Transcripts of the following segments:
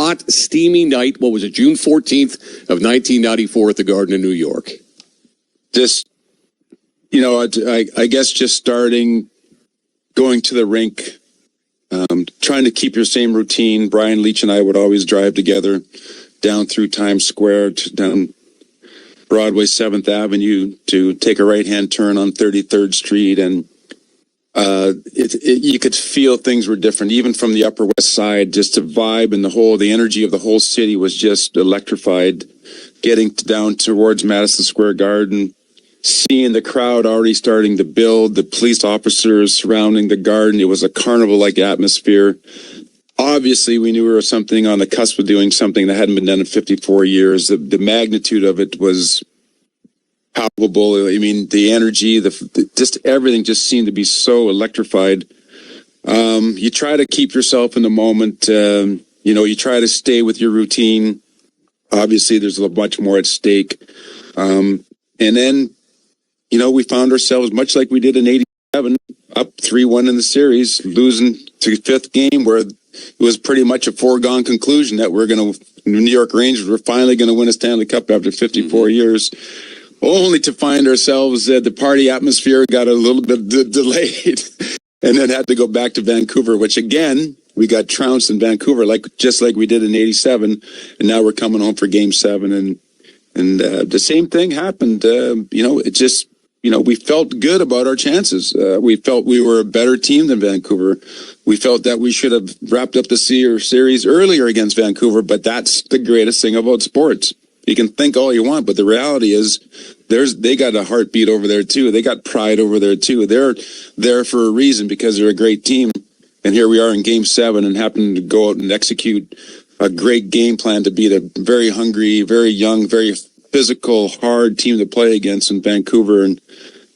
hot, steamy night. What was it, June 14th of 1994 at the Garden in New York? Just, I guess just starting, going to the rink, trying to keep your same routine. Brian Leach and I would always drive together down through Times Square, down Broadway 7th Avenue to take a right-hand turn on 33rd Street. And you could feel things were different, even from the Upper West Side. Just the vibe and the energy of the whole city was just electrified. Getting down towards Madison Square Garden, seeing the crowd already starting to build, the police officers surrounding the Garden. It was a carnival-like atmosphere. Obviously, we knew we were something on the cusp of doing something that hadn't been done in 54 years. The magnitude of it was palpable. I mean, the energy, just everything just seemed to be so electrified. You try to keep yourself in the moment. You try to stay with your routine. Obviously, there's much more at stake. And then, we found ourselves, much like we did in 87, up 3-1 in the series, losing to fifth game, where it was pretty much a foregone conclusion that the New York Rangers were finally going to win a Stanley Cup after 54 years, only to find ourselves the party atmosphere got a little bit delayed and then had to go back to Vancouver, which again, we got trounced in Vancouver, just like we did in 87. And now we're coming home for Game 7. And the same thing happened. It just, we felt good about our chances. We felt we were a better team than Vancouver. We felt that we should have wrapped up the series earlier against Vancouver, but that's the greatest thing about sports. You can think all you want, but the reality is they got a heartbeat over there too. They got pride over there too. They're there for a reason because they're a great team. And here we are in Game 7 and happen to go out and execute a great game plan to beat a very hungry, very young, very physical, hard team to play against in Vancouver.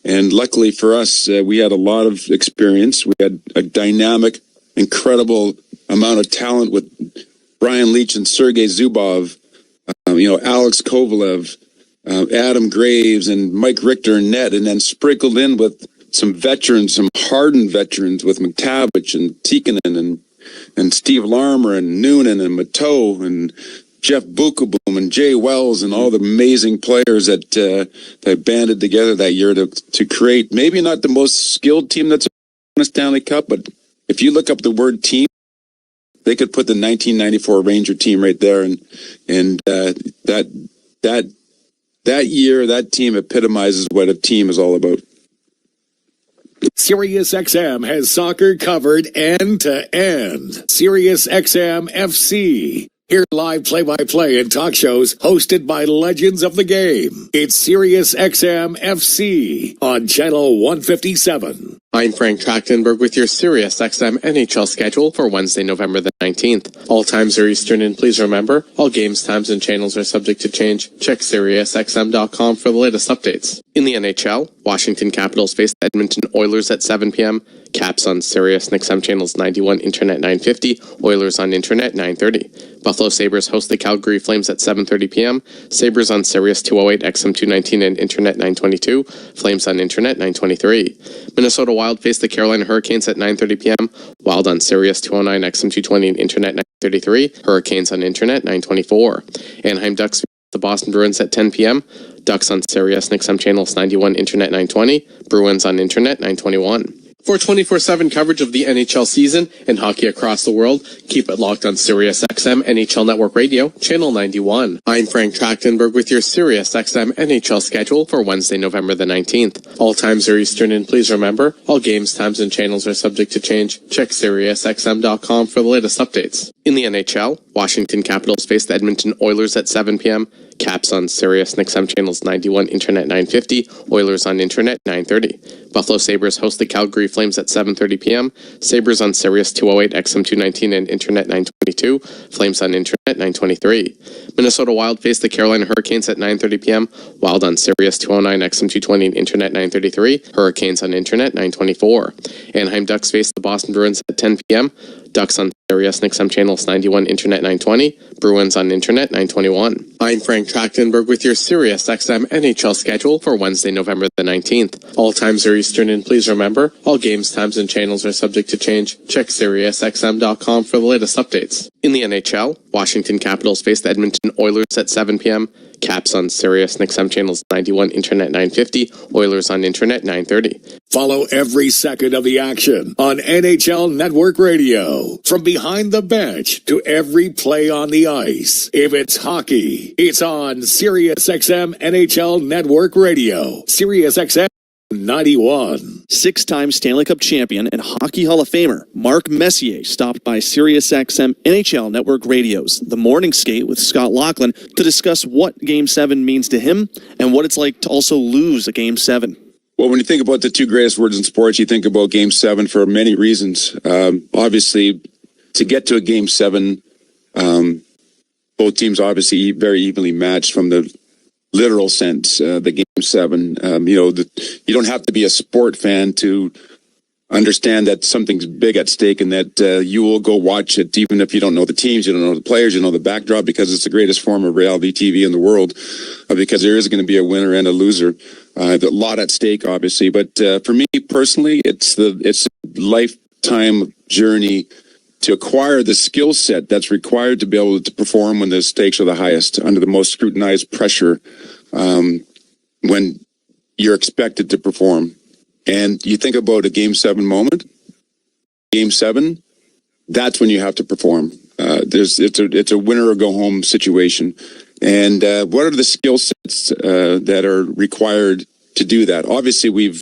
And luckily for us, we had a lot of experience. We had a dynamic, incredible amount of talent with Brian Leach and Sergei Zubov, Alex Kovalev, Adam Graves, and Mike Richter and net, and then sprinkled in with some veterans, some hardened veterans with McTavish and Tikkanen and Steve Larmer and Noonan and Mateau and Jeff Bukaboom and Jay Wells and all the amazing players that banded together that year to create maybe not the most skilled team that's won a Stanley Cup, but if you look up the word team, they could put the 1994 Ranger team right there, and that year, that team epitomizes what a team is all about. SiriusXM has soccer covered end to end. SiriusXM FC. Hear live play-by-play and talk shows hosted by legends of the game. It's SiriusXM FC on Channel 157. I'm Frank Trachtenberg with your SiriusXM NHL schedule for Wednesday, November the 19th. All times are Eastern, and please remember, all games, times, and channels are subject to change. Check SiriusXM.com for the latest updates. In the NHL, Washington Capitals face the Edmonton Oilers at 7 p.m., Caps on Sirius and XM channels 91, Internet 950, Oilers on Internet 930. Buffalo Sabres host the Calgary Flames at 7:30 p.m., Sabres on Sirius 208, XM 219, and Internet 922, Flames on Internet 923. Minnesota Wild face the Carolina Hurricanes at 9:30 p.m., Wild on Sirius 209, XM 220, and Internet 933, Hurricanes on Internet 924. Anaheim Ducks face the Boston Bruins at 10 p.m., Ducks on Sirius and XM channels 91, Internet 920, Bruins on Internet 921. For 24/7 coverage of the NHL season and hockey across the world, keep it locked on SiriusXM NHL Network Radio, Channel 91. I'm Frank Trachtenberg with your SiriusXM NHL schedule for Wednesday, November the 19th. All times are Eastern, and please remember, all games, times, and channels are subject to change. Check SiriusXM.com for the latest updates. In the NHL, Washington Capitals face the Edmonton Oilers at 7 p.m., Caps on Sirius and XM channels 91, Internet 950, Oilers on Internet 930. Buffalo Sabres host the Calgary Flames at 7:30 p.m., Sabres on Sirius 208, XM 219, and Internet 922, Flames on Internet 923. Minnesota Wild face the Carolina Hurricanes at 9:30 p.m., Wild on Sirius 209, XM 220, and Internet 933, Hurricanes on Internet 924. Anaheim Ducks face the Boston Bruins at 10 p.m., Ducks on Sirius and XM channels 91, Internet 920, Bruins on Internet 921. I'm Frank Trachtenberg with your SiriusXM NHL schedule for Wednesday, November the 19th. All times are Eastern, and please remember, all games, times, and channels are subject to change. Check SiriusXM.com for the latest updates. In the NHL, Washington Capitals face the Edmonton Oilers at 7 p.m. Caps on Sirius and XM channels 91, Internet 950, Oilers on Internet 930. Follow every second of the action on NHL Network Radio. From behind the bench to every play on the ice. If it's hockey, it's on SiriusXM NHL Network Radio. SiriusXM 91. Six-time Stanley Cup champion and Hockey Hall of Famer Mark Messier stopped by SiriusXM NHL Network Radio's The Morning Skate with Scott Laughlin to discuss what Game 7 means to him and what it's like to also lose a Game 7. Well, when you think about the two greatest words in sports, you think about Game 7 for many reasons. Obviously, to get to a Game 7, both teams obviously very evenly matched from the literal sense, the Game 7. You don't have to be a sport fan to understand that something's big at stake and that you will go watch it, even if you don't know the teams, you don't know the players, you know the backdrop, because it's the greatest form of reality TV in the world, because there is going to be a winner and a loser. A lot at stake, obviously. But for me personally, it's a lifetime journey to acquire the skill set that's required to be able to perform when the stakes are the highest, under the most scrutinized pressure, when you're expected to perform. And you think about a Game 7 moment, Game 7, that's when you have to perform. It's a winner or go home situation. And what are the skill sets that are required to do that? Obviously, we've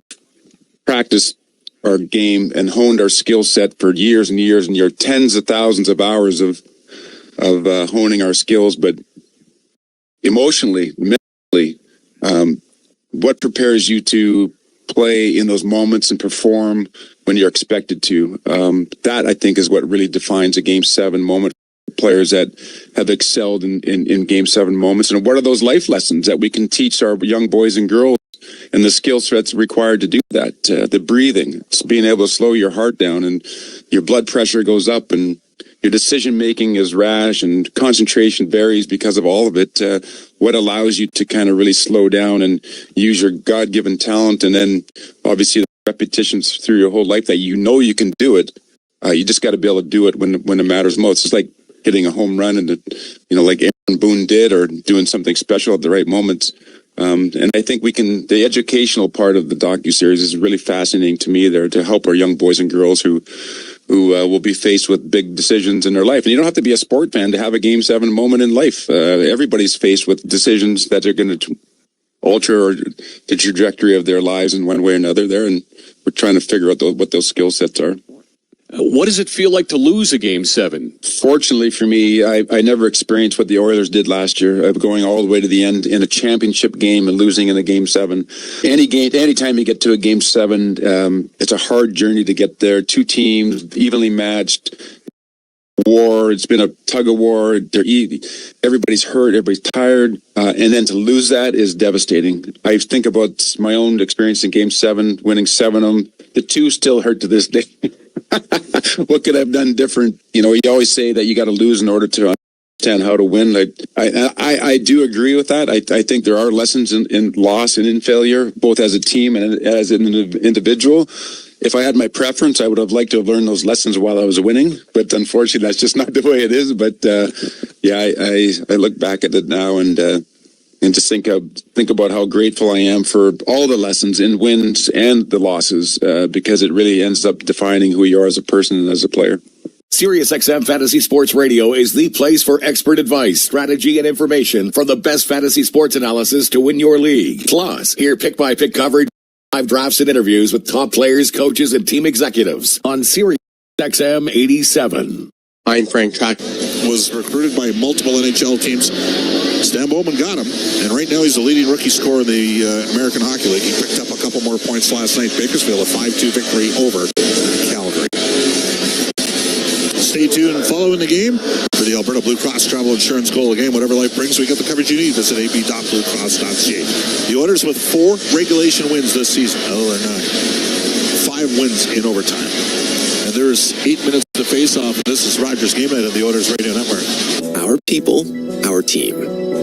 practiced our game and honed our skill set for years and years and years, tens of thousands of hours of honing our skills. But emotionally, mentally, what prepares you to play in those moments and perform when you're expected to? That, I think, is what really defines a Game 7 moment. Players that have excelled in Game 7 moments. And what are those life lessons that we can teach our young boys and girls, and the skill sets required to do that? The breathing, it's being able to slow your heart down, and your blood pressure goes up, and your decision making is rash, and concentration varies because of all of it. What allows you to kind of really slow down and use your God-given talent, and then obviously the repetitions through your whole life that you know you can do it. You just got to be able to do it when it matters most. It's like hitting a home run, and like Aaron Boone did, or doing something special at the right moments. And I think the educational part of the docuseries is really fascinating to me there, to help our young boys and girls who will be faced with big decisions in their life. And you don't have to be a sport fan to have a Game 7 moment in life. Everybody's faced with decisions that are going to alter the trajectory of their lives in one way or another there. And we're trying to figure out what those skill sets are. What does it feel like to lose a Game 7? Fortunately for me, I never experienced what the Oilers did last year, of going all the way to the end in a championship game and losing in a Game 7. Anytime you get to a Game 7, it's a hard journey to get there. Two teams, evenly matched. War, it's been a tug of war. Everybody's hurt, everybody's tired. And then to lose that is devastating. I think about my own experience in Game 7, winning 7 of them. The two still hurt to this day. What could I have done different? You always say that you got to lose in order to understand how to win. I do agree with that. I think there are lessons in loss and in failure, both as a team and as an individual. If I had my preference, I would have liked to have learned those lessons while I was winning. But unfortunately, that's just not the way it is. But I look back at it now and just think about how grateful I am for all the lessons in wins and the losses, because it really ends up defining who you are as a person and as a player. SiriusXM Fantasy Sports Radio is the place for expert advice, strategy, and information from the best fantasy sports analysis to win your league. Plus, hear pick-by-pick coverage, live drafts, and interviews with top players, coaches, and team executives on SiriusXM 87. I'm Frank Track. Was recruited by multiple NHL teams. Stan Bowman got him, and right now he's the leading rookie scorer in the American Hockey League. He picked up a couple more points last night. Bakersfield, a 5-2 victory over Calgary. Stay tuned and follow in the game for the Alberta Blue Cross Travel Insurance Goal of the Game. Whatever life brings, we got the coverage you need. Visit ab.bluecross.ca. The Oilers with 4 regulation wins this season. Oh, they're 9. 5 wins in overtime. And there's 8 minutes to face off. This is Rogers Game Night of the Oilers Radio Network. Our people, our team.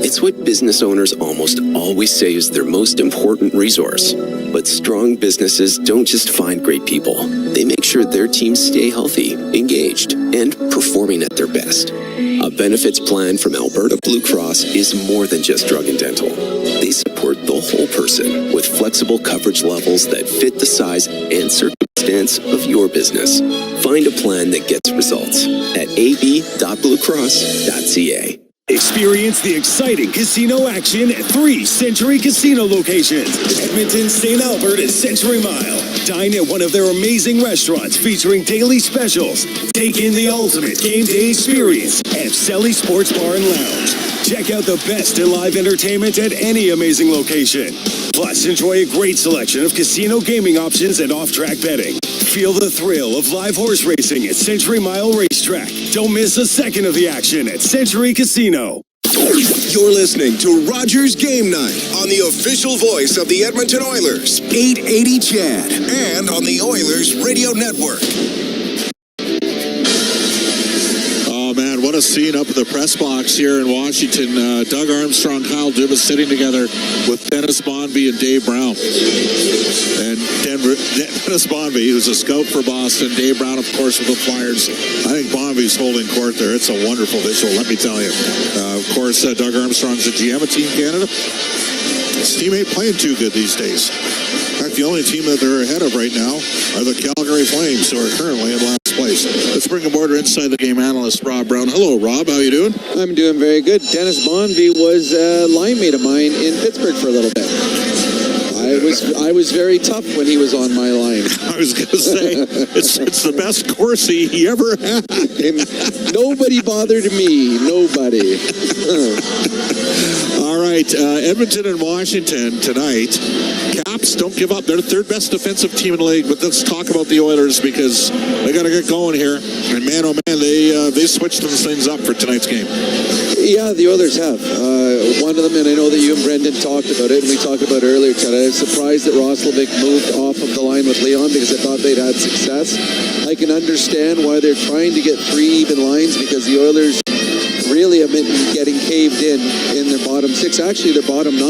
It's what business owners almost always say is their most important resource. But strong businesses don't just find great people. They make sure their teams stay healthy, engaged, and performing at their best. A benefits plan from Alberta Blue Cross is more than just drug and dental. They support the whole person with flexible coverage levels that fit the size and circumstance of your business. Find a plan that gets results at ab.bluecross.ca. Experience the exciting casino action at 3 Century Casino locations. Edmonton, St. Albert, and Century Mile. Dine at one of their amazing restaurants featuring daily specials. Take in the ultimate game day experience at Selly Sports Bar and Lounge. Check out the best in live entertainment at any amazing location. Plus, enjoy a great selection of casino gaming options and off-track betting. Feel the thrill of live horse racing at Century Mile Racetrack. Don't miss a second of the action at Century Casino. You're listening to Rogers Game Night on the official voice of the Edmonton Oilers, 880 CHAD, and on the Oilers Radio Network. Oh, man, what a scene up at the press box here in Washington. Doug Armstrong, Kyle Dubas sitting together with Dennis Bonvie and Dave Brown. And Dennis Bonvie, who's a scout for Boston, Dave Brown, of course, with the Flyers. I think Bonvie's holding court there. It's a wonderful visual, let me tell you. Of course, Doug Armstrong's the GM of Team Canada. His team ain't playing too good these days. In fact, the only team that they're ahead of right now are the Calgary Flames, who are currently in last place. Let's bring aboard our Inside the Game analyst, Rob Brown. Hello, Rob. How you doing? I'm doing very good. Dennis Bonvie was a line mate of mine in Pittsburgh for a little bit. I was very tough when he was on my line. I was going to say, it's the best Corsi he ever had. And nobody bothered me. Nobody. All right, Edmonton and Washington tonight. Caps don't give up. They're the third best defensive team in the league. But let's talk about the Oilers because they got to get going here. And man, oh man, they switched those things up for tonight's game. Yeah, the Oilers have. One of them, and I know that you and Brendan talked about it, and we talked about it earlier tonight. I was surprised that Roslovic moved off of the line with Leon because I thought they'd had success. I can understand why they're trying to get 3 even lines because the Oilers really have been getting caved in their bottom 6, actually their bottom 9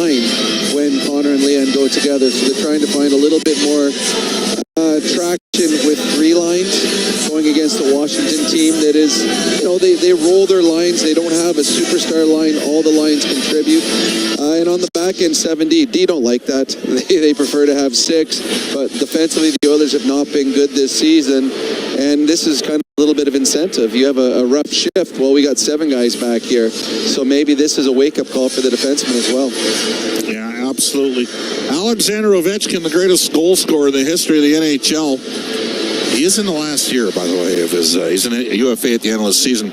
when Connor and Leon go together. So they're trying to find a little bit more traction with 3 lines going against the Washington team that is, they roll their lines. They don't have a superstar line. All the lines contribute. And on the back end, 7D. D don't like that. They prefer to have 6. But defensively, the Oilers have not been good this season. And this is kind of a little bit of incentive. You have a rough shift. Well, we got 7 guys back here. So maybe this is a wake-up call for the defensemen as well. Yeah, absolutely. Alexander Ovechkin, the greatest goal scorer in the history of the NHL. He is in the last year, by the way, of his. He's in a UFA at the end of the season.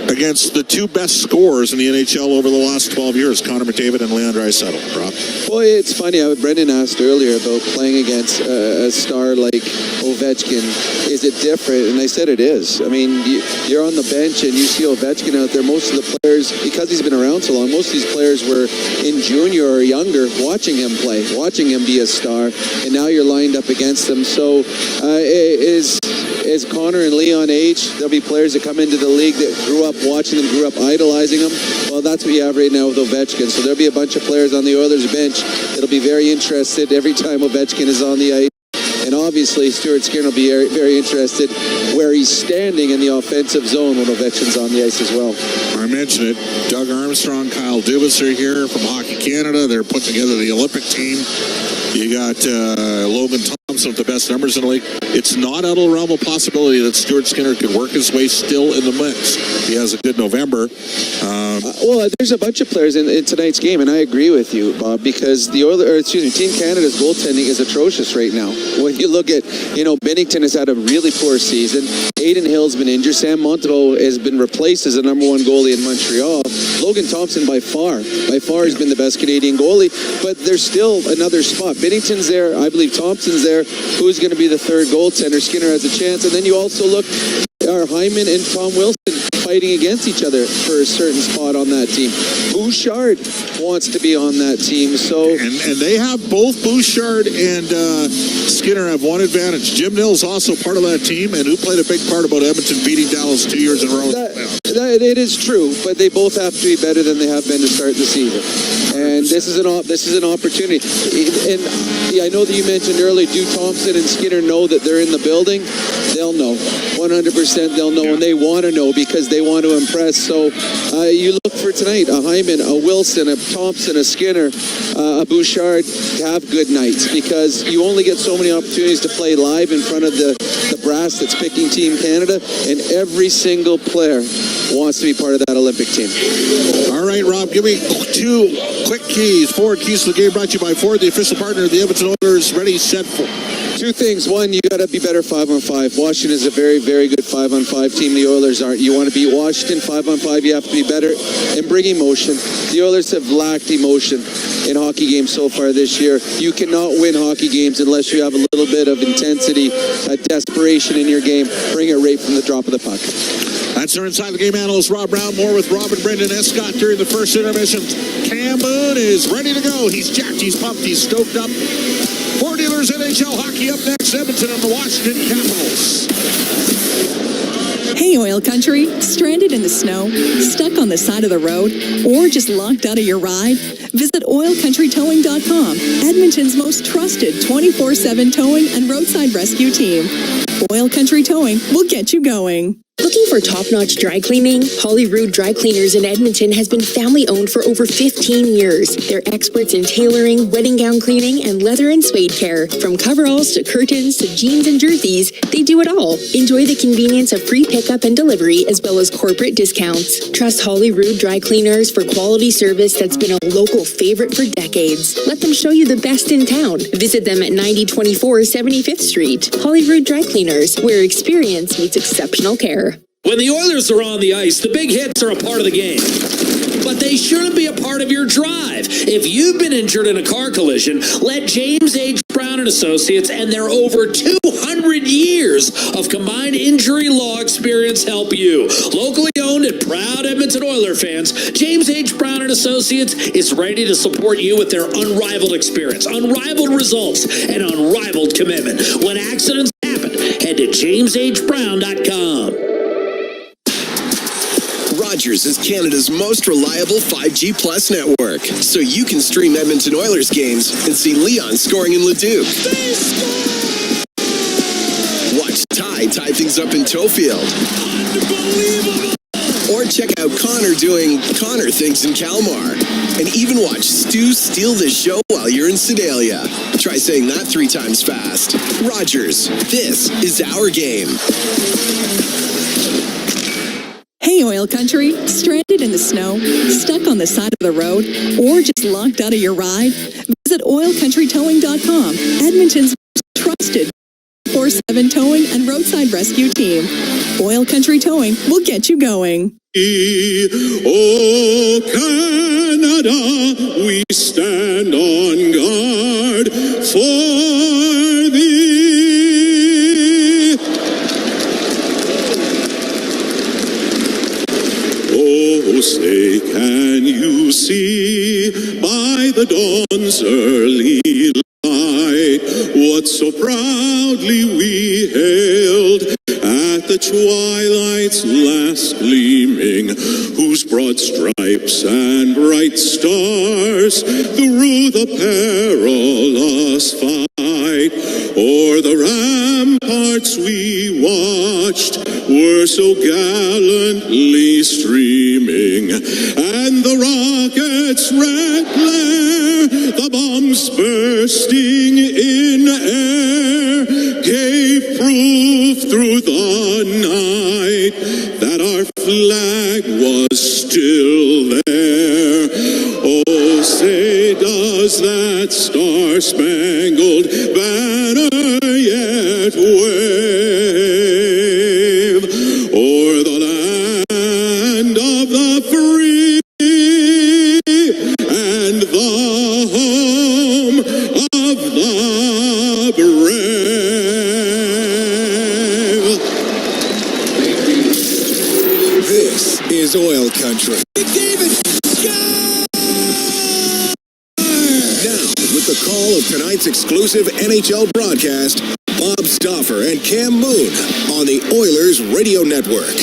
Against the 2 best scorers in the NHL over the last 12 years, Connor McDavid and Leon Draisaitl. Rob? Well, it's funny. Brendan asked earlier about playing against a star like Ovechkin. Is it different? And I said it is. I mean, you're on the bench and you see Ovechkin out there. Most of the players, because he's been around so long, most of these players were in junior or younger watching him play, watching him be a star. And now you're lined up against him. So as Connor and Leon age, there'll be players that come into the league that grew up watching them, grew up idolizing them. Well, that's what you have right now with Ovechkin. So there'll be a bunch of players on the Oilers bench that'll be very interested every time Ovechkin is on the ice. And obviously, Stuart Skinner will be very interested where he's standing in the offensive zone when Ovechkin's on the ice as well. I mentioned it. Doug Armstrong, Kyle Dubas are here from Hockey Canada. They're putting together the Olympic team. You got Logan Thompson with the best numbers in the league. It's not out of the realm of possibility that Stuart Skinner could work his way still in the mix. He has a good November. Well, there's a bunch of players in tonight's game, and I agree with you, Bob, because Team Canada's goaltending is atrocious right now. When you look at, Bennington has had a really poor season. Aiden Hill's been injured. Sam Montembeault has been replaced as the number 1 goalie in Montreal. Logan Thompson by far has been the best Canadian goalie, but there's still another spot. Bennington's there. I believe Thompson's there. Who's going to be the 3rd goaltender? Skinner has a chance. And then you also look, our Hyman and Tom Wilson fighting against each other for a certain spot on that team. Bouchard wants to be on that team, so and they have both Bouchard and Skinner have one advantage. Jim Nill's also part of that team, and who played a big part about Edmonton beating Dallas 2 years in a row. It is true, but they both have to be better than they have been to start the season. And this is an opportunity. And I know that you mentioned earlier, do Thompson and Skinner know that they're in the building? They'll know. 100% they'll know, and they want to know because they want to impress. So you look for tonight, a Hyman, a Wilson, a Thompson, a Skinner, a Bouchard to have good nights, because you only get so many opportunities to play live in front of the brass that's picking Team Canada, and every single player wants to be part of that Olympic team. All right, Rob, give me 2 quick keys. Forward keys to the game brought to you by Ford, the official partner of the Edmonton Oilers. Ready, set, 4. 2 things. One, you got to be better 5-on-5. Washington is a very, very good 5-on-5 team. The Oilers aren't. You want to beat Washington 5-on-5, you have to be better and bring emotion. The Oilers have lacked emotion in hockey games so far this year. You cannot win hockey games unless you have a little bit of intensity, a desperation in your game. Bring it right from the drop of the puck. That's our Inside the Game analyst, Rob Brown. More with Rob and Brendan Escott during the first intermission. Cam Boone is ready to go. He's jacked, he's pumped, he's stoked up. Four dealers NHL hockey up next. Edmonton and the Washington Capitals. Hey, oil country, stranded in the snow, stuck on the side of the road, or just locked out of your ride? Visit oilcountrytowing.com, Edmonton's most trusted 24/7 towing and roadside rescue team. Oil Country Towing will get you going. Looking for top-notch dry cleaning? Holyrood Dry Cleaners in Edmonton has been family-owned for over 15 years. They're experts in tailoring, wedding gown cleaning, and leather and suede care. From coveralls to curtains to jeans and jerseys, they do it all. Enjoy the convenience of free pickup and delivery, as well as corporate discounts. Trust Holyrood Dry Cleaners for quality service that's been a local favorite for decades. Let them show you the best in town. Visit them at 9024 75th Street. Holyrood Dry Cleaners, where experience meets exceptional care. When the Oilers are on the ice, the big hits are a part of the game. But they shouldn't be a part of your drive. If you've been injured in a car collision, let James H. Brown & Associates and their over 200 years of combined injury law experience help you. Locally owned and proud Edmonton Oilers fans, James H. Brown & Associates is ready to support you with their unrivaled experience, unrivaled results, and unrivaled commitment. When accidents happen, head to jameshbrown.com. Rogers is Canada's most reliable 5G Plus network, so you can stream Edmonton Oilers games and see Leon scoring in Leduc. Watch Ty tie things up in Tofield. Unbelievable! Or check out Connor doing Connor things in Kalmar. And even watch Stu steal the show while you're in Sedalia. Try saying that 3 times fast. Rogers, this is our game. Hey, oil country, stranded in the snow, stuck on the side of the road, or just locked out of your ride? Visit oilcountrytowing.com, Edmonton's most trusted 24/7 towing and roadside rescue team. Oil Country Towing will get you going. Oh, Canada, we stand on guard for thee. Oh, say, can you see by the dawn's early light what so proudly we hailed at the twilight's last gleaming, whose broad stripes and bright stars through the perilous fight o'er the ramparts we watched were so gallantly streaming, and the rockets' red glare, the bombs bursting in air, gave proof through the night that our flag was still there. Oh, say, does that star-spangled banner yet wave o'er the land of the free and the home of the brave? This McDavid. Score! Now, with the call of tonight's exclusive NHL broadcast, Bob Stauffer and Cam Moon on the Oilers Radio Network.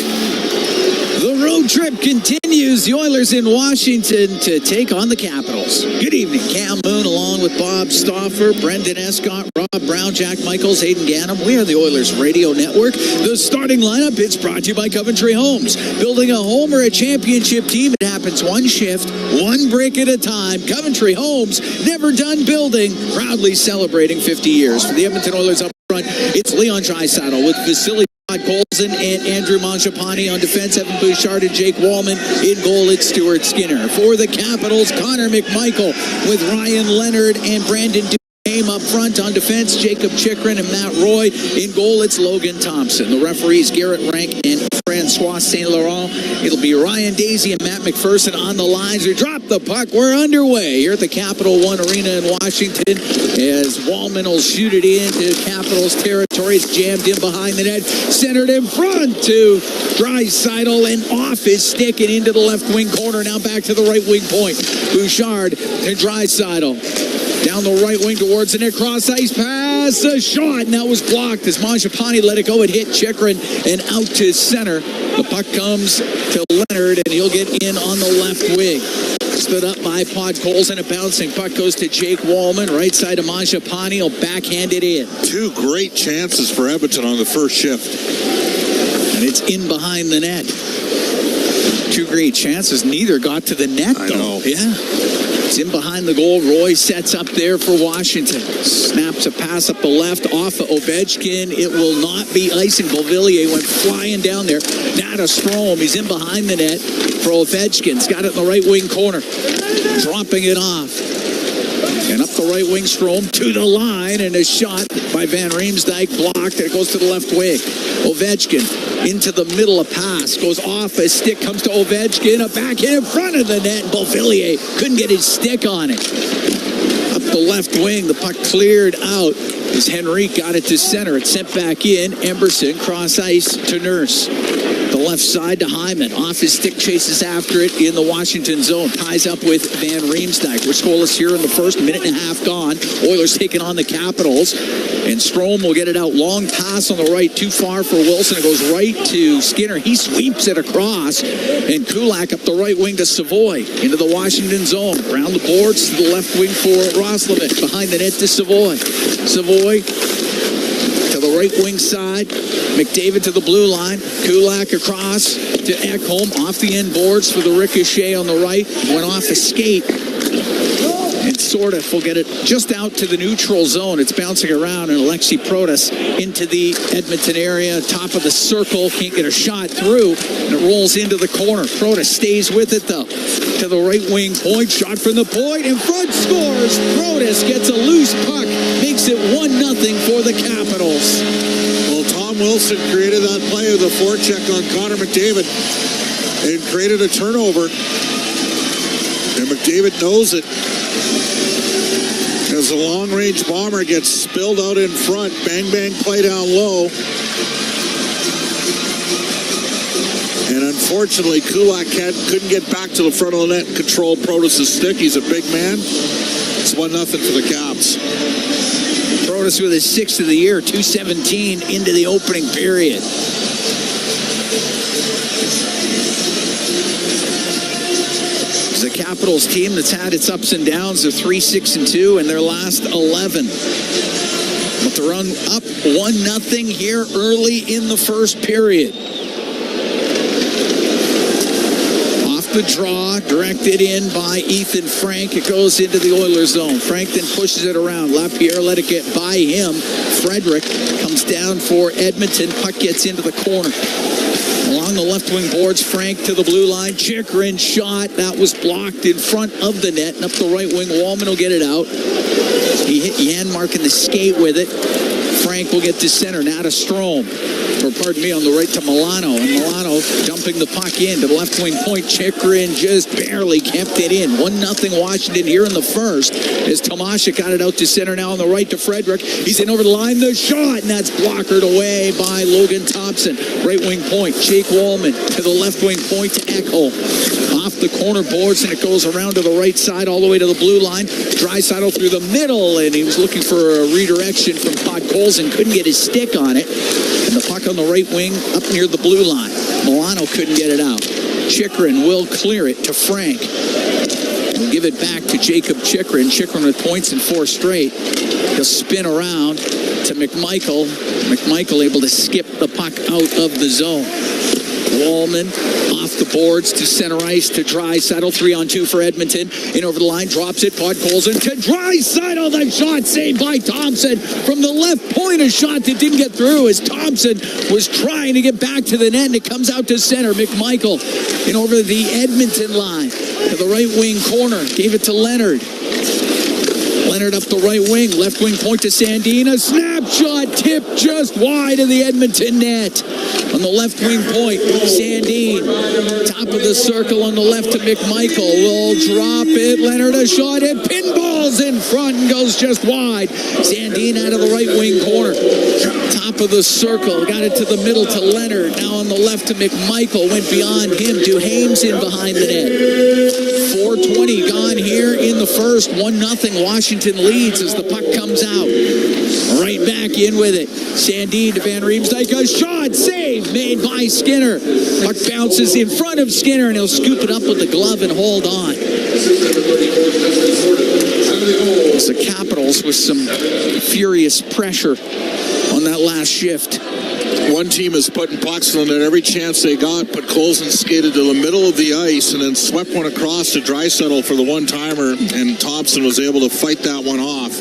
The road trip continues. The Oilers in Washington to take on the Capitals. Good evening. Cam Moon along with Bob Stauffer, Brendan Escott, Rob Brown, Jack Michaels, Hayden Gannum. We are the Oilers Radio Network. The starting lineup, it's brought to you by Coventry Homes. Building a home or a championship team, it happens one shift, one brick at a time. Coventry Homes, never done building, proudly celebrating 50 years. For the Edmonton Oilers up front, it's Leon Draisaitl with Vasily Colson and Andrew Mangiapane on defense, Evan Bouchard and Jake Wallman. In goal, it's Stuart Skinner. For the Capitals, Connor McMichael with Ryan Leonard and Brandon Duhaime up front. On defense, Jacob Chikrin and Matt Roy. In goal, it's Logan Thompson. The referees, Garrett Rank and Francois St. Laurent. It'll be Ryan Daisy and Matt McPherson on the lines. We drop the puck. We're underway here at the Capital One Arena in Washington as Wallman will shoot it into Capitals territory. It's jammed in behind the net. Centered in front to Draisaitl and off his stick and into the left wing corner. Now back to the right wing point. Bouchard and Draisaitl. Down the right wing towards the net, cross ice pass, a shot, and that was blocked as Mangiapane let it go. It hit Chikrin and out to center. The puck comes to Leonard, and he'll get in on the left wing. Stood up by Podkolzin, and a bouncing puck goes to Jake Wallman. Right side of Mangiapane, he'll backhand it in. Two great chances for Edmonton on the first shift. And it's in behind the net. Two great chances, neither got to the net, though. I know. Yeah. It's in behind the goal. Roy sets up there for Washington. Snaps a pass up the left off of Ovechkin. It will not be icing. Beauvillier went flying down there. Now to Strome. He's in behind the net for Ovechkin. He's got it in the right wing corner. Dropping it off. And up the right wing, Strome to the line, and a shot by Van Riemsdyk blocked, and it goes to the left wing. Ovechkin into the middle, a pass, goes off a stick, comes to Ovechkin, a backhand in front of the net, and Beauvillier couldn't get his stick on it. Up the left wing, the puck cleared out as Henrique got it to center. It's sent back in. Emberson, cross ice to Nurse. The left side to Hyman. Off his stick, chases after it in the Washington zone. Ties up with Van Riemsdyk. We're scoreless here in the first, minute and a half gone. Oilers taking on the Capitals. And Strome will get it out. Long pass on the right, too far for Wilson. It goes right to Skinner. He sweeps it across. And Kulak up the right wing to Savoy. Into the Washington zone. Around the boards to the left wing for Roslovic. Behind the net to Savoy. Savoy to the right wing side. McDavid to the blue line. Kulak across to Ekholm. Off the end boards for the ricochet on the right. Went off a skate. And Sordiff will get it just out to the neutral zone. It's bouncing around, and Alexei Protas into the Edmonton area. Top of the circle. Can't get a shot through. And it rolls into the corner. Protas stays with it, though. To the right wing point. Shot from the point. In front, scores. Protas gets a loose puck. Makes it 1-0 for the Capitals. Well, Tom Wilson created that play with a forecheck on Connor McDavid and created a turnover. And McDavid knows it. As the long-range bomber gets spilled out in front, bang-bang play down low. And unfortunately, Kulak couldn't get back to the front of the net and control Protas' stick. He's a big man. It's 1-0 for the Caps. Protas with his 6th of the year, 2:17 into the opening period. It's the Capitals team that's had its ups and downs. They're 3-6-2 in their last 11. But to run up 1-0 here early in the first period. The draw, directed in by Ethan Frank. It goes into the Oilers zone. Frank then pushes it around. Lapierre let it get by him. Frederick comes down for Edmonton. Puck gets into the corner. Along the left wing boards, Frank to the blue line. Chikrin shot. That was blocked in front of the net. And up the right wing, Wallman will get it out. He hit Janmark in the skate with it. Frank will get to center. Now to Strome. To on the right to Milano. And Milano dumping the puck in to the left wing point. Chychrun just barely kept it in. 1-0 Washington here in the first. As Tomasik got it out to center now on the right to Frederick. He's in over the line. The shot, and that's blockered away by Logan Thompson. Right wing point. Jake Wallman to the left wing point to Ekholm. Off the corner boards, and it goes around to the right side all the way to the blue line. Draisaitl through the middle, and he was looking for a redirection from Podkolzin. Couldn't get his stick on it. And the puck on the right wing up near the blue line. Milano couldn't get it out. Chychrun will clear it to Frank. We'll give it back to Jacob Chychrun. Chychrun with points in 4 straight. He'll spin around to McMichael. McMichael able to skip the puck out of the zone. Wallman off the boards to center ice to Draisaitl. 3-on-2 for Edmonton. In over the line, drops it. Podkolzin to Draisaitl. That shot saved by Thompson from the left point. A shot that didn't get through as Thompson was trying to get back to the net, and it comes out to center. McMichael in over the Edmonton line to the right wing corner. Gave it to Leonard. Leonard up the right wing, left wing point to Sandin. A snapshot tipped just wide of the Edmonton net. On the left wing point, Sandin, top of the circle on the left to McMichael. Will drop it. Leonard a shot. It pinballs in front and goes just wide. Sandin out of the right wing corner. Top of the circle. Got it to the middle to Leonard. Now on the left to McMichael. Went beyond him. Duhaime's in behind the net. 4:20 gone here in the first. 1-0 Washington leads as the puck comes out. Right back in with it. Sandin to Van Riemsdyk. A shot. Save made by Skinner. Puck bounces in front of Skinner, and he'll scoop it up with the glove and hold on. It's the Capitals with some furious pressure on that last shift. One team is putting pucks on it every chance they got, but Colson skated to the middle of the ice and then swept one across to Draisaitl for the one-timer, and Thompson was able to fight that one off.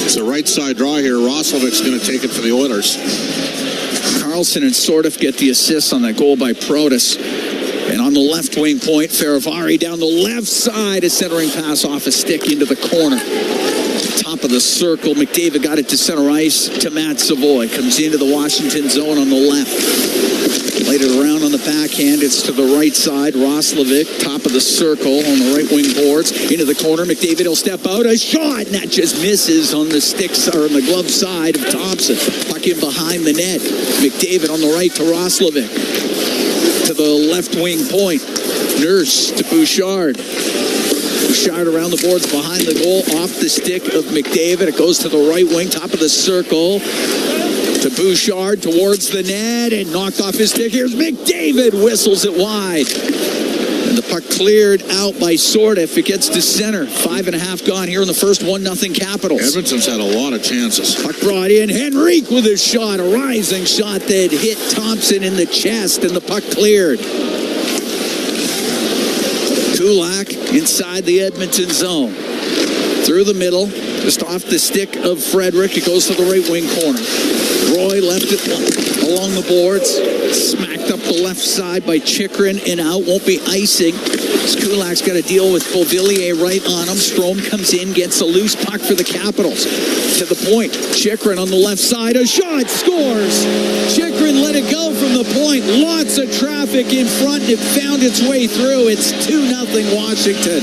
It's a right side draw here. Roslovic's going to take it for the Oilers. Carlson and Sordoff get the assists on that goal by Protas. And on the left wing point, Faravari down the left side, a centering pass off a stick into the corner. Top of the circle, McDavid got it to center ice to Matt Savoy. Comes into the Washington zone on the left. Laid it around on the backhand. It's to the right side. Roslovic, top of the circle on the right wing boards. Into the corner. McDavid will step out. A shot, and that just misses on the sticks or on the glove side of Thompson. Puck in behind the net. McDavid on the right to Roslovic. To the left wing point. Nurse to Bouchard. Bouchard around the boards behind the goal, off the stick of McDavid. It goes to the right wing, top of the circle. To Bouchard towards the net and knocked off his stick. Here's McDavid, whistles it wide. And the puck cleared out by Sordoff. It gets to center. 5.5 gone here in the first. 1-0 Capitals. Edmonton's had a lot of chances. Puck brought in. Henrique with a shot. A rising shot that hit Thompson in the chest, and the puck cleared. Kulak inside the Edmonton zone. Through the middle, just off the stick of Frederick. It goes to the right wing corner. Roy left it along the boards. Smacked up the left side by Chychrun and out. Won't be icing. Kulak's got to deal with Beauvillier right on him. Strome comes in, gets a loose puck for the Capitals. To the point. Chychrun on the left side. A shot. Scores. Chychrun let it go from the point. Lots of traffic in front. It found its way through. It's 2-0 Washington.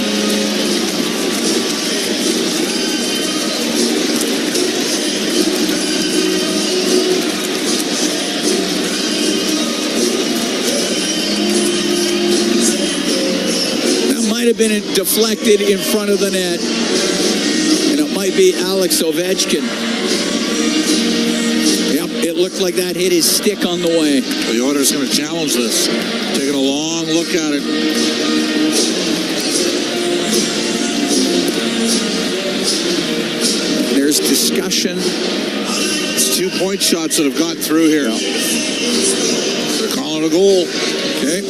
Have been deflected in front of the net, and it might be Alex Ovechkin. Yep, it looked like that hit his stick on the way. The Oilers going to challenge this, taking a long look at it. There's discussion. It's 2-point shots that have got through here. Yep. They're calling a goal. Okay.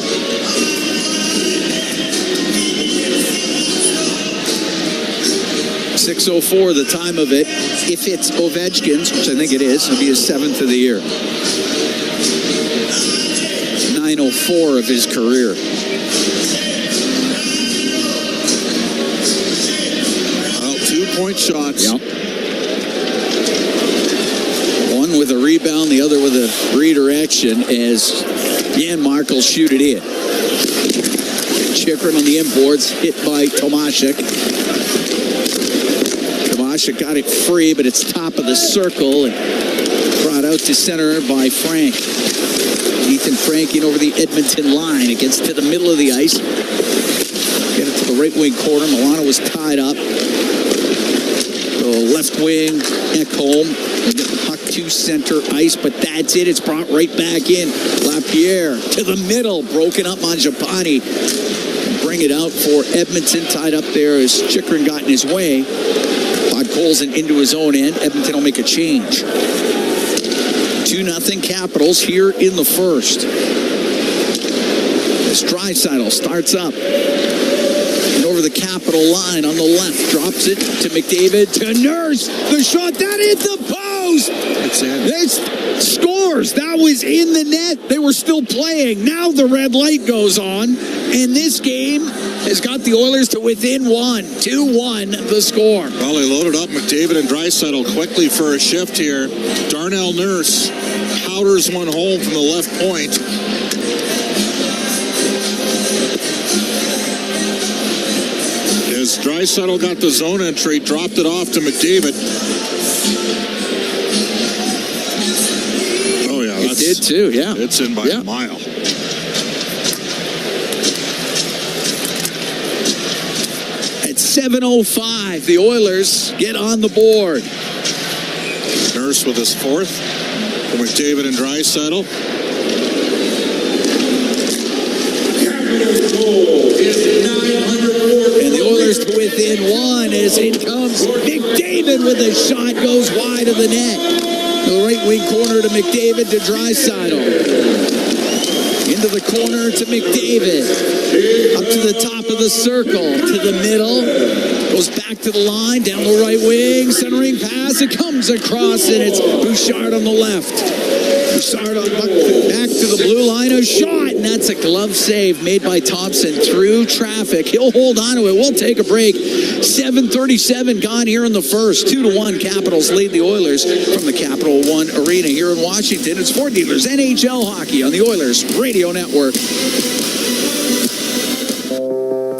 .604 the time of it. If it's Ovechkin's, which I think it is, it'll be his 7th of the year. 904 of his career. Well, 2-point shots. Yep. One with a rebound, the other with a redirection as Jan Markle shoot it in. Chikrin on the inboards, hit by Tomashek. Tomashek got it free, but it's top of the circle and brought out to center by Frank. Ethan Frank in over the Edmonton line. It gets to the middle of the ice. Get it to the right wing corner. Milano was tied up. The left wing, Ekholm. They get the puck to center ice, but that's it. It's brought right back in. Lapierre to the middle. Broken up on Japani. Bring it out for Edmonton. Tied up there as Chikrin got in his way. Todd Colson into his own end. Edmonton will make a change. 2-0 Capitals here in the first. As Draisaitl starts up. And over the Capital line on the left. Drops it to McDavid to Nurse. The shot, that hit the post! It's scores. That was in the net. They were still playing. Now the red light goes on. And this game has got the Oilers to within 1. 2-1 the score. Well, they loaded up McDavid and Draisaitl quickly for a shift here. Darnell Nurse powders one home from the left point. As Draisaitl got the zone entry, dropped it off to McDavid. Oh, yeah. It did too, yeah. It's in by a mile. At 7:05, the Oilers get on the board. Nurse with his fourth. For McDavid and Draisaitl. And the Oilers to within 1 as in comes McDavid with a shot, goes wide of the net. The right wing corner to McDavid to Draisaitl. Into the corner to McDavid. Up to the top of the circle. To the middle. Goes back to the line. Down the right wing. Centering pass. It comes across and it's Bouchard on the left. Bouchard back to the blue line. A shot. And that's a glove save made by Thompson through traffic. He'll hold on to it. We'll take a break. 7:37 gone here in the first. 2-1 Capitals lead the Oilers from the Capital One Arena here in Washington. It's Ford Dealers NHL Hockey on the Oilers Radio Network.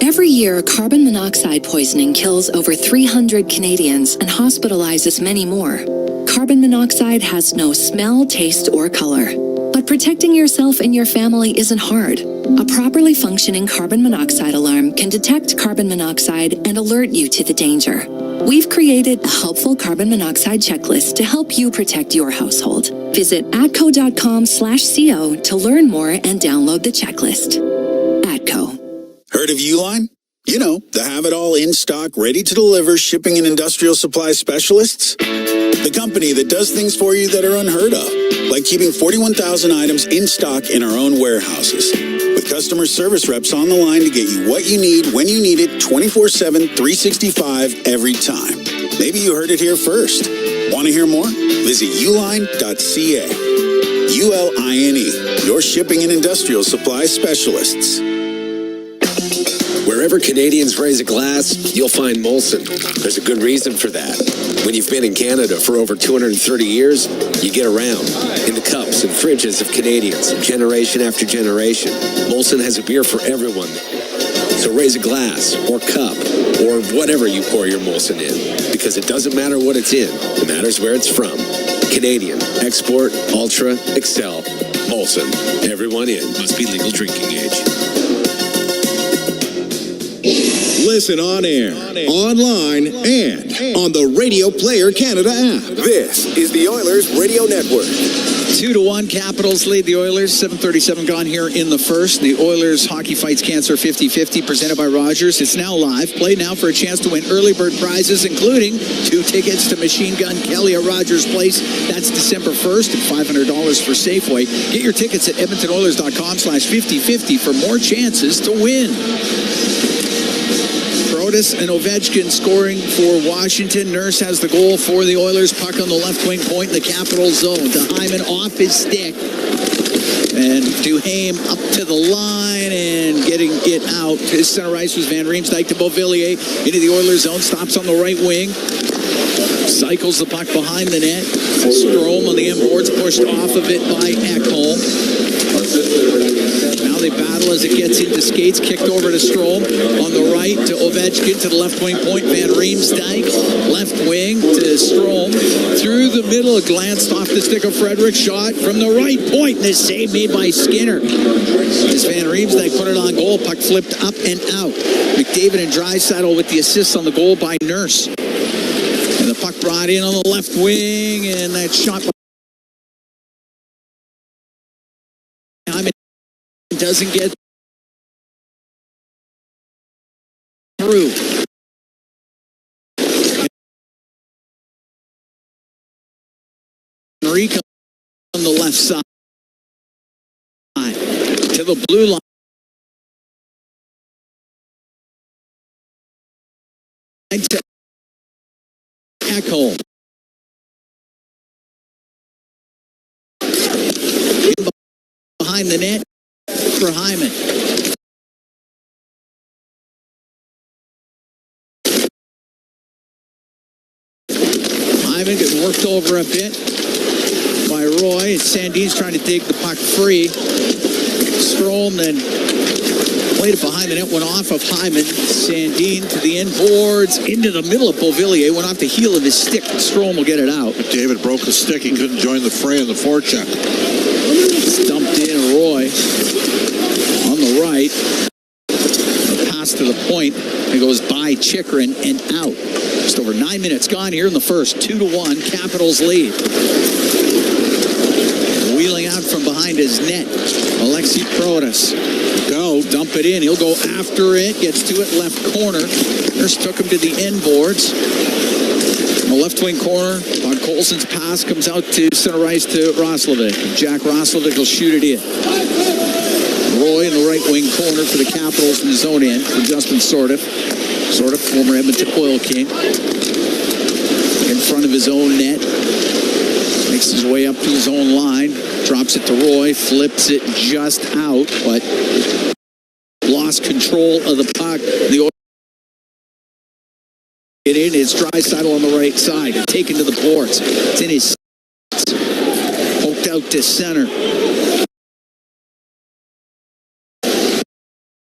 Every year, carbon monoxide poisoning kills over 300 Canadians and hospitalizes many more. Carbon monoxide has no smell, taste, or color. But protecting yourself and your family isn't hard. A properly functioning carbon monoxide alarm can detect carbon monoxide and alert you to the danger. We've created a helpful carbon monoxide checklist to help you protect your household. Visit atco.com/co to learn more and download the checklist. Atco. Heard of Uline? You know, the have-it-all in-stock, ready-to-deliver shipping and industrial supply specialists. The company that does things for you that are unheard of, like keeping 41,000 items in stock in our own warehouses. With customer service reps on the line to get you what you need, when you need it, 24/7, 365, every time. Maybe you heard it here first. Want to hear more? Visit uline.ca. ULINE, your shipping and industrial supply specialists. Wherever Canadians raise a glass, you'll find Molson. There's a good reason for that. When you've been in Canada for over 230 years, you get around in the cups and fridges of Canadians, generation after generation. Molson has a beer for everyone. So raise a glass or cup or whatever you pour your Molson in, because it doesn't matter what it's in. It matters where it's from. Canadian, export, ultra, excel, Molson. Everyone in. Must be legal drinking age. Listen on air, online, and on the Radio Player Canada app. This is the Oilers Radio Network. 2-1 Capitals lead the Oilers. 7:37 gone here in the first. The Oilers Hockey Fights Cancer 50-50 presented by Rogers. It's now live. Play now for a chance to win early bird prizes, including 2 tickets to Machine Gun Kelly at Rogers Place. That's December 1st and $500 for Safeway. Get your tickets at EdmontonOilers.com/5050 for more chances to win. Protas and Ovechkin scoring for Washington. Nurse has the goal for the Oilers. Puck on the left wing point in the Capital zone. To Hyman off his stick. And Duhaime up to the line and getting it out. His center ice was Van Riemsdyk to Beauvillier into the Oilers zone. Stops on the right wing. Cycles the puck behind the net. Strome on the inboards, pushed off of it by Ekholm. Now they battle as it gets into skates, kicked over to Strome. On the right to Ovechkin, to the left wing point, Van Riemsdyk. Left wing to Strome. Through the middle, glanced off the stick of Frederick. Shot from the right point, and this save made by Skinner. As Van Riemsdyk put it on goal, puck flipped up and out. McDavid and Draisaitl with the assist on the goal by Nurse. And the puck brought in on the left wing, and that shot doesn't get through. Enrique on the left side to the blue line. To Ekholm. Behind the net for Hyman. Hyman gets worked over a bit by Roy. And Sandin's trying to dig the puck free. Strome then played it behind the net, went off of Hyman. Sandin to the inboards, into the middle of Beauvillier, went off the heel of his stick. Strome will get it out. David broke the stick. He couldn't join the fray in the forecheck. Dumped in Roy on the right. A pass to the point. It goes by Chychrun and out. Just over 9 minutes gone here in the first. 2-1, Capitals lead. Wheeling out from behind his net, Alexi Protas. Go, dump it in. He'll go after it. Gets to it, left corner. Nurse took him to the end boards. In the left wing corner, on Colson's pass comes out to center ice to Roslovic. Jack Roslovic will shoot it in. Roy in the right wing corner for the Capitals in the zone in for Justin Sordiff. Sordiff, former Edmonton Oil King. In front of his own net. Makes his way up to his own line. Drops it to Roy. Flips it just out, but lost control of the puck. The Oilers get in. It's Draisaitl on the right side. Taken to the boards. It's in his poked out to center.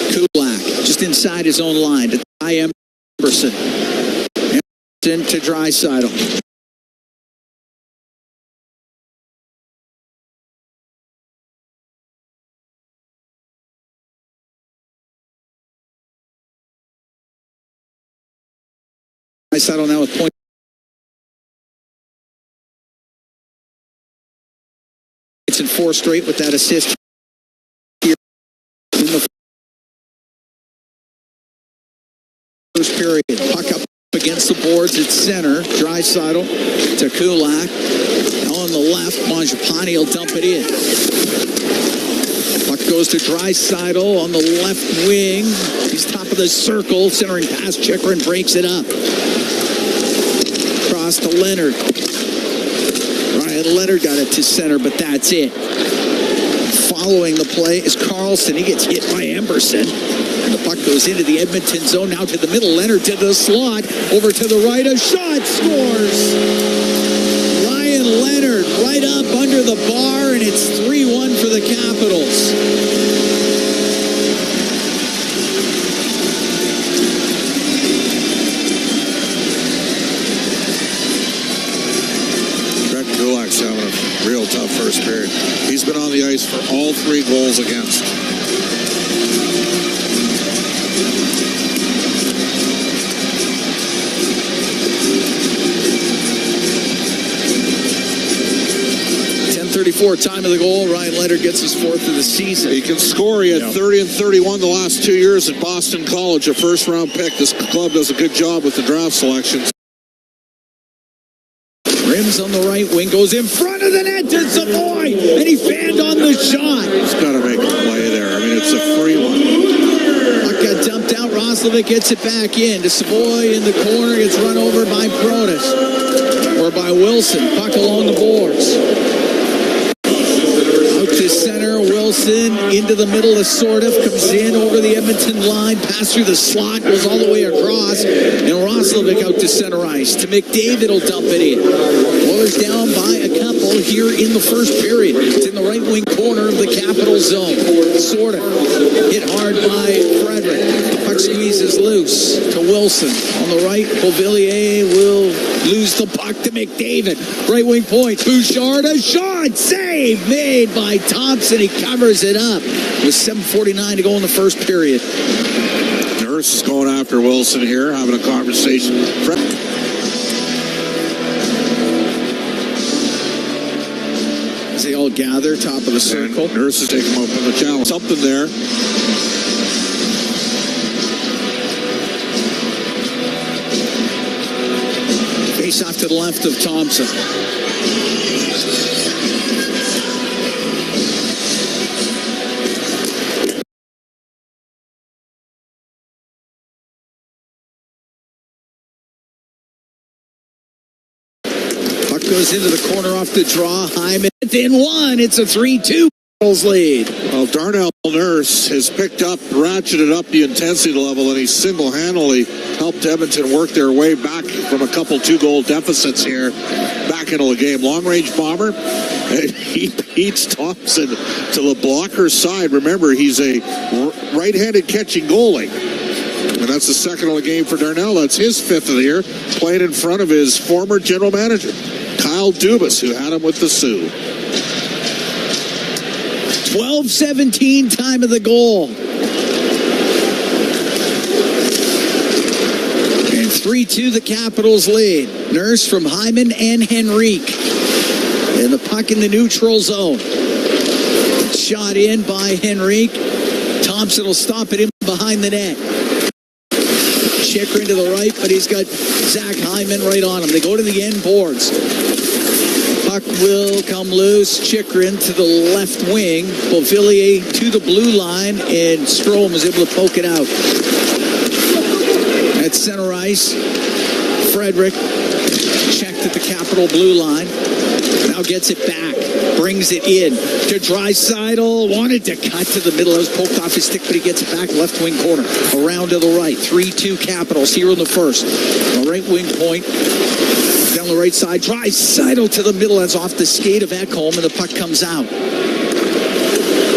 Kulak just inside his own line to Ty Emberson. Emberson to Draisaitl. Draisaitl now with point. It's in 4 straight with that assist here in the first period. Puck up against the boards at center. Draisaitl to Kulak. On the left, Mangiapane will dump it in. Puck goes to Draisaitl on the left wing. He's top of the circle, centering past Chychrun, breaks it up. Cross to Leonard. Ryan Leonard got it to center, but that's it. Following the play is Carlson. He gets hit by Emberson. And the puck goes into the Edmonton zone. Now to the middle. Leonard to the slot. Over to the right. A shot. Scores. Ryan Leonard right up under the bar. And it's 3-1 for the Capitals. Kulak's having a real tough first period. He's been on the ice for all 3 goals against. .34 time of the goal. Ryan Leonard gets his 4th of the season. He can score. He had 30 and 31 the last 2 years at Boston College, a first-round pick. This club does a good job with the draft selections. Rims on the right wing, goes in front of the net to Savoy, and he fanned on the shot. He's got to make a play there. I mean, it's a free one. Puck got dumped out. Roslovic gets it back in to Savoy in the corner. Gets run over by Protas, or by Wilson. Puck along the boards. Out to center, Wilson. Wilson into the middle of sort of, comes in over the Edmonton line, pass through the slot, goes all the way across, and Roslovic out to center ice. To McDavid will dump it in. Oilers down by a couple here in the first period. It's in the right wing corner of the Capital zone. Sort of hit hard by Frederick. Puck squeezes loose to Wilson. On the right, Beauvillier will lose the puck to McDavid. Right wing point. Bouchard, a shot. Save made by Thompson. He covers it up with 7:49 to go in the first period. Nurse is going after Wilson here, having a conversation. As they all gather, top of the circle. And Nurse is taking him up on the challenge. Something there. Face off to the left of Thompson. Puck goes into the corner off the draw. Hyman within one. It's a 3-2 lead. Well, Darnell Nurse has picked up, ratcheted up the intensity level, and he single-handedly helped Edmonton work their way back from a couple two-goal deficits here back into the game. Long-range bomber, and he beats Thompson to the blocker's side. Remember, he's a right-handed catching goalie. And that's the second of the game for Darnell. That's his fifth of the year, playing in front of his former general manager, Kyle Dubas, who had him with the Sioux. 12-17 time of the goal. And 3-2 the Capitals lead. Nurse from Hyman and Henrique. And the puck in the neutral zone. Shot in by Henrique. Thompson will stop it in behind the net. Chikrin to the right, but he's got Zach Hyman right on him. They go to the end boards. Puck will come loose. Chikrin to the left wing. Beauvillier to the blue line, and Strome is able to poke it out. At center ice, Frederick checked at the Capital blue line. Now gets it back. Brings it in to Draisaitl. Wanted to cut to the middle. It was poked off his stick, but he gets it back left wing corner. Around to the right. 3-2 Capitals here in the first. The right wing point. Down the right side. Draisaitl to the middle. That's off the skate of Ekholm, and the puck comes out.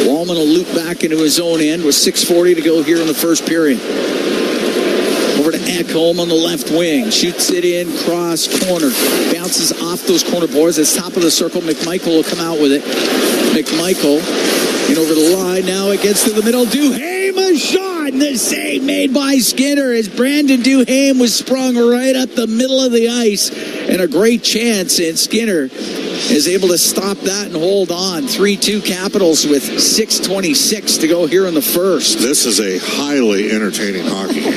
Wallman will loop back into his own end with 6:40 to go here in the first period. Over to Ekholm on the left wing. Shoots it in, cross corner. Bounces off those corner boards. It's top of the circle. McMichael will come out with it. McMichael in over the line. Now it gets to the middle. Duhaime, a shot. And the save made by Skinner as Brandon Duhaime was sprung right up the middle of the ice. And a great chance. And Skinner is able to stop that and hold on. 3-2 Capitals with 6:26 to go here in the first. This is a highly entertaining hockey game.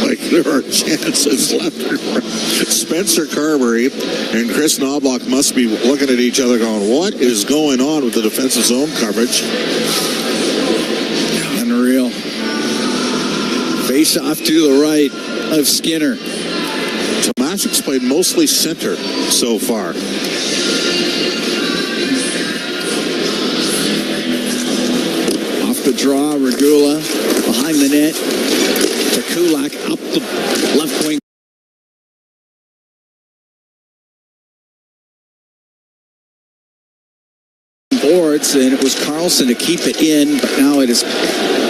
Like, there are chances left and right. Spencer Carberry and Chris Knobloch must be looking at each other going, what is going on with the defensive zone coverage? Unreal. Face off to the right of Skinner. Tomaszek's played mostly center so far. Off the draw, Regula behind the net. To Kulak up the left wing. Boards, and it was Carlson to keep it in, but now it is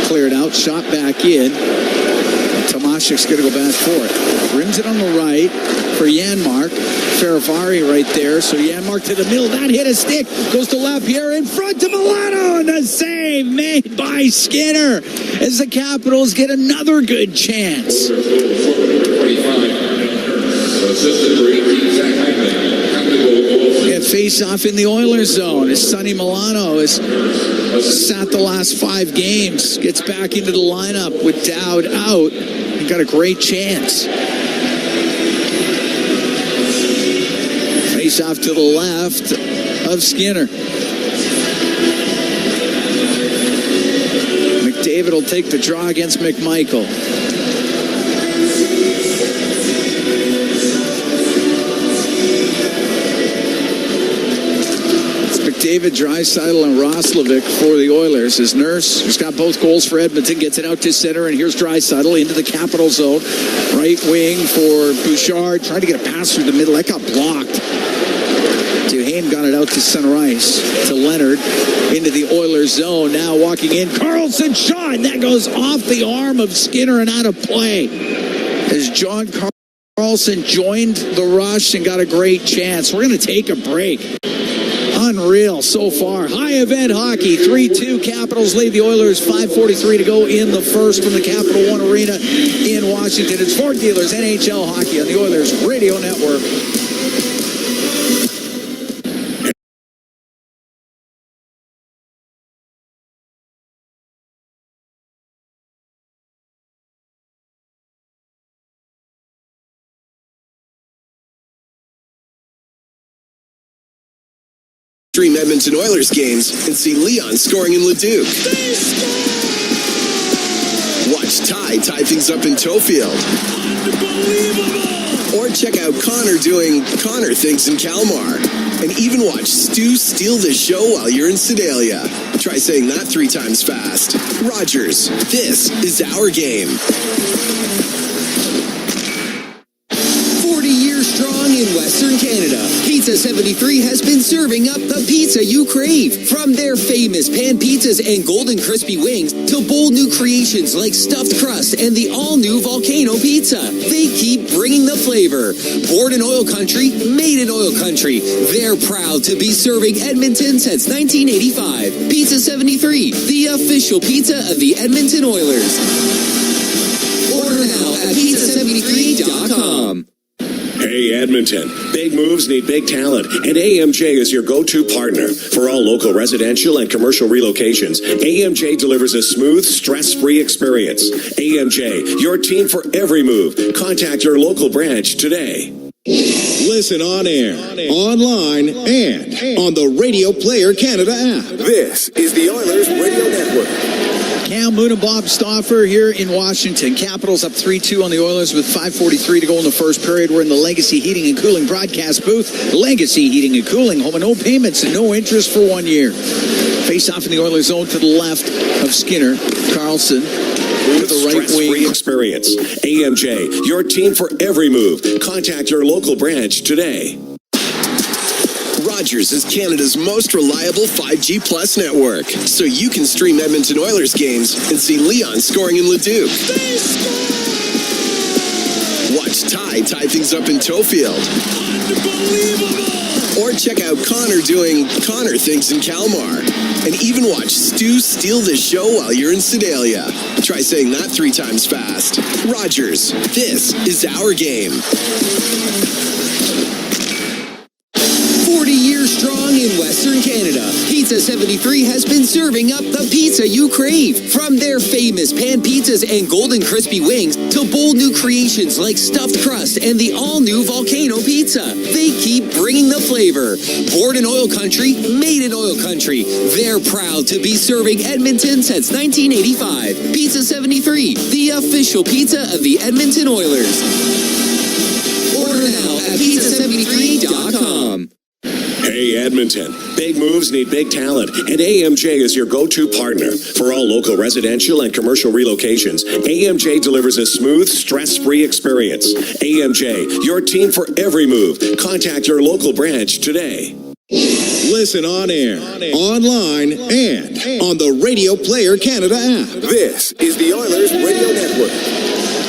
cleared out. Shot back in. Tomaszek's going to go back for it. Rims it on the right for Janmark. Faravari right there. So Janmark to the middle. That hit a stick. Goes to Lapierre in front to Milano. And the save made by Skinner as the Capitals get another good chance. Get face off in the Oilers zone as Sonny Milano has sat the last 5 games. Gets back into the lineup with Dowd out. He got a great chance. Face off to the left of Skinner. McDavid will take the draw against McMichael. It's McDavid, Draisaitl, and Roslovic for the Oilers. As Nurse, who's got both goals for Edmonton, gets it out to center, and here's Draisaitl into the Capital zone. Right wing for Bouchard, trying to get a pass through the middle. That got blocked. Duhaime got it out to center ice to Leonard into the Oilers zone. Now walking in, Carlson shot. That goes off the arm of Skinner and out of play. As John Carlson joined the rush and got a great chance. We're going to take a break. Unreal so far. High event hockey. 3-2 Capitals lead the Oilers. 5:43 to go in the first from the Capital One Arena in Washington. It's Ford Dealers NHL Hockey on the Oilers Radio Network. Stream Edmonton Oilers games and see Leon scoring in Leduc. Watch Ty tie things up in Tofield. Or check out Connor doing Connor things in Kalmar. And even watch Stu steal the show while you're in Sedalia. Try saying that 3 times fast. Rogers, this is our game. 40 years strong in Western Canada, Pizza 73 has been serving up the pizza you crave. From their famous pan pizzas and golden crispy wings to bold new creations like stuffed crust and the all-new volcano pizza, they keep bringing the flavor. Born in oil country, made in oil country, they're proud to be serving Edmonton since 1985. Pizza 73, the official pizza of the Edmonton Oilers. Order now at pizza73.com. Hey Edmonton, big moves need big talent, and AMJ is your go-to partner. For all local residential and commercial relocations, AMJ delivers a smooth, stress-free experience. AMJ, your team for every move. Contact your local branch today. Listen on air, online, and on the Radio Player Canada app. This is the Oilers Radio Network. Cam Moon and Bob Stauffer here in Washington. Capitals up 3-2 on the Oilers with 5:43 to go in the first period. We're in the Legacy Heating and Cooling broadcast booth. Legacy Heating and Cooling, home and no payments and no interest for 1 year. Face off in the Oilers zone to the left of Skinner. Carlson to the right wing. Experience. AMJ, your team for every move. Contact your local branch today. Rogers is Canada's most reliable 5G Plus network, so you can stream Edmonton Oilers games and see Leon scoring in Leduc. Watch Ty tie things up in Tofield. Or check out Connor doing Connor things in Kalmar. And even watch Stu steal the show while you're in Sedalia. Try saying that 3 times fast. Rogers, this is our game. 40 years strong in Western Canada, Pizza 73 has been serving up the pizza you crave. From their famous pan pizzas and golden crispy wings to bold new creations like stuffed crust and the all-new volcano pizza, they keep bringing the flavor. Born in oil country, made in oil country, they're proud to be serving Edmonton since 1985. Pizza 73, the official pizza of the Edmonton Oilers. Order now at pizza73.com. Hey Edmonton, big moves need big talent, and AMJ is your go-to partner. For all local residential and commercial relocations, AMJ delivers a smooth, stress-free experience. AMJ, your team for every move. Contact your local branch today. Listen on air, online, and on the Radio Player Canada app. This is the Oilers Radio Network.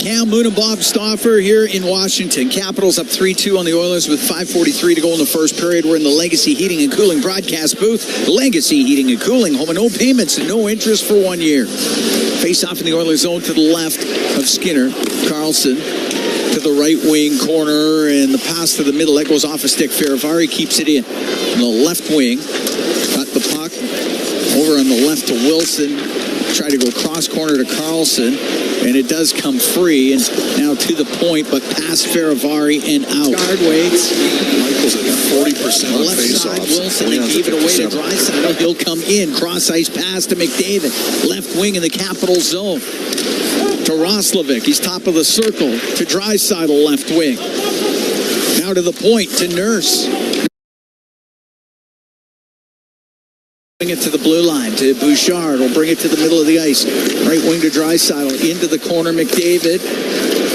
Cam Moon and Bob Stauffer here in Washington. Capitals up 3-2 on the Oilers with 5:43 to go in the first period. We're in the Legacy Heating and Cooling broadcast booth. Legacy Heating and Cooling, home and no payments and no interest for 1 year. Face off in the Oilers zone to the left of Skinner. Carlson to the right wing corner, and the pass to the middle. That goes off a stick. Faravari keeps it in the left wing. Got the puck over on the left to Wilson. Try to go cross corner to Carlson, and it does come free, and now to the point, but past Faravari and out. Guard waits. Michael's at 40% on left side, faceoffs. Wilson, they gave it away to Draisaitl. He'll come in. Cross ice pass to McDavid. Left wing in the Capital zone. To Roslovic. He's top of the circle. To Draisaitl, left wing. Now to the point, to Nurse. it to the blue line to Bouchard. Will bring it to the middle of the ice. Right wing to Draisaitl. Into the corner, McDavid.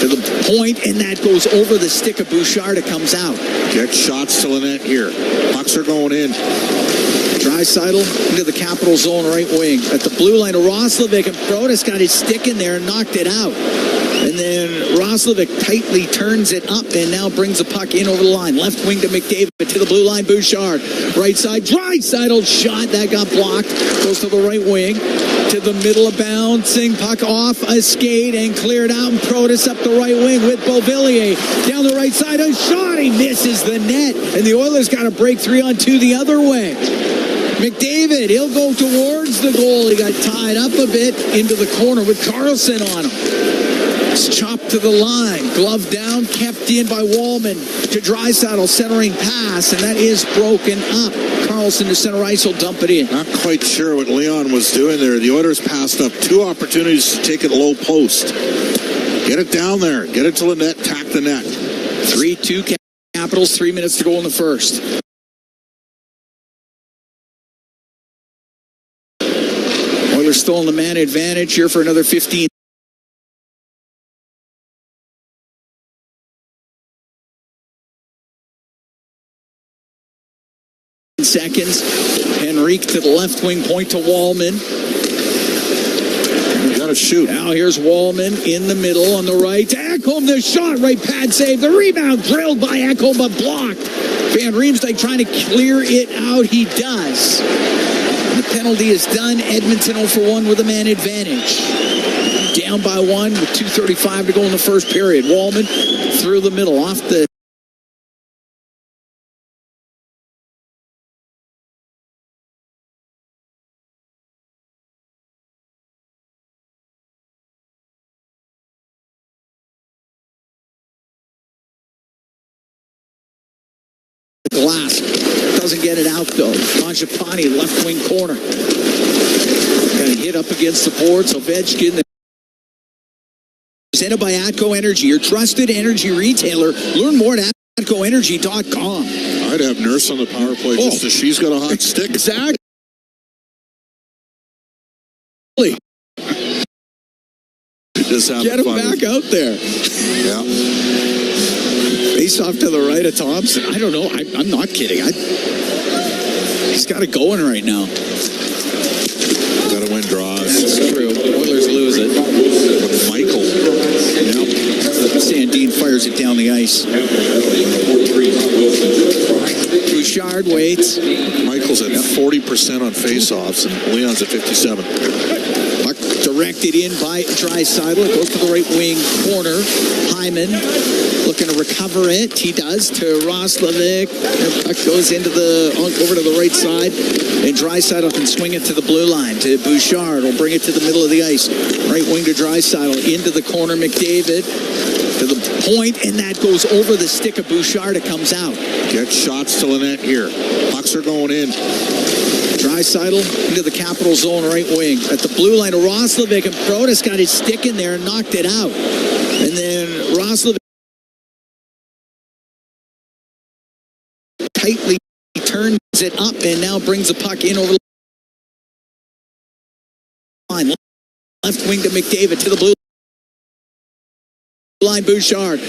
To the point, and that goes over the stick of Bouchard. It comes out. Get shots to Lynette here. Pucks are going in. Draisaitl into the capital zone right wing. At the blue line of Roslovic, and Protas got his stick in there and knocked it out. And then Roslovic tightly turns it up and now brings the puck in over the line. Left wing to McDavid to the blue line. Bouchard. Right side. Draisaitl shot. That got blocked. Goes to the right wing. To the middle of bouncing. Puck off a skate and cleared out. And Protas up the right wing with Beauvillier. Down the right side. A shot. He misses the net. And the Oilers got a break 3-on-2 the other way. McDavid, he'll go towards the goal. He got tied up a bit into the corner with Carlson on him. It's chopped to the line. Glove down, kept in by Wallman to Draisaitl, centering pass, and that is broken up. Carlson to center ice will dump it in. Not quite sure what Leon was doing there. The Oilers passed up 2 opportunities to take it low post. Get it down there. Get it to Lynette. Tack the net. 3-2 Capitals, 3 minutes to go in the first. Oilers still in the man advantage here for another 15 seconds. Henrique to the left wing point to Wallman. You got to shoot. Now here's Wallman in the middle on the right. Ekholm, the shot, right pad save. The rebound drilled by Ekholm, but blocked. Van Riemsdyk trying to clear it out. He does. The penalty is done. Edmonton 0-for-1 with a man advantage. Down by 1 with 2:35 to go in the first period. Wallman through the middle off the glass. Doesn't get it out though. Mangiapane, left wing corner. Got a hit up against the boards. Ovechkin. Presented by Atco Energy, your trusted energy retailer. Learn more at atcoenergy.com. I'd have Nurse on the power play just as she's got a hot stick. Exactly. Just get him back out there. Yeah. Face off to the right of Thompson. I don't know. I'm not kidding. He's got it going right now. Got to win draws. That's true. Oilers lose it. With Michael. Yep. Sandin fires it down the ice. Bouchard waits. Michael's at 40% on faceoffs, and Leon's at 57. Puck directed in by Draisaitl. It goes to the right wing corner. Hyman looking to recover it. He does to Roslovic. The puck goes over to the right side. And Draisaitl can swing it to the blue line to Bouchard. Will bring it to the middle of the ice. Right wing to Draisaitl. Into the corner, McDavid. To the point, and that goes over the stick of Bouchard. It comes out. Get shots to Lynette here. Pucks are going in. Draisaitl into the capital zone right wing. At the blue line of Roslovic, and Protas got his stick in there and knocked it out. And then Roslovic tightly turns it up and now brings the puck in over the line. Left wing to McDavid to the blue line. Bouchard.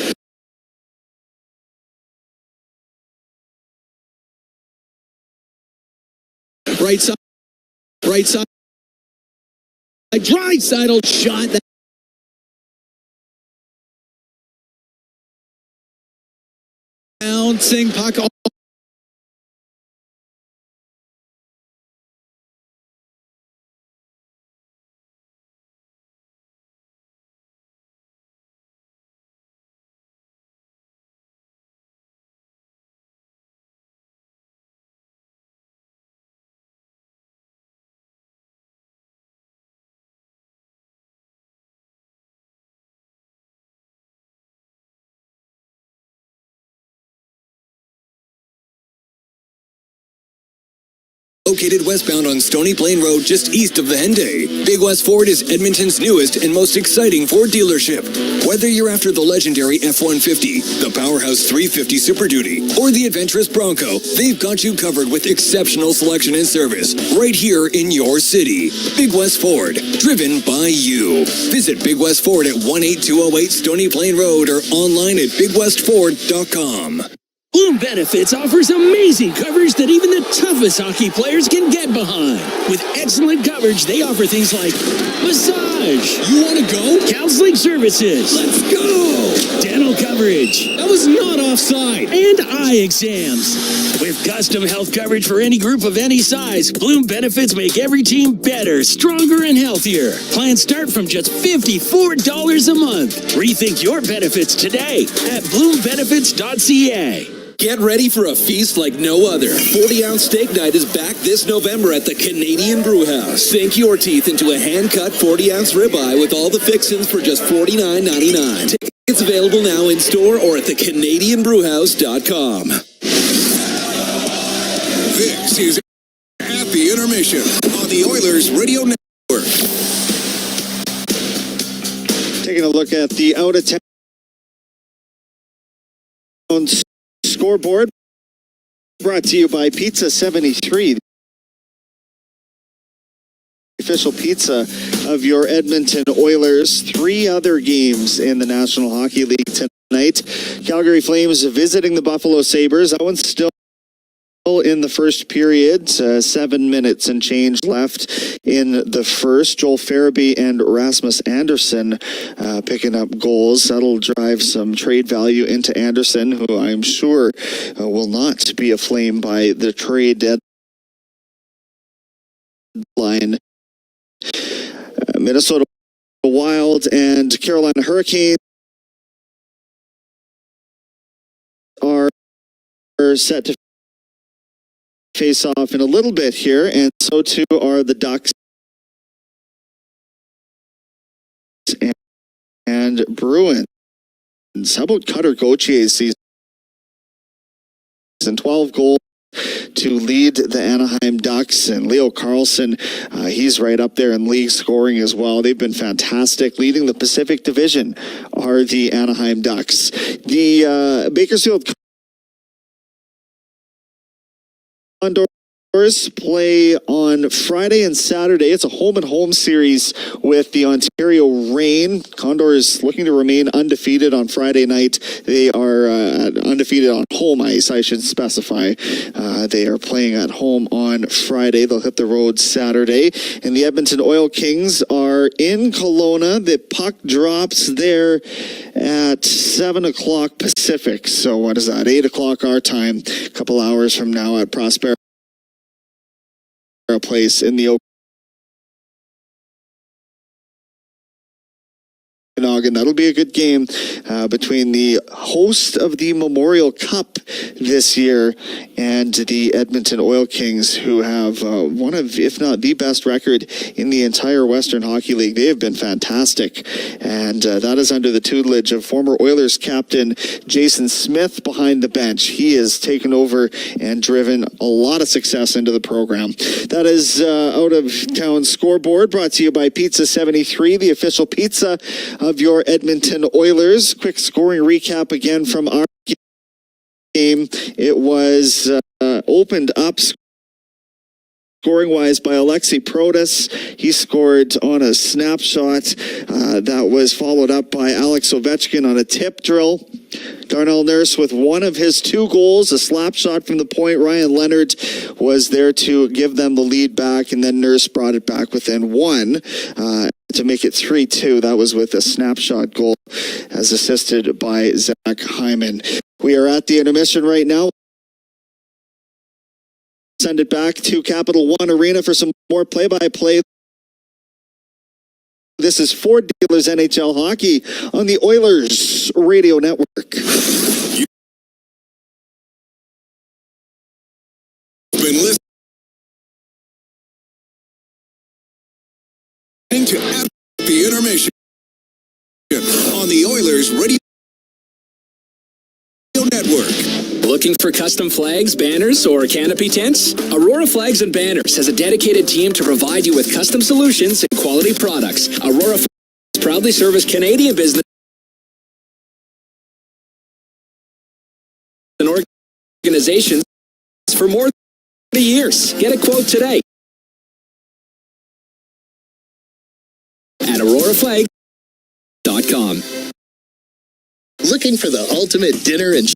Right side. Draisaitl shot that. Bouncing puck off. Located westbound on Stony Plain Road, just east of the Henday. Big West Ford is Edmonton's newest and most exciting Ford dealership. Whether you're after the legendary F-150, the Powerhouse 350 Super Duty, or the adventurous Bronco, they've got you covered with exceptional selection and service right here in your city. Big West Ford, driven by you. Visit Big West Ford at 18208 Stony Plain Road or online at bigwestford.com. Bloom Benefits offers amazing coverage that even the toughest hockey players can get behind. With excellent coverage, they offer things like massage. You want to go? Counseling services. Let's go. Dental coverage. That was not offside. And eye exams. With custom health coverage for any group of any size, Bloom Benefits make every team better, stronger, and healthier. Plans start from just $54 a month. Rethink your benefits today at bloombenefits.ca. Get ready for a feast like no other. 40-ounce steak night is back this November at the Canadian Brewhouse. Sink your teeth into a hand-cut 40-ounce ribeye with all the fixins for just $49.99. Tickets available now in store or at thecanadianbrewhouse.com. This is At the Intermission on the Oilers Radio Network. Taking a look at the out-of-town scoreboard, brought to you by Pizza 73, the official pizza of your Edmonton Oilers. 3 other games in the National Hockey League tonight. Calgary Flames visiting the Buffalo Sabres. That one's still in the first period. 7 minutes and change left in the first. Joel Farabee and Rasmus Anderson picking up goals. That'll drive some trade value into Anderson, who I'm sure will not be a Flame by the trade deadline. Minnesota Wild and Carolina Hurricanes are set to face off in a little bit here, and so too are the Ducks and Bruins. How about Cutter Gautier's season? 12 goals to lead the Anaheim Ducks, and Leo Carlson, he's right up there in league scoring as well. They've been fantastic. Leading the Pacific Division are the Anaheim Ducks. The Bakersfield Condors play on Friday and Saturday. It's a home-and-home series with the Ontario Reign. Condors looking to remain undefeated on Friday night. They are undefeated on home ice, I should specify. They are playing at home on Friday. They'll hit the road Saturday. And the Edmonton Oil Kings are in Kelowna. The puck drops there at 7 o'clock Pacific. So what is that? 8 o'clock our time, a couple hours from now at Prospero Place in the Okanagan. That'll be a good game between the host of the Memorial Cup this year and the Edmonton Oil Kings, who have one of, if not the best record in the entire Western Hockey League. They have been fantastic, and that is under the tutelage of former Oilers captain Jason Smith behind the bench. He has taken over and driven a lot of success into the program. That is Out of Town Scoreboard, brought to you by Pizza 73, the official pizza of your Edmonton Oilers. Quick scoring recap again from our game. It was opened up scoring-wise by Alexei Protas. He scored on a snapshot that was followed up by Alex Ovechkin on a tip drill. Darnell Nurse with one of his 2 goals, a slap shot from the point. Ryan Leonard was there to give them the lead back, and then Nurse brought it back within 1 to make it 3-2. That was with a snapshot goal, as assisted by Zach Hyman. We are at the intermission right now. Send it back to Capital One Arena for some more play-by-play. This is Ford Dealers NHL Hockey on the Oilers Radio Network. You've been listening to At the Intermission on the Oilers Radio Network. Looking for custom flags, banners, or canopy tents? Aurora Flags and Banners has a dedicated team to provide you with custom solutions and quality products. Aurora Flags proudly serves Canadian business and organizations for more than 30 years. Get a quote today at auroraflag.com. Looking for the ultimate dinner and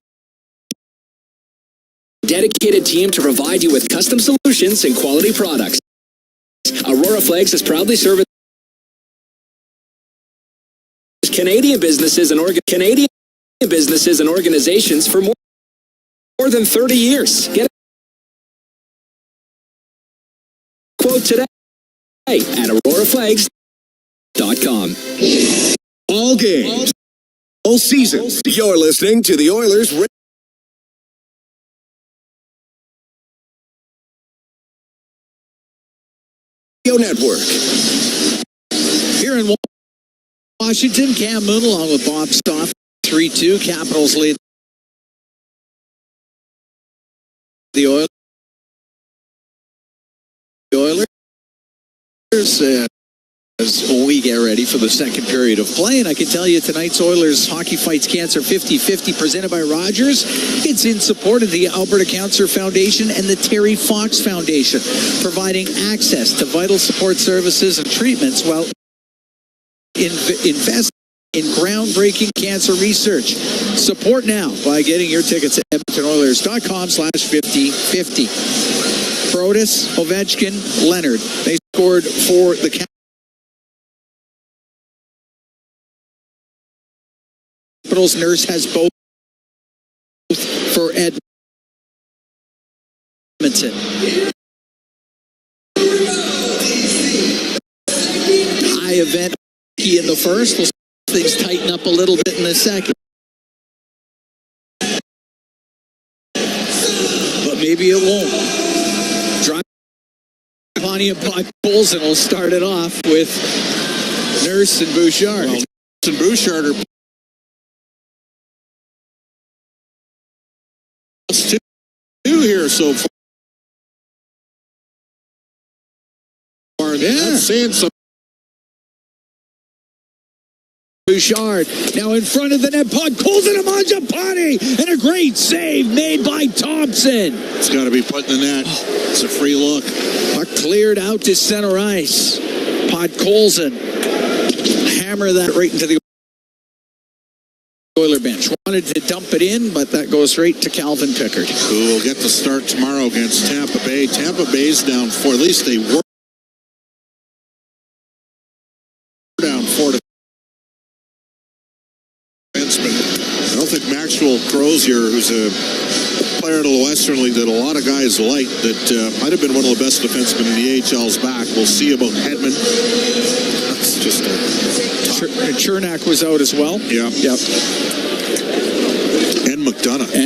dedicated team to provide you with custom solutions and quality products. Aurora Flags has proudly served Canadian businesses and organizations for more than 30 years. Get a quote today at auroraflags.com. All games, all season. You're listening to the Oilers Radio Network. Here in Washington, Cam Moon along with Bob Stoff, 3-2. Capitals lead the Oilers as we get ready for the second period of play. And I can tell you tonight's Oilers Hockey Fights Cancer 50-50 presented by Rogers. It's in support of the Alberta Cancer Foundation and the Terry Fox Foundation, providing access to vital support services and treatments while invest in groundbreaking cancer research. Support now by getting your tickets at EdmontonOilers.com/5050. Protas, Ovechkin, Leonard. They scored for the Capitals. Nurse has both for Edmonton. High event in the first. We'll see things tighten up a little bit in the second. But maybe it won't. Drive Ponty and Colson will start it off with Nurse and Bouchard. Well, Nurse and Bouchard are two here so far. Yeah. That's saying something. Bouchard now in front of the net. Colson and Mangiapane, and a great save made by Thompson. It's got to be put in the net. It's a free look. Puck cleared out to center ice. Colson hammer that right into the Oiler bench. Wanted to dump it in, but that goes right to Calvin Pickard, who will get to start tomorrow against Tampa Bay. Tampa Bay's down 4. At least they were down 4 to defenseman. I don't think Maxwell Crozier, who's a player in the Western League that a lot of guys like, that might have been one of the best defensemen in the AHL's back. We'll see about Hedman. That's just Chernak was out as well. Yeah. Yep. And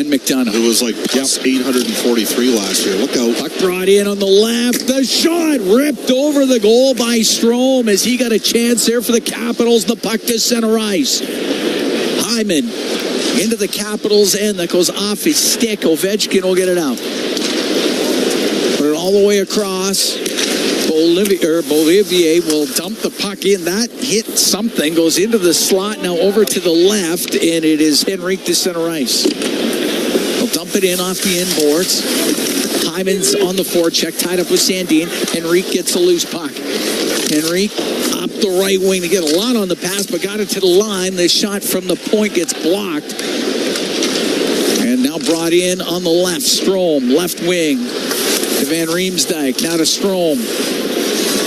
McDonough. Who was like plus 843 last year. Look out. Puck brought in on the left. The shot ripped over the goal by Strome as he got a chance there for the Capitals. The puck to center ice. Hyman into the Capitals end. That goes off his stick. Ovechkin will get it out. Put it all the way across. Bolivier will dump the puck in. That hit something. Goes into the slot. Now over to the left. And it is Henrique to center ice. He'll dump it in off the inboards. Hyman's on the forecheck. Tied up with Sandin. Henrique gets a loose puck. Henrique up the right wing to get a lot on the pass, but got it to the line. The shot from the point gets blocked. And now brought in on the left. Strome, left wing. To Van Riemsdyk. Now to Strome.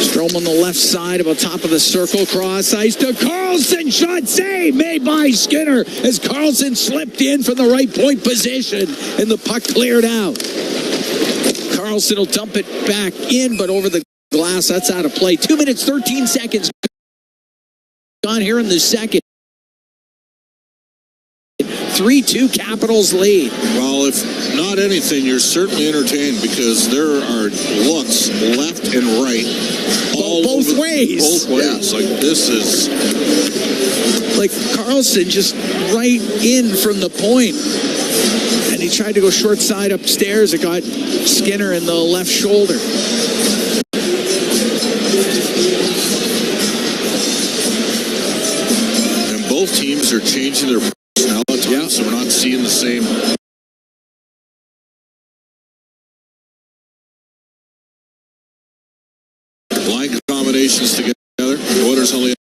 Strome on the left side, about top of the circle. Cross ice to Carlson. Shot save made by Skinner as Carlson slipped in from the right point position. And the puck cleared out. Carlson will dump it back in, but over the glass. That's out of play. 2 minutes, 13 seconds gone here in the second. 3-2 Capitals lead. Well, if not anything, you're certainly entertained because there are looks left and right. Both ways. Both ways. Yeah. Like this is... Like Carlson just right in from the point. And and he tried to go short side upstairs. It got Skinner in the left shoulder. And both teams are changing their personnel at times, so we're not seeing the same. Line combinations together. The Oilers only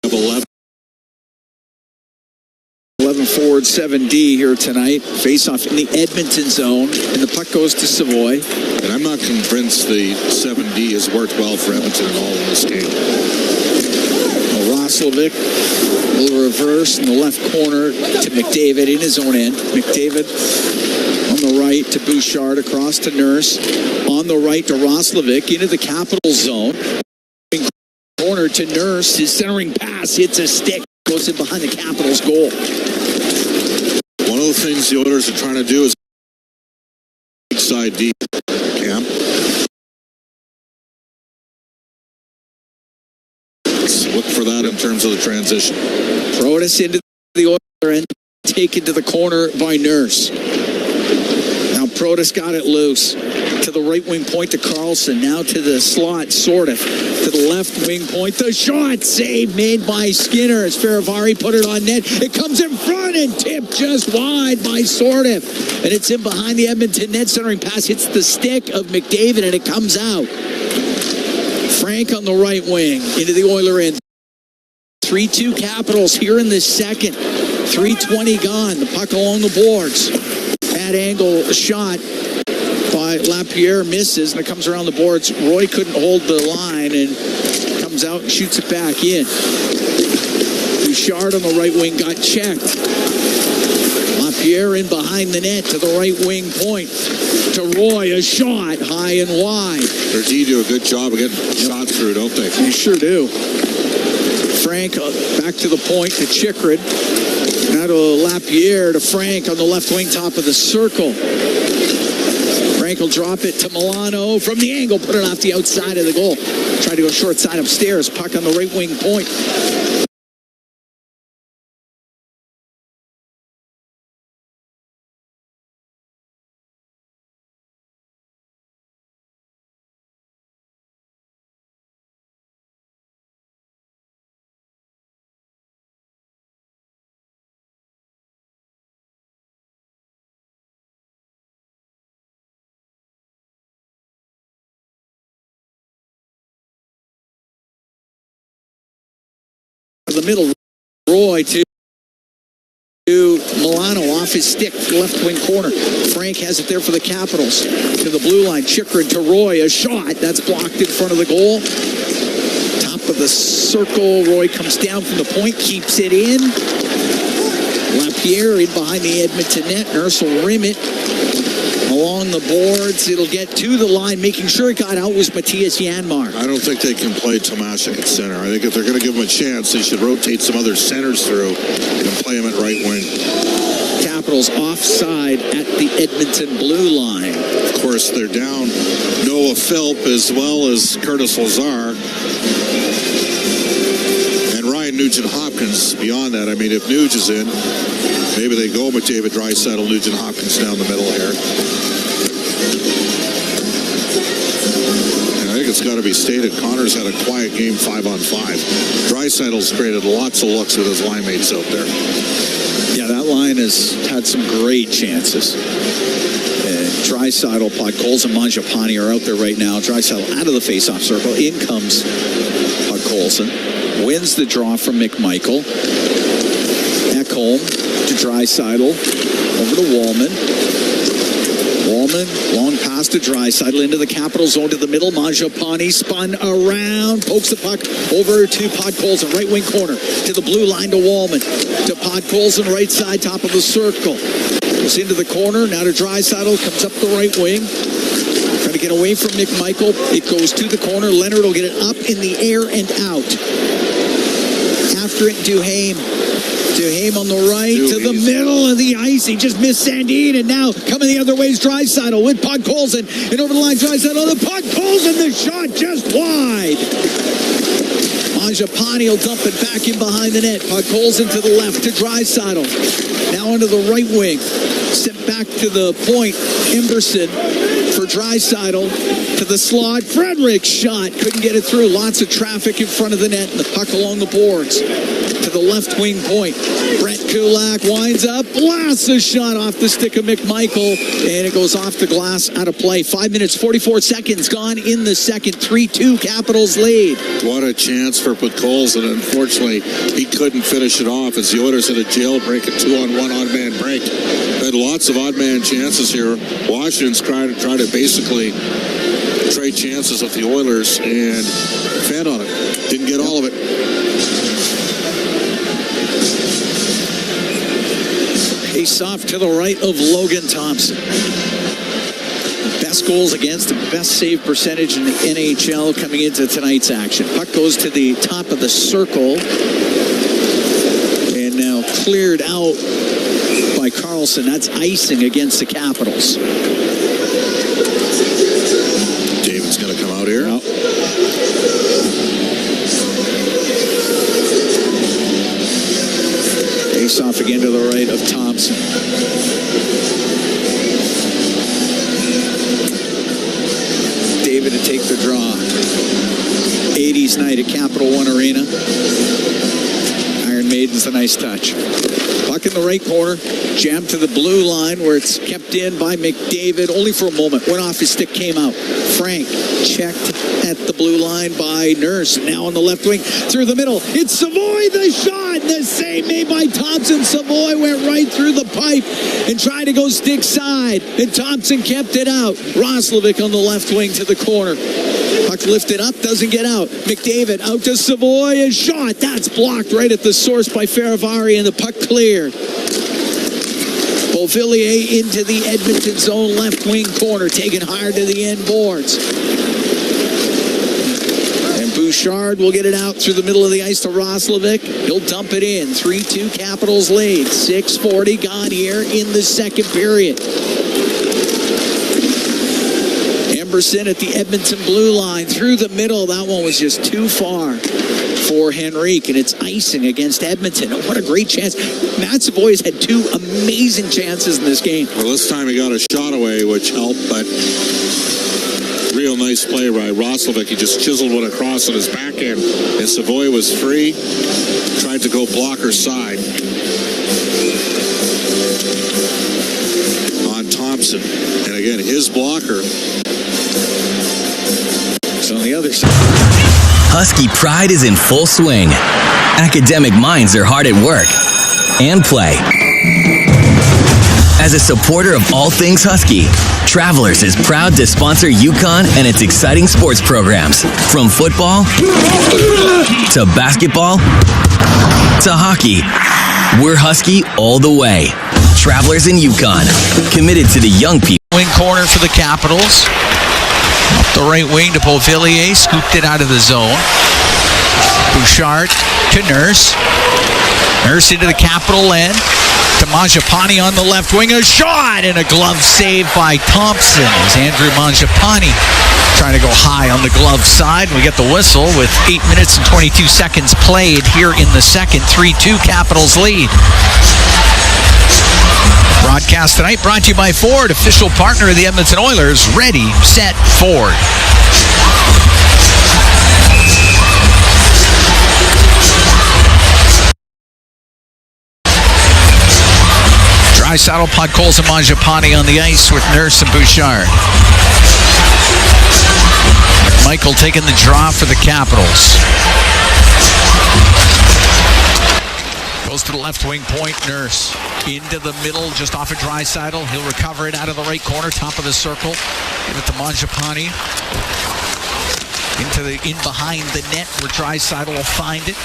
have 11. 11 forward, 7D here tonight. Face off in the Edmonton zone, and the puck goes to Savoy. And I'm not convinced the 7D has worked well for Edmonton at all in this game. Roslovic will reverse in the left corner to McDavid in his own end. McDavid on the right to Bouchard, across to Nurse. On the right to Roslovic into the Capital zone. Corner to Nurse. His centering pass hits a stick. Goes in behind the Capitals' goal. One of the things the Oilers are trying to do is side deep. Cam. Let's look for that in terms of the transition. Protas into the Oiler end. Taken to the corner by Nurse. Now Protas got it loose. To the right wing point to Carlson. Now to the slot, sort of. To the left wing point. The shot save made by Skinner as Faravari put it on net. It comes in front and tipped just wide by Sortif. And it's in behind the Edmonton net. Centering pass hits the stick of McDavid and it comes out. Frank on the right wing into the Oiler end. 3-2 Capitals here in the second. 3:20 gone. The puck along the boards. Bad angle shot by Lapierre, misses, and it comes around the boards. Roy couldn't hold the line and comes out and shoots it back in. Bouchard on the right wing got checked. Lapierre in behind the net to the right wing point. To Roy, a shot high and wide. Their D do a good job of getting shots through, don't they? They sure do. Frank back to the point to Chikrin. Now to Lapierre to Frank on the left wing, top of the circle. Frank will drop it to Milano from the angle, put it off the outside of the goal. Tried to go short side upstairs, puck on the right wing point. The middle, Roy to Milano off his stick, left wing corner. Frank has it there for the Capitals. To the blue line, Chikrin to Roy, a shot that's blocked in front of the goal. Top of the circle, Roy comes down from the point, keeps it in. Lapierre in behind the Edmonton net. Nurse will rim it along the boards. It'll get to the line. Making sure it got out was Matthias Janmark. I don't think they can play Tomashik at center. I think if they're going to give him a chance, they should rotate some other centers through and play him at right wing. Capitals offside at the Edmonton blue line. Of course, they're down Noah Philp as well as Curtis Lazar. And Ryan Nugent-Hopkins beyond that. I mean, if Nuge is in, maybe they go with David Draisaitl, Nugent-Hopkins down the middle here. And I think it's got to be stated, Connor's had a quiet game 5-on-5. Draisaitl's created lots of looks with his line mates out there. Yeah, that line has had some great chances. Draisaitl, Podkolzin, and Mangiapane are out there right now. Draisaitl out of the face-off circle. In comes Podkolzin. Wins the draw from McMichael. Ekholm to Draisaitl. Over to Wallman. Wallman, long pass to Draisaitl into the Capital zone to the middle. Mangiapane spun around, pokes the puck over to Podkolzin, right wing corner, to the blue line to Wallman, to Podkolzin, right side, top of the circle. Goes into the corner, now to Draisaitl, comes up the right wing. Trying to get away from McMichael. It goes to the corner. Leonard will get it up in the air and out. After it, Duhaime. Duhaime on the right to the middle of the ice. He just missed Sandin, and now coming the other way is Draisaitl with Podkolzin. And over the line, Draisaitl, the Podkolzin, the shot just wide. Mangiapane will dump it back in behind the net. Puck goes into the left to Draisaitl. Now into the right wing. Sent back to the point. Emberson for Draisaitl to the slot. Frederick's shot. Couldn't get it through. Lots of traffic in front of the net and the puck along the boards. To the left wing point. Brett Kulak winds up. Blasts a shot off the stick of McMichael. And it goes off the glass, out of play. 5 minutes, 44 seconds gone in the second. 3-2 Capitals lead. What a chance for Puckol's, and unfortunately, he couldn't finish it off as the Oilers had a jailbreak, a 2-on-1 odd-man break. Had lots of odd-man chances here. Washington's trying to basically trade chances with the Oilers and fed on it. Didn't get all of it. Face off to the right of Logan Thompson. Best goals against, the best save percentage in the NHL coming into tonight's action. Puck goes to the top of the circle. And now cleared out by Carlson. That's icing against the Capitals. David's going to come out here. Yep. Face off again to the right of Thompson. David to take the draw. 80s night at Capital One Arena. Iron Maiden's a nice touch. Puck in the right corner. Jammed to the blue line where it's kept in by McDavid. Only for a moment. Went off his stick, came out. Frank checked at the blue line by Nurse. Now on the left wing. Through the middle. It's Savoy, the shot. The save made by Thompson. Savoy went right through the pipe and tried to go stick side. And Thompson kept it out. Roslovic on the left wing to the corner. Puck lifted up, doesn't get out. McDavid out to Savoy, a shot. That's blocked right at the source by Faravari, and the puck cleared. Beauvillier into the Edmonton zone left wing corner, taken hard to the end boards. And Bouchard will get it out through the middle of the ice to Roslovic. He'll dump it in. 3-2 Capitals lead. 6:40 gone here in the second period. Emberson at the Edmonton blue line through the middle. That one was just too far for Henrique, and it's icing against Edmonton. What a great chance. Matt Savoy has had two amazing chances in this game. Well, this time he got a shot away, which helped, but real nice play by Roslovic. He just chiseled one across on his backhand, and Savoy was free. Tried to go blocker side on Thompson. And again, his blocker. It's on the other side. Husky pride is in full swing. Academic minds are hard at work and play. As a supporter of all things Husky, Travelers is proud to sponsor UConn and its exciting sports programs. From football to basketball to hockey, we're Husky all the way. Travelers in UConn, committed to the young people. Wing corner for the Capitals. Up the right wing to Beauvillier, scooped it out of the zone. Bouchard to Nurse. Nurse into the Capital end. To Mangiapane on the left wing. A shot and a glove save by Thompson as Andrew Mangiapane trying to go high on the glove side. We get the whistle with 8 minutes and 22 seconds played here in the second. 3-2 Capitals lead. Broadcast tonight brought to you by Ford, official partner of the Edmonton Oilers. Ready, set, Ford. Draisaitl, Podkolzin, and Mangiapane on the ice with Nurse and Bouchard. Michael taking the draw for the Capitals. Goes to the left wing point, Nurse. Into the middle, just off of Draisaitl. He'll recover it out of the right corner, top of the circle. Give it to Mangiapane. In behind the net where Draisaitl will find it.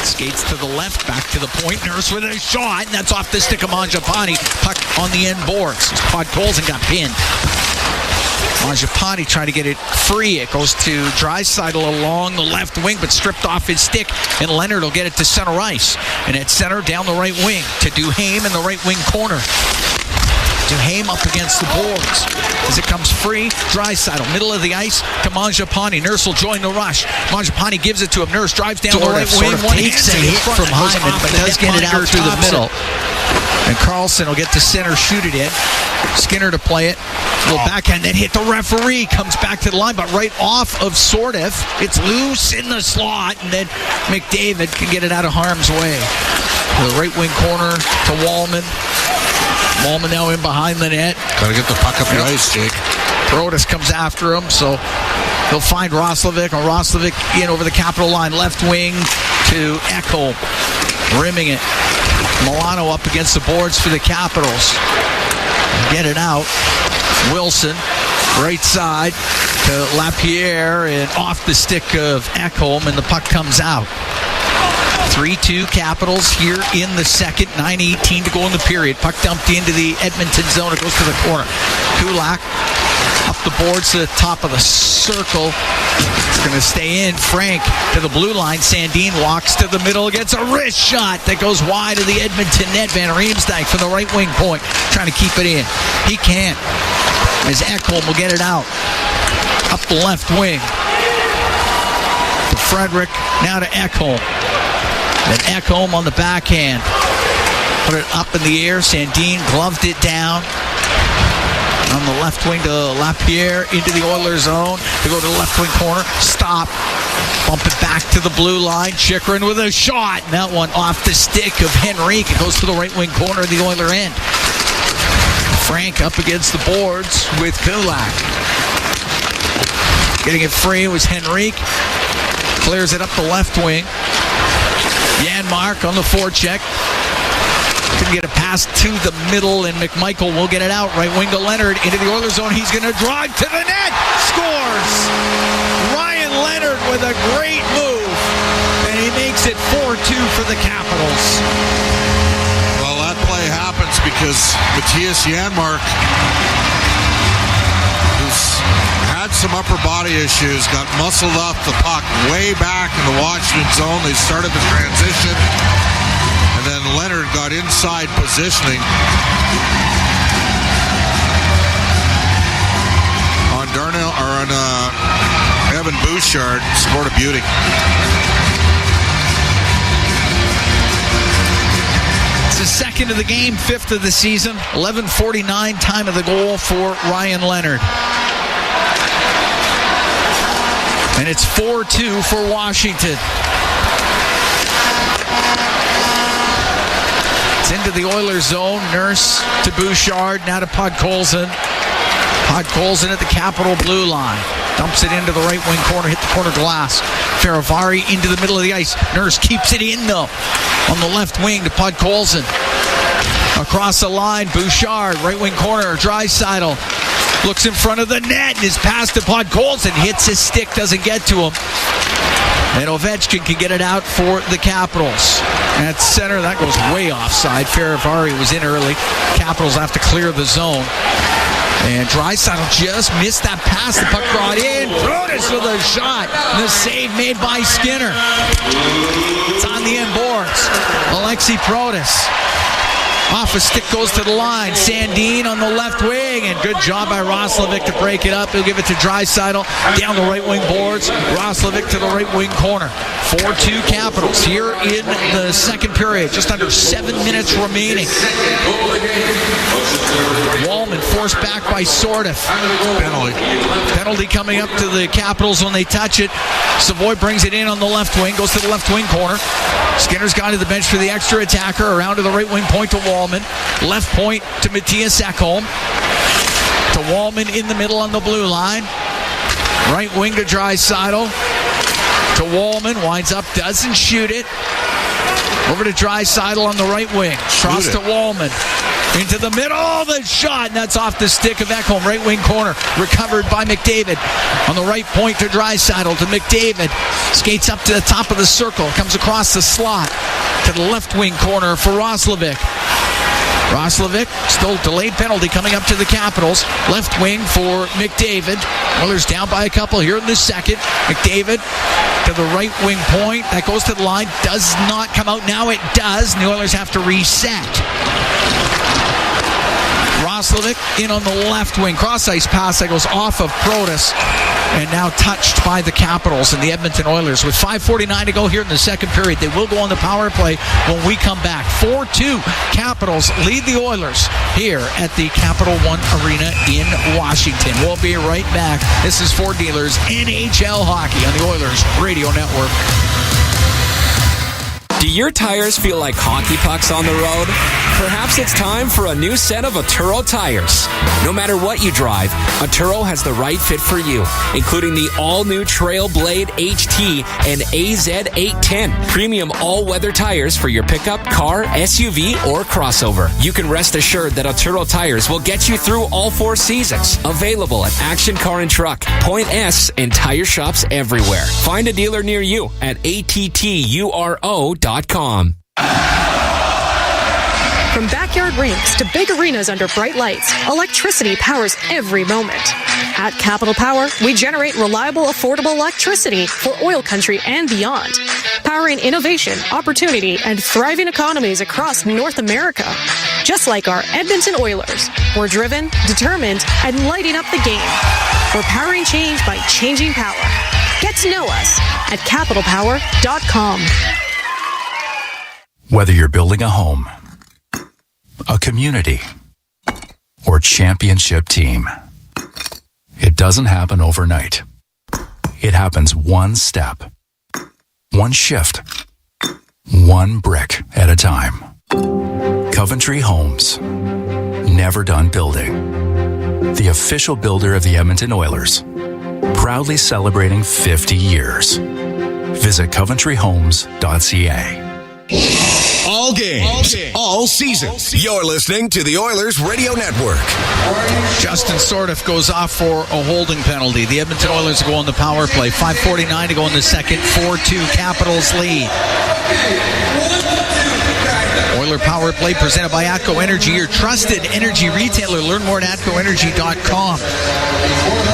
Skates to the left, back to the point. Nurse with a shot, and that's off the stick of Mangiapane. Puck on the end boards. Podkolzin got pinned. Mangiapane trying to get it free. It goes to Draisaitl along the left wing, but stripped off his stick. And Leonard will get it to center ice. And at center, down the right wing to Duhaime in the right wing corner. Duhaime up against the boards. As it comes free, Draisaitl, middle of the ice to Mangiapane. Nurse will join the rush. Mangiapane gives it to him. Nurse drives down the right wing. One takes a hit from Hyman, but does get it out through the middle. And Carlson will get to center, shoot it in. Skinner to play it. A little backhand, then hit the referee. Comes back to the line, but right off of Sordev. It's loose in the slot, and then McDavid can get it out of harm's way. The right wing corner to Wallman. Wallman now in behind the net. Gotta get the puck up the ice, Jake. Protas comes after him, so he'll find Roslovic. And Roslovic in over the Capital line. Left wing to Ekholm. Rimming it. Milano up against the boards for the Capitals. Get it out. Wilson, right side to Lapierre, and off the stick of Ekholm, and the puck comes out. 3-2 Capitals here in the second. 9:18 to go in the period. Puck dumped into the Edmonton zone. It goes to the corner. Kulak up the boards to the top of the circle. It's going to stay in. Frank to the blue line. Sandin walks to the middle. Gets a wrist shot that goes wide of the Edmonton net. Van Riemsdyk from the right wing point trying to keep it in. He can't. As Ekholm will get it out. Up the left wing. To Frederick. Now to Ekholm. Then Ekholm on the backhand. Put it up in the air. Sandin gloved it down. On the left wing to Lapierre into the Oilers zone. They go to the left wing corner. Stop. Bump it back to the blue line. Chychrun with a shot. And that one off the stick of Henrique. It goes to the right wing corner of the Oiler end. Frank up against the boards with Kulak. Getting it free was Henrique. Clears it up the left wing. Janmark on the forecheck. Couldn't get a pass to the middle, and McMichael will get it out. Right wing to Leonard into the Oilers zone. He's going to drive to the net. Scores! Ryan Leonard with a great move, and he makes it 4-2 for the Capitals. Well, that play happens because Matthias Janmark, who's had some upper body issues, got muscled off the puck way back in the Washington zone. They started the transition, and then Leonard got inside positioning on Darnell or on Evan Bouchard. Scored a beauty. It's the second of the game, fifth of the season. 11:49 time of the goal for Ryan Leonard. And it's 4-2 for Washington. It's into the Oilers zone. Nurse to Bouchard. Now to Podkolzin. Podkolzin at the Capital blue line. Dumps it into the right wing corner. Hit the corner glass. Faravari into the middle of the ice. Nurse keeps it in though. On the left wing to Podkolzin. Across the line. Bouchard. Right wing corner. Draisaitl. Looks in front of the net. His pass to Podkolzin. Hits his stick. Doesn't get to him. And Ovechkin can get it out for the Capitals. At center, that goes way offside. Faravari was in early. Capitals have to clear the zone. And Draisaitl just missed that pass. The puck brought in. Protas with a shot. The save made by Skinner. It's on the end boards. Alexi Protas. Off a stick goes to the line. Sandin on the left wing. And good job by Roslovic to break it up. He'll give it to Draisaitl. Down the right wing boards. Roslovic to the right wing corner. 4-2 Capitals here in the second period. Just under 7 minutes remaining. Wallman forced back by Sordev. Penalty coming up to the Capitals when they touch it. Savoy brings it in on the left wing. Goes to the left wing corner. Skinner's gone to the bench for the extra attacker. Around to the right wing point to Wallman. Left point to Matthias Ekholm. To Wallman in the middle on the blue line. Right wing to Draisaitl. To Wallman. Winds up. Doesn't shoot it. Over to Draisaitl on the right wing. Cross to Wallman. Into the middle. The shot. And that's off the stick of Ekholm. Right wing corner. Recovered by McDavid. On the right point to Draisaitl. To McDavid. Skates up to the top of the circle. Comes across the slot. To the left wing corner for Roslovic. Roslovic, still delayed penalty coming up to the Capitals. Left wing for McDavid. Oilers down by a couple here in the second. McDavid to the right wing point. That goes to the line. Does not come out. Now it does. And the Oilers have to reset. Roslovic in on the left wing. Cross-ice pass that goes off of Protas and now touched by the Capitals and the Edmonton Oilers. With 5:49 to go here in the second period, they will go on the power play when we come back. 4-2, Capitals lead the Oilers here at the Capital One Arena in Washington. We'll be right back. This is Ford Dealers NHL Hockey on the Oilers Radio Network. Do your tires feel like hockey pucks on the road? Perhaps it's time for a new set of Atturo tires. No matter what you drive, Atturo has the right fit for you, including the all-new Trailblade HT and AZ810, premium all-weather tires for your pickup, car, SUV, or crossover. You can rest assured that Atturo tires will get you through all 4 seasons. Available at Action Car and Truck, Point S, and tire shops everywhere. Find a dealer near you at atturo.com. From backyard rinks to big arenas under bright lights, electricity powers every moment. At Capital Power, we generate reliable, affordable electricity for oil country and beyond, powering innovation, opportunity, and thriving economies across North America. Just like our Edmonton Oilers, we're driven, determined, and lighting up the game. We're powering change by changing power. Get to know us at capitalpower.com. Whether you're building a home, a community, or championship team, it doesn't happen overnight. It happens one step, one shift, one brick at a time. Coventry Homes, never done building. The official builder of the Edmonton Oilers, proudly celebrating 50 years. Visit coventryhomes.ca. All games, all seasons. You're listening to the Oilers Radio Network. Justin Sordiff goes off for a holding penalty. The Edmonton Oilers go on the power play. 5:49 to go in the second. 4-2 Capitals lead. Oiler power play presented by ATCO Energy, your trusted energy retailer. Learn more at atcoenergy.com.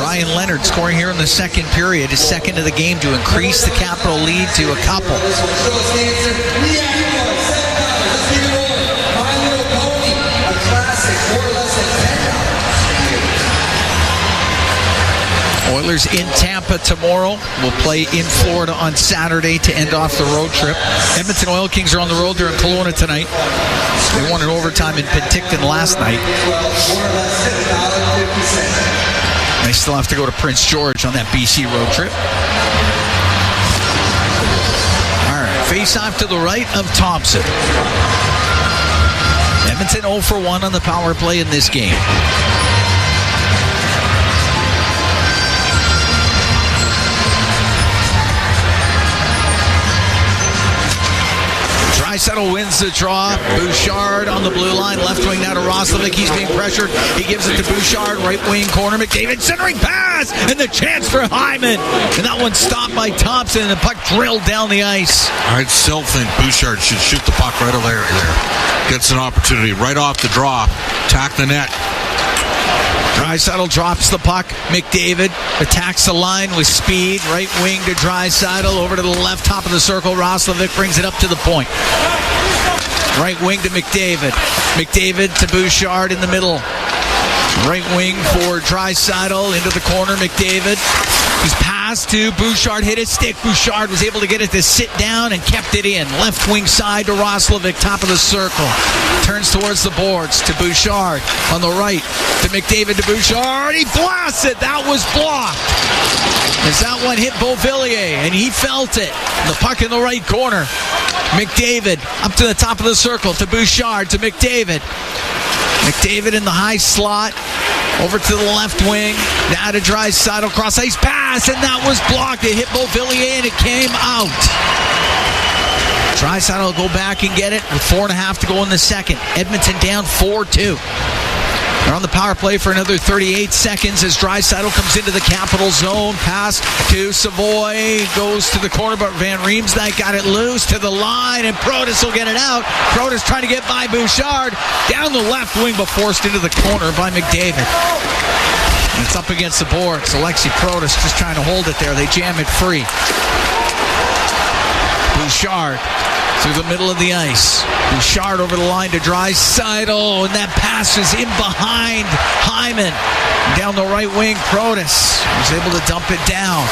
Ryan Leonard scoring here in the second period, his second of the game to increase the Capital lead to a couple. Oilers in Tampa tomorrow. Will play in Florida on Saturday to end off the road trip. Edmonton Oil Kings are on the road. They're in Kelowna tonight. They won in overtime in Penticton last night. They still have to go to Prince George on that BC road trip. All right, face off to the right of Thompson. Edmonton 0 for 1 on the power play in this game. Draisaitl wins the draw. Bouchard on the blue line. Left wing now to Roslovic. He's being pressured. He gives it to Bouchard. Right wing corner. McDavid centering pass. And the chance for Hyman. And that one stopped by Thompson. And the puck drilled down the ice. I still think Bouchard should shoot the puck right over there. Gets an opportunity right off the draw. Tack the net. Draisaitl drops the puck. McDavid attacks the line with speed. Right wing to Draisaitl. Over to the left, top of the circle. Roslovic brings it up to the point. Right wing to McDavid. McDavid to Bouchard in the middle. Right wing for Draisaitl into the corner. McDavid. He's passed to Bouchard. Hit his stick. Bouchard was able to get it to sit down and kept it in. Left wing side to Roslovic. Top of the circle. Turns towards the boards to Bouchard. On the right to McDavid to Bouchard. He blasts it. That was blocked. As that one hit Beauvillier, and he felt it. The puck in the right corner. McDavid up to the top of the circle to Bouchard to McDavid. McDavid in the high slot. Over to the left wing. Now to Draisaitl. Cross ice pass, and that was blocked. It hit Beauvillier, and it came out. Draisaitl will go back and get it with 4.5 to go in the second. Edmonton down 4-2. They're on the power play for another 38 seconds as Draisaitl comes into the Capital zone. Pass to Savoy. Goes to the corner, but Van Riemsdyk got it loose to the line, and Protas will get it out. Protas trying to get by Bouchard. Down the left wing, but forced into the corner by McDavid. And it's up against the boards. Alexi Protas just trying to hold it there. They jam it free. Bouchard through the middle of the ice. Bouchard over the line to Draisaitl, and that pass is in behind Hyman. Down the right wing, Protas was able to dump it down.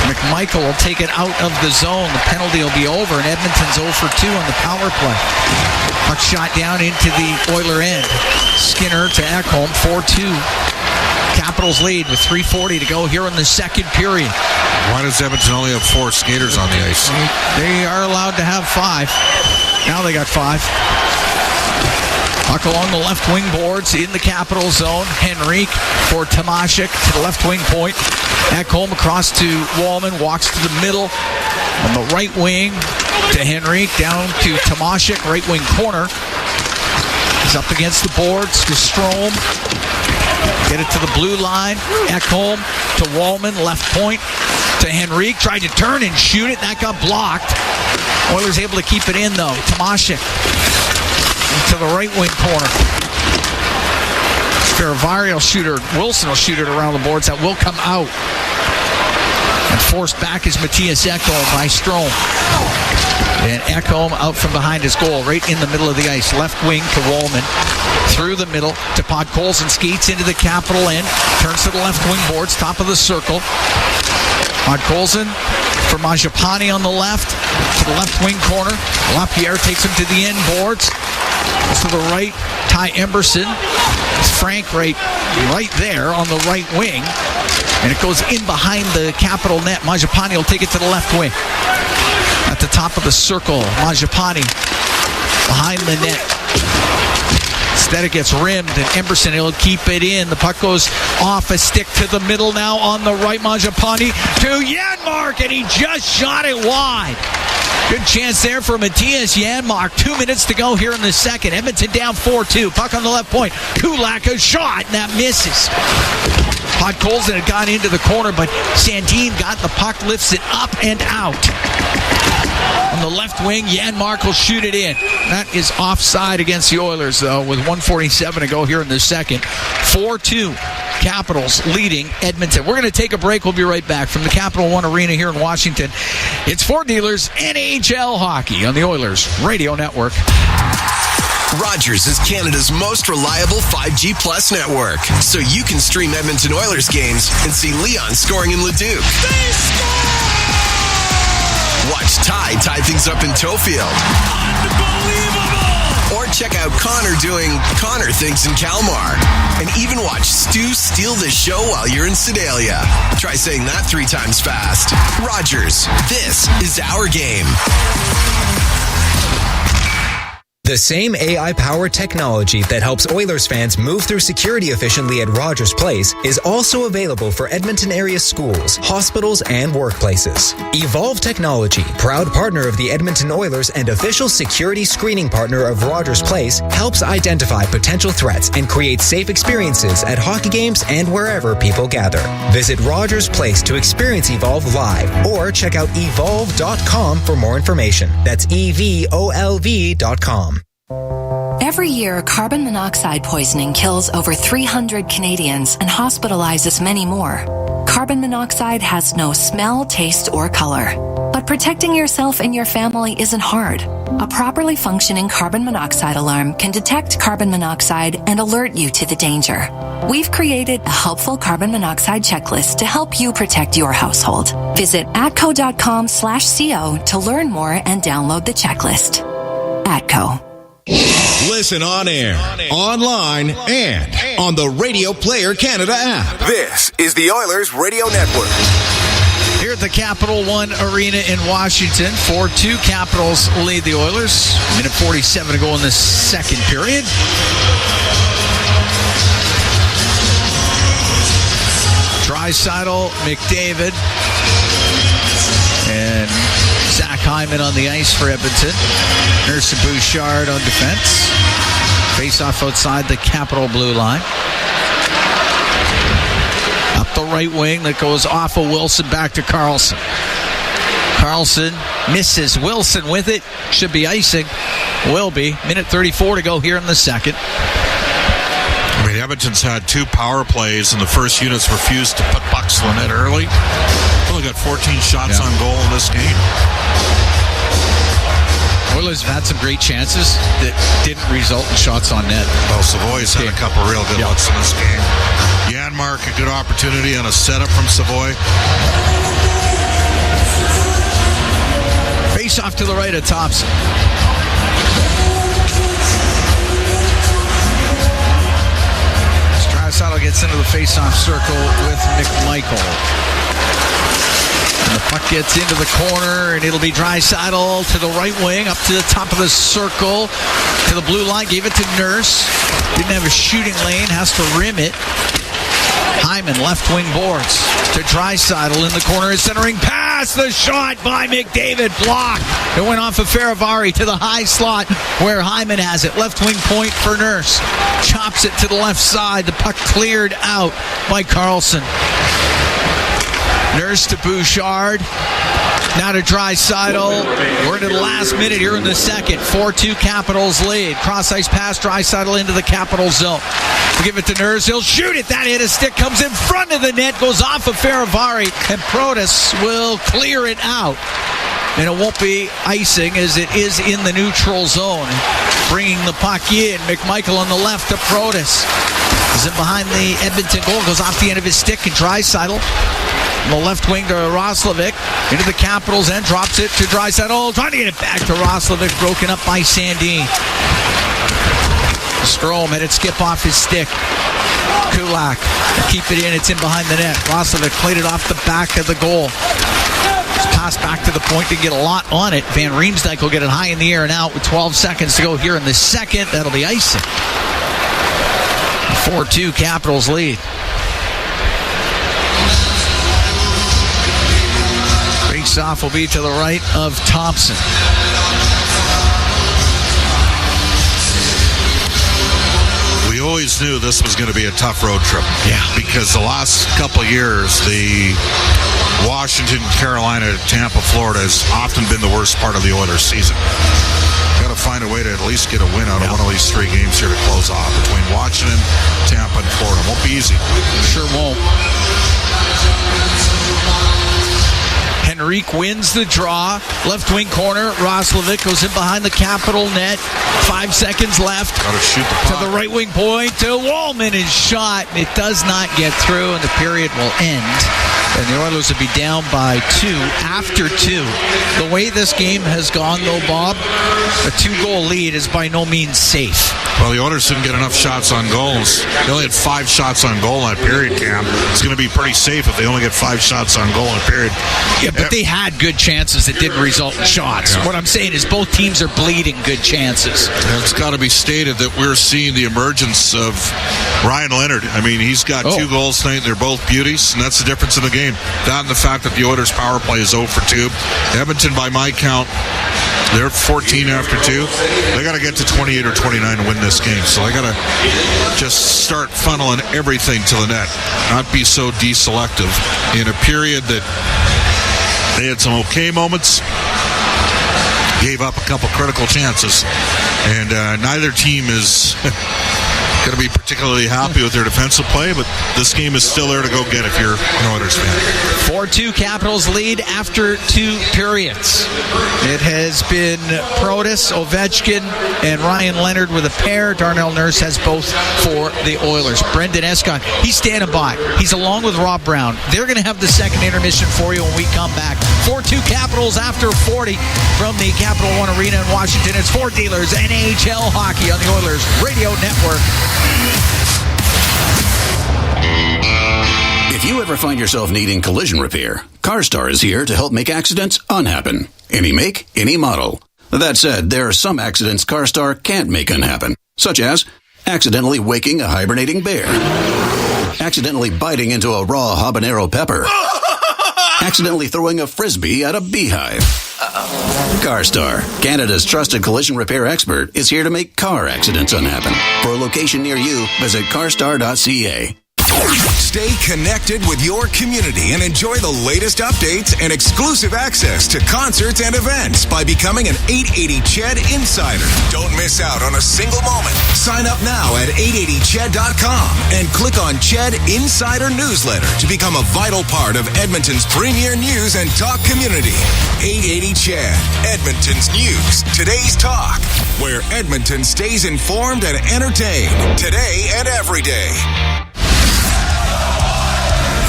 McMichael will take it out of the zone. The penalty will be over, and Edmonton's 0 for 2 on the power play. Puck shot down into the Oiler end. Skinner to Ekholm, 4-2. Capitals lead with 3:40 to go here in the second period. Why does Edmonton only have 4 skaters on the ice? They are allowed to have 5. Now they got 5. Puck along the left wing boards in the Capital zone. Henrique for Tomashik to the left wing point. Ekholm across to Wallman, walks to the middle on the right wing to Henrique, down to Tomashik, right wing corner. He's up against the boards to Strome. Get it to the blue line. Ekholm to Wallman, left point to Henrique. Tried to turn and shoot it. That got blocked. Oilers able to keep it in, though. Tomashik to the right wing corner. Ferravari will shoot it. Wilson will shoot it around the boards. That will come out. And forced back is Matthias Ekholm by Strome. And Ekholm out from behind his goal, right in the middle of the ice. Left wing to Wallman. Through the middle to Podkolzin. Skates into the Capital end. Turns to the left wing boards. Top of the circle. Podkolzin for Mangiapane on the left. To the left wing corner. LaPierre takes him to the end boards. Goes to the right. Ty Emberson. It's Frank right there on the right wing. And it goes in behind the Capital net. Mangiapane will take it to the left wing. At the top of the circle, Mangiapane behind the net. Instead it gets rimmed, and Emberson will keep it in. The puck goes off a stick to the middle now on the right. Mangiapane to Janmark, and he just shot it wide. Good chance there for Matthias Janmark. 2 minutes to go here in the second. Edmonton down 4-2. Puck on the left point. Kulak a shot, and that misses. Podkolzin had gone into the corner, but Sandin got the puck, lifts it up and out. On the left wing, Janmark will shoot it in. That is offside against the Oilers, though, with 1:47 to go here in the second. 4-2. Capitals leading Edmonton. We're going to take a break. We'll be right back from the Capital One Arena here in Washington. It's Ford Dealers NHL Hockey on the Oilers Radio Network. Rogers is Canada's most reliable 5G Plus network, so you can stream Edmonton Oilers games and see Leon scoring in Leduc. Watch Ty tie things up in Tofield. Unbelievable! Or check out Connor doing Connor things in Kalmar. And even watch Stu steal the show while you're in Sedalia. Try saying that 3 times fast. Rogers, this is our game. The same AI-powered technology that helps Oilers fans move through security efficiently at Rogers Place is also available for Edmonton area schools, hospitals, and workplaces. Evolve Technology, proud partner of the Edmonton Oilers and official security screening partner of Rogers Place, helps identify potential threats and create safe experiences at hockey games and wherever people gather. Visit Rogers Place to experience Evolve live or check out evolve.com for more information. That's EVOLV.com. Every year, carbon monoxide poisoning kills over 300 Canadians and hospitalizes many more. Carbon monoxide has no smell, taste, or color. But protecting yourself and your family isn't hard. A properly functioning carbon monoxide alarm can detect carbon monoxide and alert you to the danger. We've created a helpful carbon monoxide checklist to help you protect your household. Visit atco.com/co to learn more and download the checklist. Atco. Listen on air, online, and on the Radio Player Canada app. This is the Oilers Radio Network. Here at the Capital One Arena in Washington, 4-2 Capitals lead the Oilers. Minute 47 to go in the second period. Draisaitl, McDavid, and Zach Hyman on the ice for Edmonton. Nurse Bouchard on defense. Face-off outside the Capital blue line. Up the right wing that goes off of Wilson back to Carlson. Carlson misses. Wilson with it. Should be icing. Will be. Minute 34 to go here in the second. I mean, Edmonton's had 2 power plays, and the first units refused to put pucks in it early. Only got 14 shots on goal in this game. Oilers have had some great chances that didn't result in shots on net. Well, Savoy's had a couple real good looks in this game. Janmark, a good opportunity on a setup from Savoy. Face off to the right of Thompson. Draisaitl gets into the face-off circle with McMichael. And the puck gets into the corner, and it'll be Draisaitl to the right wing, up to the top of the circle, to the blue line, gave it to Nurse. Didn't have a shooting lane, has to rim it. Hyman, left wing boards to Draisaitl in the corner, centering pass, the shot by McDavid, blocked. It went off of Faravari to the high slot where Hyman has it. Left wing point for Nurse. Chops it to the left side. The puck cleared out by Carlson. Nurse to Bouchard. Now to Draisaitl. We're into the last minute here in the second. 4-2 Capitals lead. Cross-ice pass, Draisaitl into the Capitals zone. We'll give it to Nurse. He'll shoot it. That hit a stick. Comes in front of the net. Goes off of Faravari. And Protas will clear it out. And it won't be icing as it is in the neutral zone. Bringing the puck in. McMichael on the left to Protas. He's in behind the Edmonton goal. Goes off the end of his stick. And Draisaitl the left wing to Roslovic, into the Capitals end, drops it to Draisaitl, trying to get it back to Roslovic, broken up by Sandin. Strome had it skip off his stick. Kulak, keep it in, it's in behind the net. Roslovic played it off the back of the goal. Pass back to the point to get a lot on it. Van Riemsdyk will get it high in the air and out with 12 seconds to go here in the second. That'll be icing. 4-2 Capitals lead. Face-off will be to the right of Thompson. We always knew this was going to be a tough road trip. Yeah. Because the last couple of years, the Washington, Carolina, Tampa, Florida has often been the worst part of the Oilers season. Got to find a way to at least get a win out of one of these three games here to close off between Washington, Tampa, and Florida. Won't be easy. Sure won't. Henrique wins the draw. Left wing corner. Roslovic goes in behind the Capital net. 5 seconds left. Got to shoot the puck. To the right wing point. To Wallman is shot. It does not get through, and the period will end. And the Oilers will be down by 2 after 2. The way this game has gone, though, Bob, a 2-goal lead is by no means safe. Well, the Oilers didn't get enough shots on goals. They only had 5 shots on goal in that period, Cam. It's going to be pretty safe if they only get 5 shots on goal in a period. Yeah, but they had good chances that didn't result in shots. Yeah. What I'm saying is both teams are bleeding good chances. It's got to be stated that we're seeing the emergence of Ryan Leonard. I mean, he's got 2 goals tonight. They're both beauties, and that's the difference in the game. That and the fact that the Oilers' power play is 0 for 2. Edmonton, by my count, they're 14 after 2. They got to get to 28 or 29 to win this game. So they got to just start funneling everything to the net, not be so deselective in a period that they had some okay moments, gave up a couple critical chances, and neither team is going to be particularly happy with their defensive play, but this game is still there to go get if you're an Oilers fan. 4-2 Capitals lead after 2 periods. It has been Protas, Ovechkin, and Ryan Leonard with a pair. Darnell Nurse has both for the Oilers. Brendan Escott, he's standing by. He's along with Rob Brown. They're going to have the second intermission for you when we come back. 4-2 Capitals after 40 from the Capital One Arena in Washington. It's Ford Dealers NHL Hockey on the Oilers Radio Network. If you ever find yourself needing collision repair, CarStar is here to help make accidents unhappen. Any make, any model. That said, there are some accidents CarStar can't make unhappen, such as accidentally waking a hibernating bear, accidentally biting into a raw habanero pepper, accidentally throwing a frisbee at a beehive. CarStar, Canada's trusted collision repair expert, is here to make car accidents unhappen. For a location near you, visit carstar.ca. Stay connected with your community and enjoy the latest updates and exclusive access to concerts and events by becoming an 880 CHED Insider. Don't miss out on a single moment. Sign up now at 880ched.com and click on CHED Insider Newsletter to become a vital part of Edmonton's premier news and talk community. 880 CHED, Edmonton's news, today's talk, where Edmonton stays informed and entertained today and every day.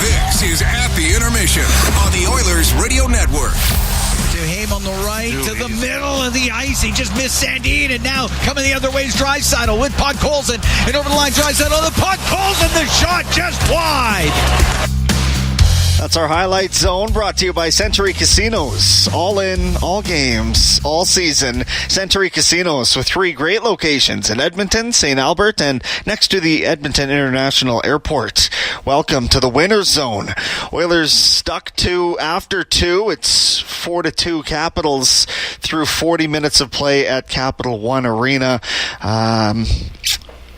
This is At the Intermission on the Oilers Radio Network. Duhaime on the right to the middle of the ice. He just missed Sandin, and now coming the other way is Draisaitl with Podkolzin. And over the line, Draisaitl, the Podkolzin, the shot just wide. That's our highlight zone, brought to you by Century Casinos. All in, all games, all season. Century Casinos with 3 great locations in Edmonton, St. Albert, and next to the Edmonton International Airport. Welcome to the winner's zone. Oilers stuck to after 2. It's 4-2 Capitals through 40 minutes of play at Capital One Arena.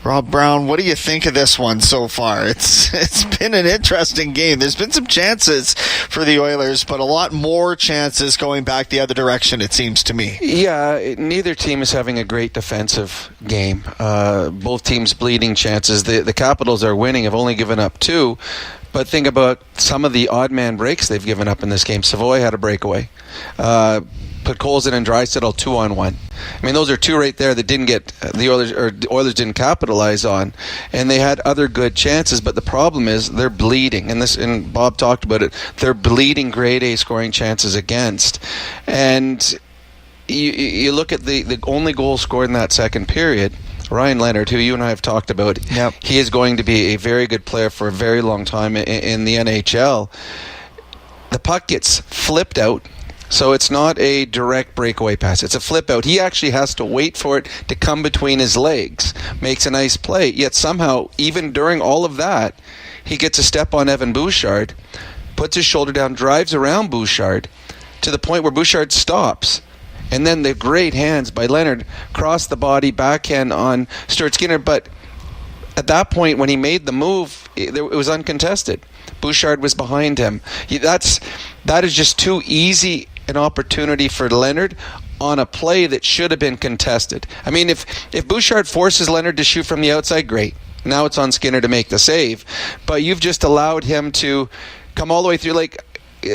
Rob Brown, what do you think of this one so far? It's been an interesting game. There's been some chances for the Oilers, but a lot more chances going back the other direction, it seems to me. Yeah, neither team is having a great defensive game. Both teams bleeding chances. The Capitals are winning, have only given up 2. But think about some of the odd man breaks they've given up in this game. Savoy had a breakaway. Podkolzin and Draisaitl 2-on-1. I mean, those are 2 right there that didn't get the Oilers didn't capitalize on, and they had other good chances. But the problem is they're bleeding, and Bob talked about it. They're bleeding grade A scoring chances against, and you look at the only goal scored in that second period. Ryan Leonard, who you and I have talked about, he is going to be a very good player for a very long time in the NHL. The puck gets flipped out. So it's not a direct breakaway pass. It's a flip out. He actually has to wait for it to come between his legs. Makes a nice play. Yet somehow, even during all of that, he gets a step on Evan Bouchard, puts his shoulder down, drives around Bouchard to the point where Bouchard stops. And then the great hands by Leonard cross the body, backhand on Stuart Skinner. But at that point, when he made the move, it was uncontested. Bouchard was behind him. That is just too easy an opportunity for Leonard on a play that should have been contested. I mean, if Bouchard forces Leonard to shoot from the outside, great. Now it's on Skinner to make the save. But you've just allowed him to come all the way through. Like,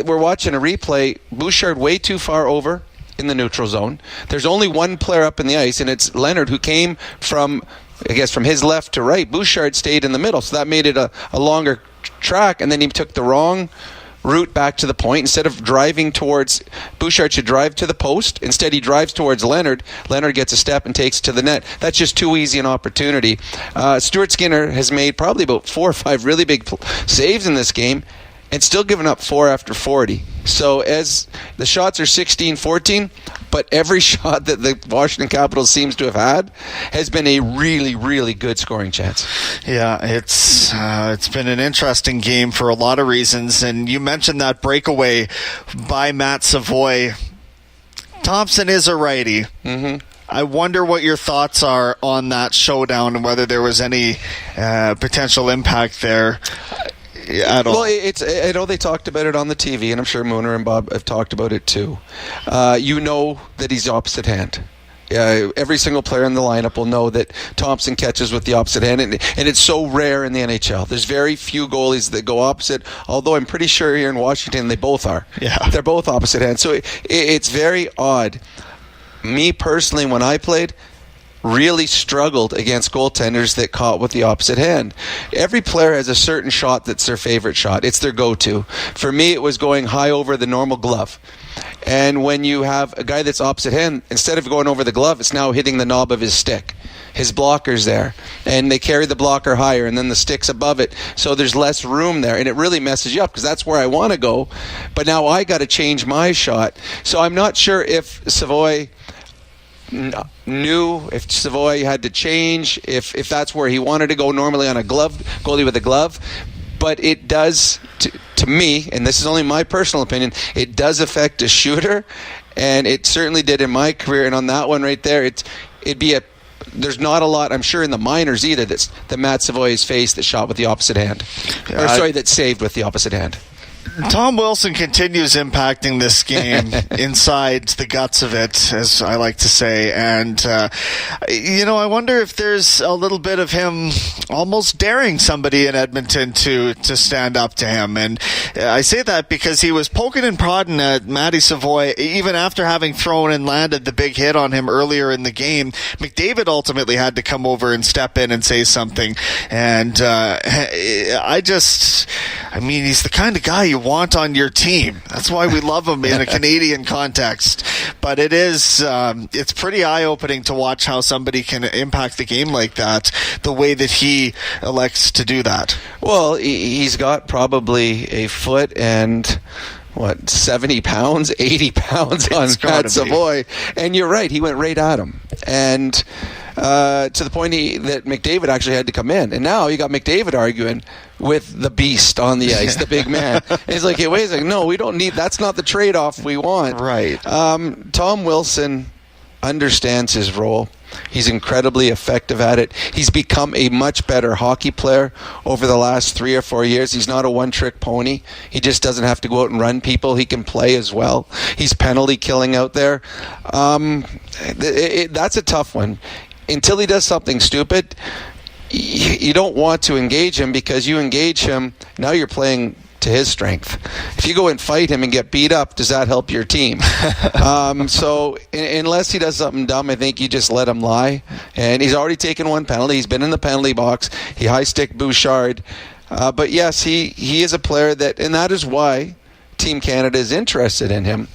we're watching a replay. Bouchard way too far over in the neutral zone. There's only one player up in the ice, and it's Leonard, who came from his left to right. Bouchard stayed in the middle, so that made it a longer track, and then he took the wrong route back to the point. Instead of driving towards, Bouchard should drive to the post. Instead, he drives towards Leonard. Leonard gets a step and takes to the net. That's just too easy an opportunity. Stuart Skinner has made probably about 4 or 5 really big saves in this game and still given up 4 after 40. So as the shots are 16-14, but every shot that the Washington Capitals seems to have had has been a really, really good scoring chance. Yeah, it's been an interesting game for a lot of reasons. And you mentioned that breakaway by Matt Savoy. Thompson is a righty. Mm-hmm. I wonder what your thoughts are on that showdown and whether there was any potential impact there at all. Well, I know they talked about it on the TV, and I'm sure Mooner and Bob have talked about it too. You know that he's opposite hand. Every single player in the lineup will know that Thompson catches with the opposite hand, and it's so rare in the NHL. There's very few goalies that go opposite, although I'm pretty sure here in Washington they both are. Yeah. They're both opposite hands. So it's very odd. Me personally, when I played, really struggled against goaltenders that caught with the opposite hand. Every player has a certain shot that's their favorite shot. It's their go-to. For me, it was going high over the normal glove. And when you have a guy that's opposite hand, instead of going over the glove, it's now hitting the knob of his stick. His blocker's there, and they carry the blocker higher, and then the stick's above it, so there's less room there, and it really messes you up, because that's where I want to go, but now I got to change my shot. So I'm not sure if Savoy knew, if Savoy had to change, if that's where he wanted to go normally on a goalie with a glove. But it does, to me, and this is only my personal opinion, it does affect a shooter, and it certainly did in my career. And on that one right there, it'd be a there's not a lot, I'm sure, in the minors either that Matt Savoy has faced that shot with the opposite hand. That saved with the opposite hand. Tom Wilson continues impacting this game inside the guts of it, as I like to say. And, I wonder if there's a little bit of him almost daring somebody in Edmonton to stand up to him. And I say that because he was poking and prodding at Matty Savoy even after having thrown and landed the big hit on him earlier in the game. McDavid ultimately had to come over and step in and say something. And he's the kind of guy you want on your team. That's why we love him in a Canadian context. But it's pretty eye-opening to watch how somebody can impact the game like that, the way that he elects to do that. Well, he's got probably a foot and 70 pounds, 80 pounds on Matt Savoy. And you're right, he went right at him. And to the point that McDavid actually had to come in. And now you got McDavid arguing with the beast on the ice, the big man. And he's like, hey, wait a second, no, we don't need, that's not the trade-off we want. Right. Tom Wilson understands his role. He's incredibly effective at it. He's become a much better hockey player over the last 3 or 4 years. He's not a one-trick pony. He just doesn't have to go out and run people. He can play as well. He's penalty killing out there. That's a tough one. Until he does something stupid, you don't want to engage him, because you engage him, now you're playing to his strength. If you go and fight him and get beat up, does that help your team? So unless he does something dumb, I think you just let him lie. And he's already taken one penalty. He's been in the penalty box. He high-sticked Bouchard. But yes, he is a player and that is why Team Canada is interested in him,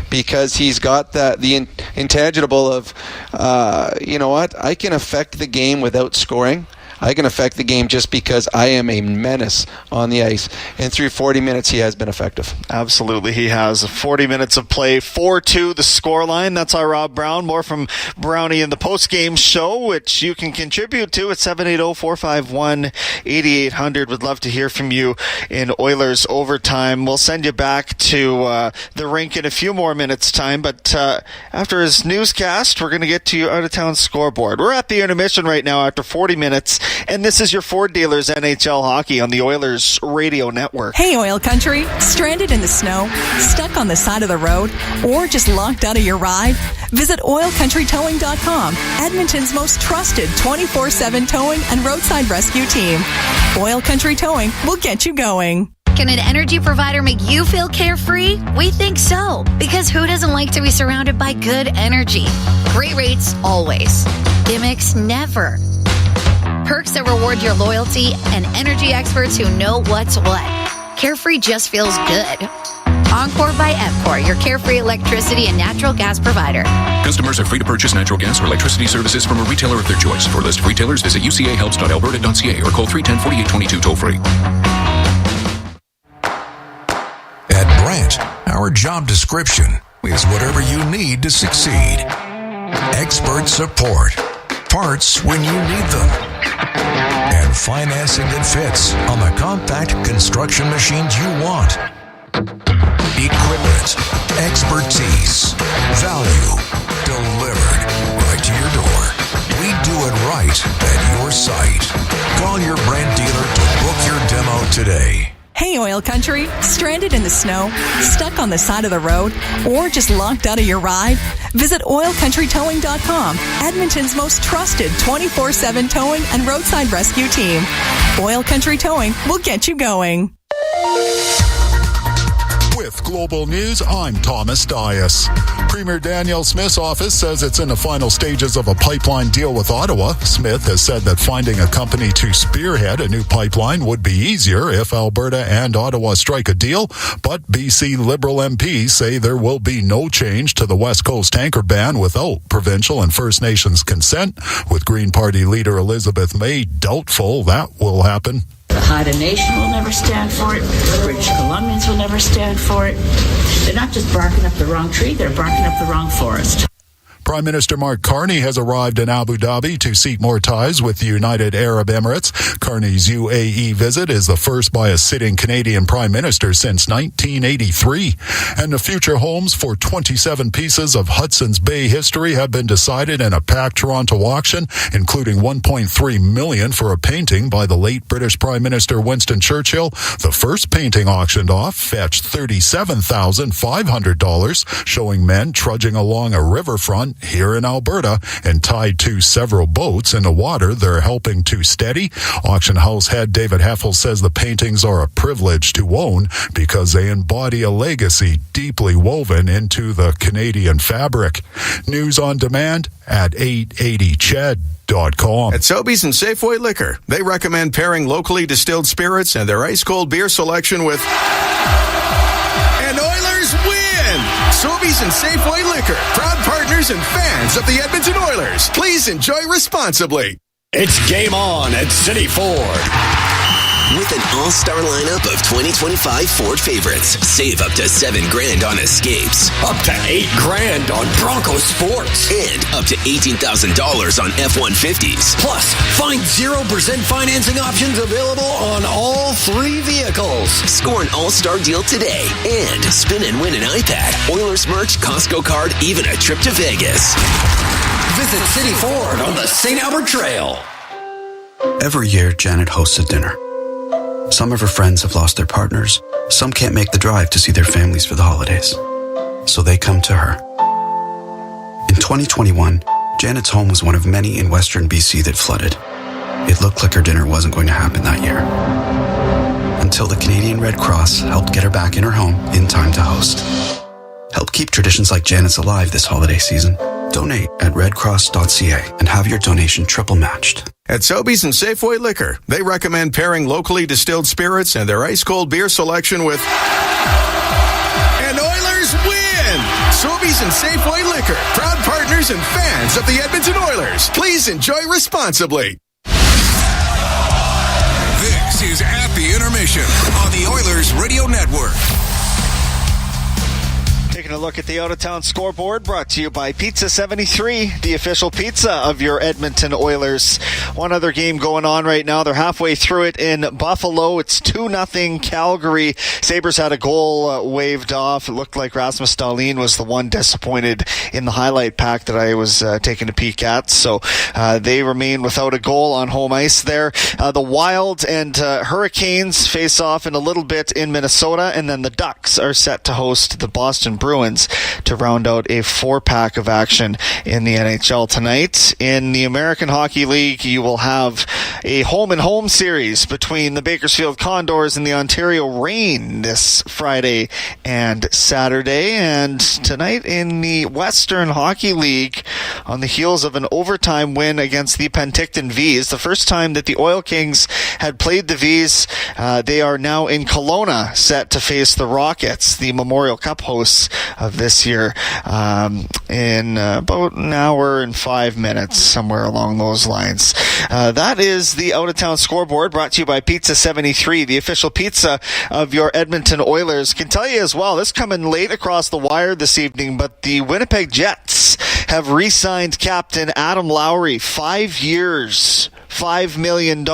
because he's got the intangible of, I can affect the game without scoring. I can affect the game just because I am a menace on the ice. And through 40 minutes, he has been effective. Absolutely, he has. 40 minutes of play, 4-2 the scoreline. That's our Rob Brown. More from Brownie in the post-game show, which you can contribute to at 780-451-8800. Would love to hear from you in Oilers Overtime. We'll send you back to the rink in a few more minutes' time, but after his newscast, we're going to get to your out-of-town scoreboard. We're at the intermission right now after 40 minutes. And this is your Ford Dealers NHL Hockey on the Oilers Radio Network. Hey, Oil Country. Stranded in the snow? Stuck on the side of the road? Or just locked out of your ride? Visit OilCountryTowing.com, Edmonton's most trusted 24/7 towing and roadside rescue team. Oil Country Towing will get you going. Can an energy provider make you feel carefree? We think so, because who doesn't like to be surrounded by good energy? Great rates always. Gimmicks never. Perks that reward your loyalty, and energy experts who know what's what. Carefree just feels good. Encore by EPCOR, your carefree electricity and natural gas provider. Customers are free to purchase natural gas or electricity services from a retailer of their choice. For a list of retailers, visit ucahelps.alberta.ca or call 310-4822 toll-free. At Brandt, our job description is whatever you need to succeed. Expert support. Parts when you need them. And financing that fits on the compact construction machines you want. Equipment, expertise, value, delivered right to your door. We do it right at your site. Call your Brandt dealer to book your demo today. Hey, Oil Country. Stranded in the snow? Stuck on the side of the road? Or just locked out of your ride? Visit OilCountryTowing.com, Edmonton's most trusted 24/7 towing and roadside rescue team. Oil Country Towing will get you going. With Global News, I'm Thomas Dias. Premier Danielle Smith's office says it's in the final stages of a pipeline deal with Ottawa. Smith has said that finding a company to spearhead a new pipeline would be easier if Alberta and Ottawa strike a deal, but BC Liberal MPs say there will be no change to the West Coast tanker ban without provincial and First Nations consent, with Green Party leader Elizabeth May doubtful that will happen. The Haida Nation will never stand for it. The British Columbians will never stand for it. They're not just barking up the wrong tree, they're barking up the wrong forest. Prime Minister Mark Carney has arrived in Abu Dhabi to seek more ties with the United Arab Emirates. Carney's UAE visit is the first by a sitting Canadian Prime Minister since 1983. And the future homes for 27 pieces of Hudson's Bay history have been decided in a packed Toronto auction, including $1.3 million for a painting by the late British Prime Minister Winston Churchill. The first painting auctioned off fetched $37,500, showing men trudging along a riverfront here in Alberta and tied to several boats in the water they're helping to steady. Auction house head David Heffel says the paintings are a privilege to own because they embody a legacy deeply woven into the Canadian fabric. News on demand at 880ched.com. At Sobeys and Safeway Liquor, they recommend pairing locally distilled spirits and their ice-cold beer selection with... And Oilers win! Sobeys and Safeway Liquor, proud partners and fans of the Edmonton Oilers. Please enjoy responsibly. It's game on at City Ford. With an all-star lineup of 2025 Ford favorites, save up to $7,000 on Escapes, up to $8,000 on Bronco Sports, and up to $18,000 on F-150s. Plus, find 0% financing options available on all 3 vehicles. Score an all-star deal today and spin and win an iPad, Oilers merch, Costco card, even a trip to Vegas. Visit City Ford on the St. Albert Trail. Every year, Janet hosts a dinner. Some of her friends have lost their partners. Some can't make the drive to see their families for the holidays. So they come to her. In 2021, Janet's home was one of many in Western BC that flooded. It looked like her dinner wasn't going to happen that year. Until the Canadian Red Cross helped get her back in her home in time to host. Help keep traditions like Janet's alive this holiday season. Donate at redcross.ca and have your donation triple matched. At Sobeys and Safeway Liquor, they recommend pairing locally distilled spirits and their ice-cold beer selection with... And Oilers win! Sobeys and Safeway Liquor, proud partners and fans of the Edmonton Oilers. Please enjoy responsibly. This is At the Intermission on the Oilers Radio Network. Taking a look at the out-of-town scoreboard, brought to you by Pizza 73, the official pizza of your Edmonton Oilers. One other game going on right now. They're halfway through it in Buffalo. It's 2-0 Calgary. Sabres had a goal waved off. It looked like Rasmus Dahlin was the one disappointed in the highlight pack that I was taking a peek at. So they remain without a goal on home ice there. The Wild and Hurricanes face off in a little bit in Minnesota, and then the Ducks are set to host the Boston Bruins to round out a 4-pack of action in the NHL tonight. In the American Hockey League, you will have a home-and-home series between the Bakersfield Condors and the Ontario Reign this Friday and Saturday. And tonight in the Western Hockey League, on the heels of an overtime win against the Penticton Vs, the first time that the Oil Kings had played the Vs, they are now in Kelowna set to face the Rockets, the Memorial Cup hosts of this year, in about an hour and 5 minutes, somewhere along those lines. That is the out-of-town scoreboard, brought to you by Pizza 73, the official pizza of your Edmonton Oilers. Can tell you as well, this coming late across the wire this evening, but the Winnipeg Jets have re-signed captain Adam Lowry, 5 years, $5 million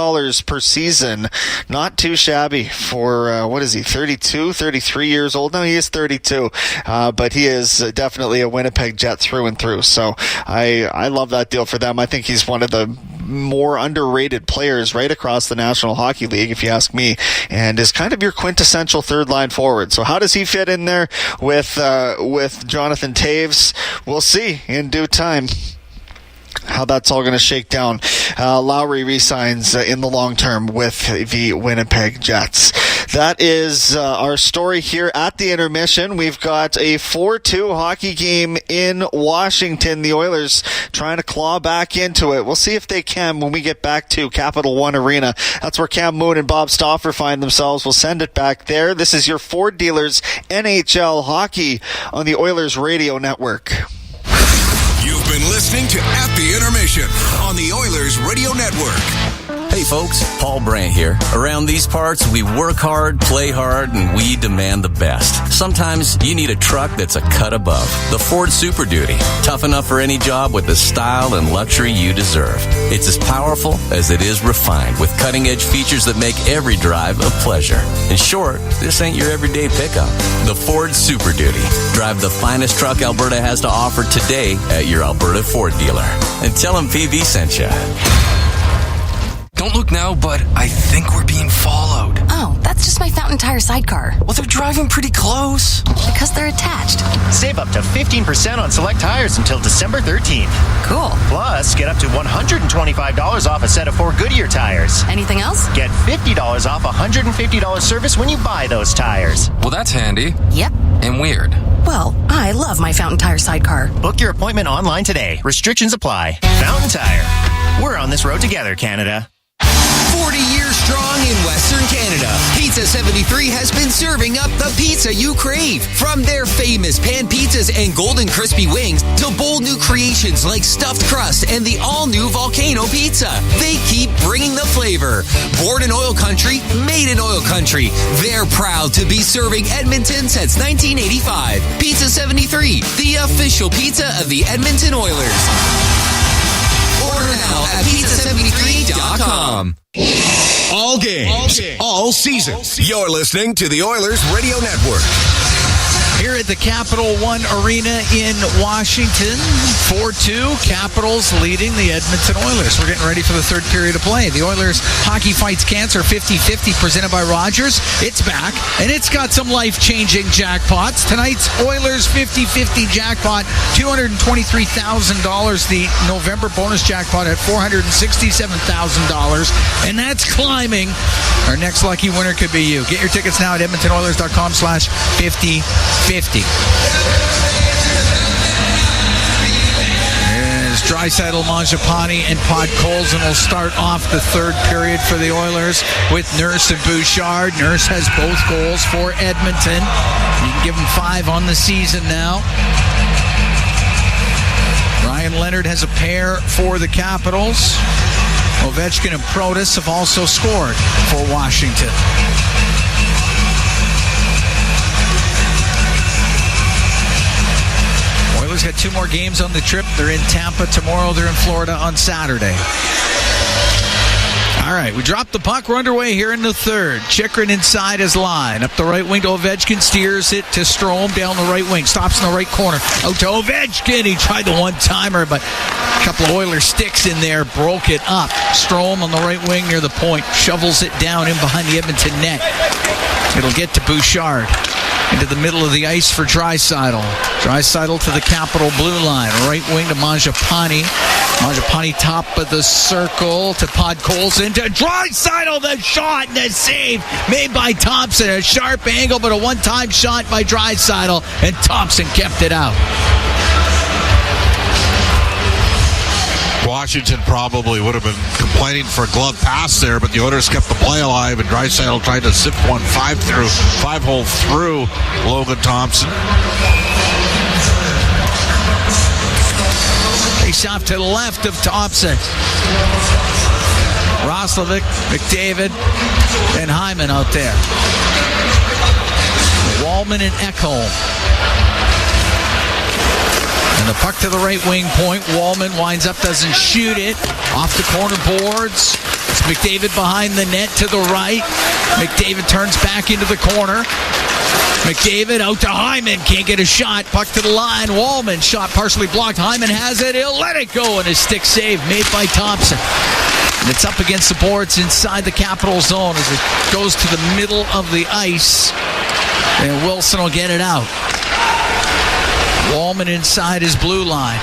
per season. Not too shabby for, what is he, 32, 33 years old? No, he is 32, but he is definitely a Winnipeg Jet through and through. So I love that deal for them. I think he's one of the more underrated players right across the National Hockey League, if you ask me, and is kind of your quintessential third-line forward. So how does he fit in there with Jonathan Taves? We'll see in due time how that's all going to shake down. Lowry re-signs in the long term with the Winnipeg Jets. That is our story here at the intermission. We've got a 4-2 hockey game in Washington. The Oilers trying to claw back into it. We'll see if they can when we get back to Capital One Arena. That's where Cam Moon and Bob Stauffer find themselves. We'll send it back there. This is your Ford Dealers NHL Hockey on the Oilers Radio Network. You've been listening to At the Intermission on the Oilers Radio Network. Hey folks, Paul Brandt here. Around these parts, we work hard, play hard, and we demand the best. Sometimes you need a truck that's a cut above. The Ford Super Duty. Tough enough for any job with the style and luxury you deserve. It's as powerful as it is refined, with cutting-edge features that make every drive a pleasure. In short, this ain't your everyday pickup. The Ford Super Duty. Drive the finest truck Alberta has to offer today at your Alberta Ford dealer. And tell them PV sent you. Don't look now, but I think we're being followed. Oh, that's just my Fountain Tire sidecar. Well, they're driving pretty close. Because they're attached. Save up to 15% on select tires until December 13th. Cool. Plus, get up to $125 off a set of 4 Goodyear tires. Anything else? Get $50 off $150 service when you buy those tires. Well, that's handy. Yep. And weird. Well, I love my Fountain Tire sidecar. Book your appointment online today. Restrictions apply. Fountain Tire. We're on this road together, Canada. 40 years strong in Western Canada, Pizza 73 has been serving up the pizza you crave. From their famous pan pizzas and golden crispy wings to bold new creations like stuffed crust and the all-new volcano pizza, they keep bringing the flavor. Born in oil country, made in oil country, they're proud to be serving Edmonton since 1985. Pizza 73, the official pizza of the Edmonton Oilers. Order now at pizza73.com. All games, all season. You're listening to the Oilers Radio Network. Here at the Capital One Arena in Washington, 4-2, Capitals leading the Edmonton Oilers. We're getting ready for the third period of play. The Oilers Hockey Fights Cancer 50-50 presented by Rogers. It's back, and it's got some life-changing jackpots. Tonight's Oilers 50-50 jackpot, $223,000. The November bonus jackpot at $467,000, and that's climbing. Our next lucky winner could be you. Get your tickets now at edmontonoilers.com/50-50. As Draisaitl, Mangiapane, and Podkolzin will start off the third period for the Oilers with Nurse and Bouchard. Nurse has both goals for Edmonton. You can give him 5 on the season now. Ryan Leonard has a pair for the Capitals. Ovechkin and Protas have also scored for Washington. Oilers got 2 more games on the trip. They're in Tampa tomorrow. They're in Florida on Saturday. All right, we dropped the puck. We're underway here in the third. Chychrun inside his line. Up the right wing to Ovechkin. Steers it to Strome down the right wing. Stops in the right corner. Out to Ovechkin. He tried the one-timer, but a couple of Oilers sticks in there. Broke it up. Strome on the right wing near the point. Shovels it down in behind the Edmonton net. It'll get to Bouchard. Into the middle of the ice for Draisaitl. Draisaitl to the Capital blue line. Right wing to Mangiapane. Mangiapane top of the circle to Podkolzin. To Draisaitl, the shot and the save made by Thompson. A sharp angle, but a one-time shot by Draisaitl. And Thompson kept it out. Washington probably would have been complaining for a glove pass there, but the Oilers kept the play alive, and Draisaitl tried to zip one 5-hole through Logan Thompson. Face off to the left of Thompson. Roslovic, McDavid, and Hyman out there. Wallman and Ekholm. And the puck to the right wing point. Wallman winds up, doesn't shoot it. Off the corner boards. It's McDavid behind the net to the right. McDavid turns back into the corner. McDavid out to Hyman. Can't get a shot. Puck to the line. Wallman shot partially blocked. Hyman has it. He'll let it go. And a stick save made by Thompson. And it's up against the boards inside the Capital zone as it goes to the middle of the ice. And Wilson will get it out. Wallman inside his blue line.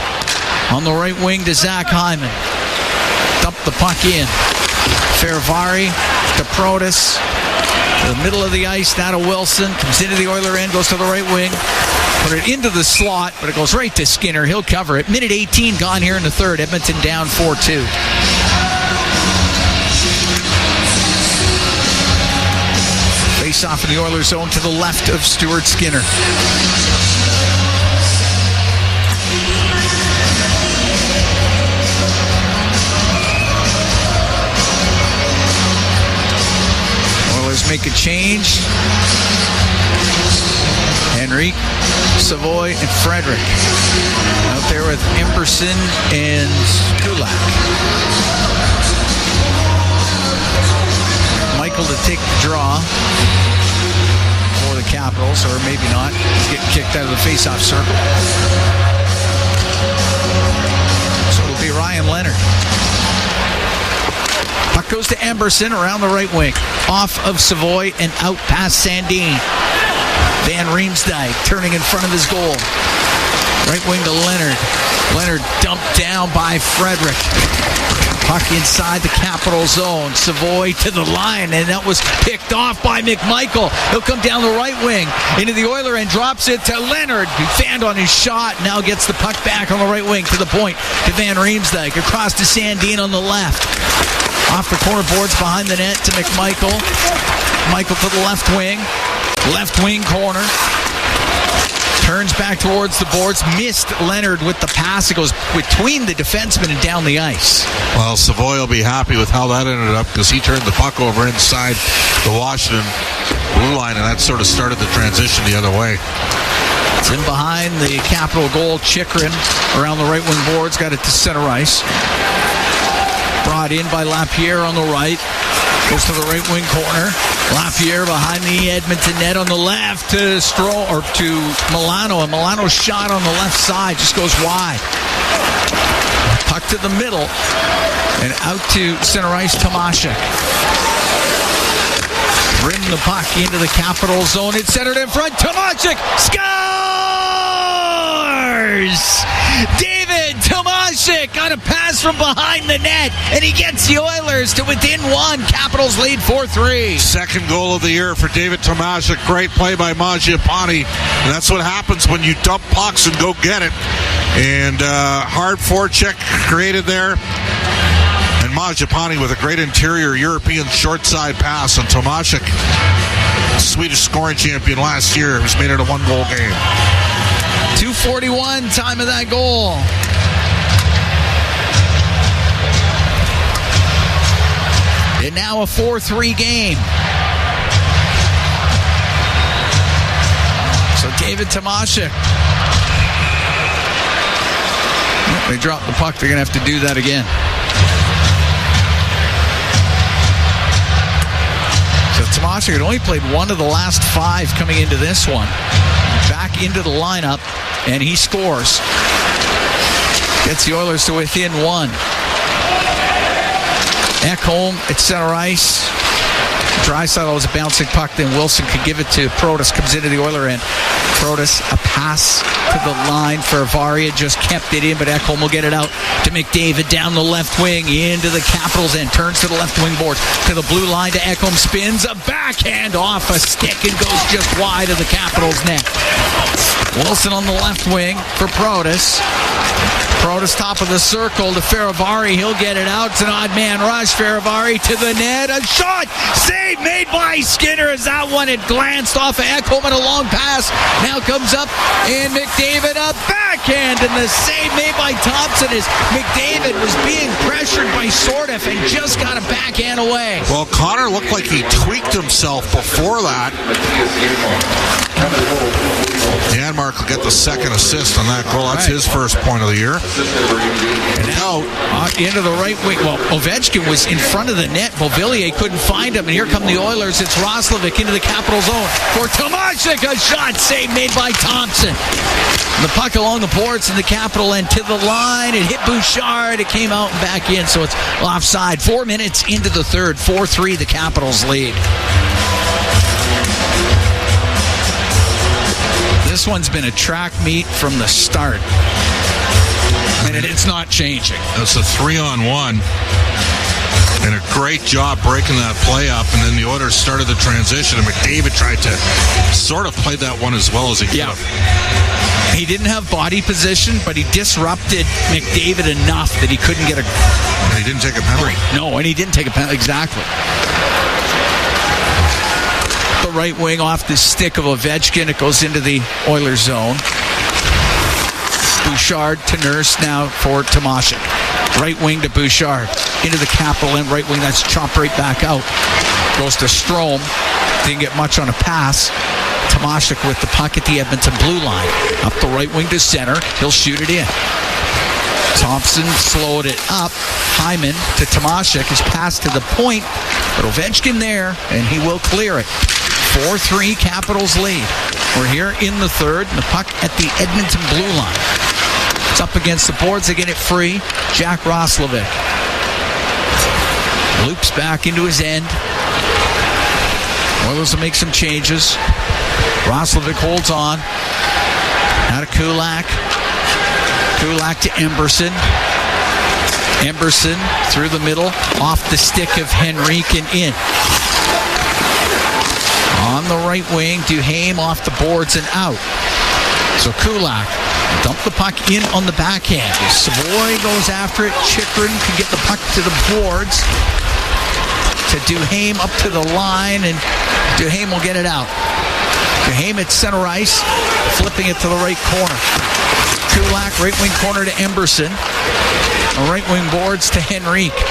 On the right wing to Zach Hyman. Dump the puck in. Ferravari to Protas. To the middle of the ice, now to Wilson. Comes into the Oiler end, goes to the right wing. Put it into the slot, but it goes right to Skinner. He'll cover it. Minute 18 gone here in the third. Edmonton down 4-2. Face off in the Oilers zone to the left of Stuart Skinner. make a change. Henrique, Savoy, and Frederick out there with Emberson and Kulak. Michael to take the draw for the Capitals, or maybe not. He's getting kicked out of the face-off circle. So it'll be Ryan Leonard. Puck goes to Emberson around the right wing. Off of Savoy and out past Sandin. Van Riemsdyk turning in front of his goal. Right wing to Leonard. Leonard dumped down by Frederick. Puck inside the Capital zone. Savoy to the line, and that was picked off by McMichael. He'll come down the right wing into the Oiler and drops it to Leonard. He fanned on his shot, now gets the puck back on the right wing to the point to Van Riemsdyk. Across to Sandin on the left. Off the corner boards behind the net to McMichael. Michael to the left wing. Left wing corner. Turns back towards the boards. Missed Leonard with the pass. It goes between the defenseman and down the ice. Well, Savoy will be happy with how that ended up because he turned the puck over inside the Washington blue line, and that sort of started the transition the other way. In behind the Capital goal, Chychrun around the right wing boards. Got it to center ice. Brought in by Lapierre on the right. Goes to the right wing corner. Lapierre behind the Edmonton net on the left to to Milano. And Milano's shot on the left side just goes wide. Puck to the middle and out to center ice, Tomashek. Rim the puck into the Capital zone. It's centered in front. Tomashek scores! David Tomashek on a pass from behind the net, and he gets the Oilers to within one. Capitals lead 4-3. Second goal of the year for David Tomashek. Great play by Mangiapane. And that's what happens when you dump pucks and go get it. And hard forecheck created there. And Mangiapane with a great interior European short side pass. And Tomashek, Swedish scoring champion last year, who's made it a one-goal game. 2:41, time of that goal. And now a 4-3 game. So David Tomashek. They dropped the puck. They're going to have to do that again. So Tomashek had only played one of the last 5 coming into this one. Back into the lineup, and he scores. Gets the Oilers to within one. Ekholm at center ice. Draisaitl was a bouncing puck, then Wilson could give it to Protas. Comes into the Oiler end. Protas, a pass to the line for Varia, just kept it in, but Ekholm will get it out to McDavid down the left wing into the Capitals end. Turns to the left wing board to the blue line to Ekholm. Spins a backhand off a stick and goes just wide of the Capitals net. Wilson on the left wing for Protas. Protas top of the circle to Faravari. He'll get it out. It's an odd man rush. Faravari to the net. A shot. Save made by Skinner as that one had glanced off of Ekholm and a long pass. Now comes up and McDavid a backhand, and the save made by Thompson as McDavid was being pressured by Sordeff and just got a backhand away. Well, Connor looked like he tweaked himself before that. Janmark will get the second assist on that goal. That's his first point of the year. And now into the right wing. Well, Ovechkin was in front of the net. Beauvillier couldn't find him, and here come the Oilers. It's Roslovic into the Capital zone for Tomashek. A shot save made by Thompson. The puck along the boards in the Capital end to the line. It hit Bouchard. It came out and back in, so it's offside. 4 minutes into the third. 4-3, the Capitals lead. This one's been a track meet from the start. And it's not changing. It's a 3-on-1. And a great job breaking that play up. And then the Oilers started the transition. And McDavid tried to sort of play that one as well as he could. Yeah. He didn't have body position, but he disrupted McDavid enough that he couldn't get a... And he didn't take a penalty. No, and he didn't take a penalty. Exactly. The right wing off the stick of Ovechkin. It goes into the Oilers zone. Bouchard to Nurse now for Tomashek. Right wing to Bouchard. Into the Capital end. Right wing. That's chopped right back out. Goes to Strome. Didn't get much on a pass. Tomashik with the puck at the Edmonton blue line. Up the right wing to center. He'll shoot it in. Thompson slowed it up. Hyman to Tomashik. His pass to the point. But Ovechkin there, and he will clear it. 4-3 Capitals lead. We're here in the third. And the puck at the Edmonton blue line. It's up against the boards. They get it free. Jack Roslovic loops back into his end. Oilers will make some changes. Roslovic holds on. Now to Kulak. Kulak to Emberson. Emberson through the middle. Off the stick of Henrique and in. On the right wing, Duhaime off the boards and out. So Kulak dump the puck in on the backhand. Savoy goes after it. Chychrun can get the puck to the boards. To Duhaime up to the line, and Duhaime will get it out. Duhaime at center ice, flipping it to the right corner. Kulak, right wing corner to Emberson. Right wing boards to Henrique.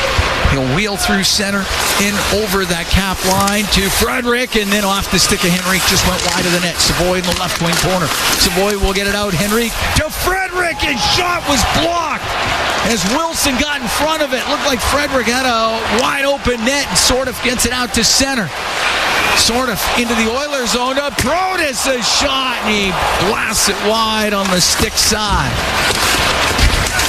He'll wheel through center, in over that cap line to Frederick, and then off the stick of Henrique, just went wide of the net. Savoy in the left wing corner. Savoy will get it out. Henrique to Frederick, and shot was blocked as Wilson got in front of it. Looked like Frederick had a wide open net, and sort of gets it out to center. Sort of into the Oilers zone. To Protas, a shot, and he blasts it wide on the stick side.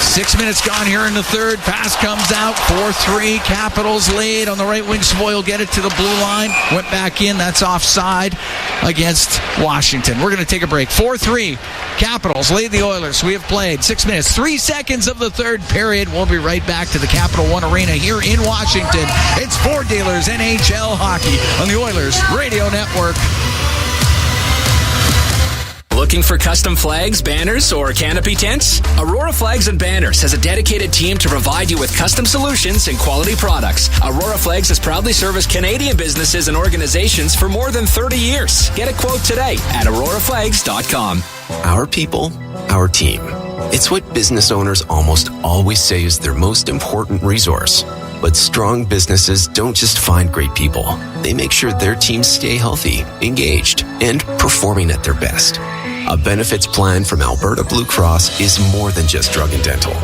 6 minutes gone here in the third. Pass comes out. 4-3. Capitals lead on the right wing. Savoy will get it to the blue line. Went back in. That's offside against Washington. We're going to take a break. 4-3. Capitals lead the Oilers. We have played 6 minutes, 3 seconds of the third period. We'll be right back to the Capital One Arena here in Washington. It's Ford Dealers NHL Hockey on the Oilers Radio Network. Looking for custom flags, banners, or canopy tents? Aurora Flags and Banners has a dedicated team to provide you with custom solutions and quality products. Aurora Flags has proudly serviced Canadian businesses and organizations for more than 30 years. Get a quote today at auroraflags.com. Our people, our team. It's what business owners almost always say is their most important resource. But strong businesses don't just find great people. They make sure their teams stay healthy, engaged, and performing at their best. A benefits plan from Alberta Blue Cross is more than just drug and dental.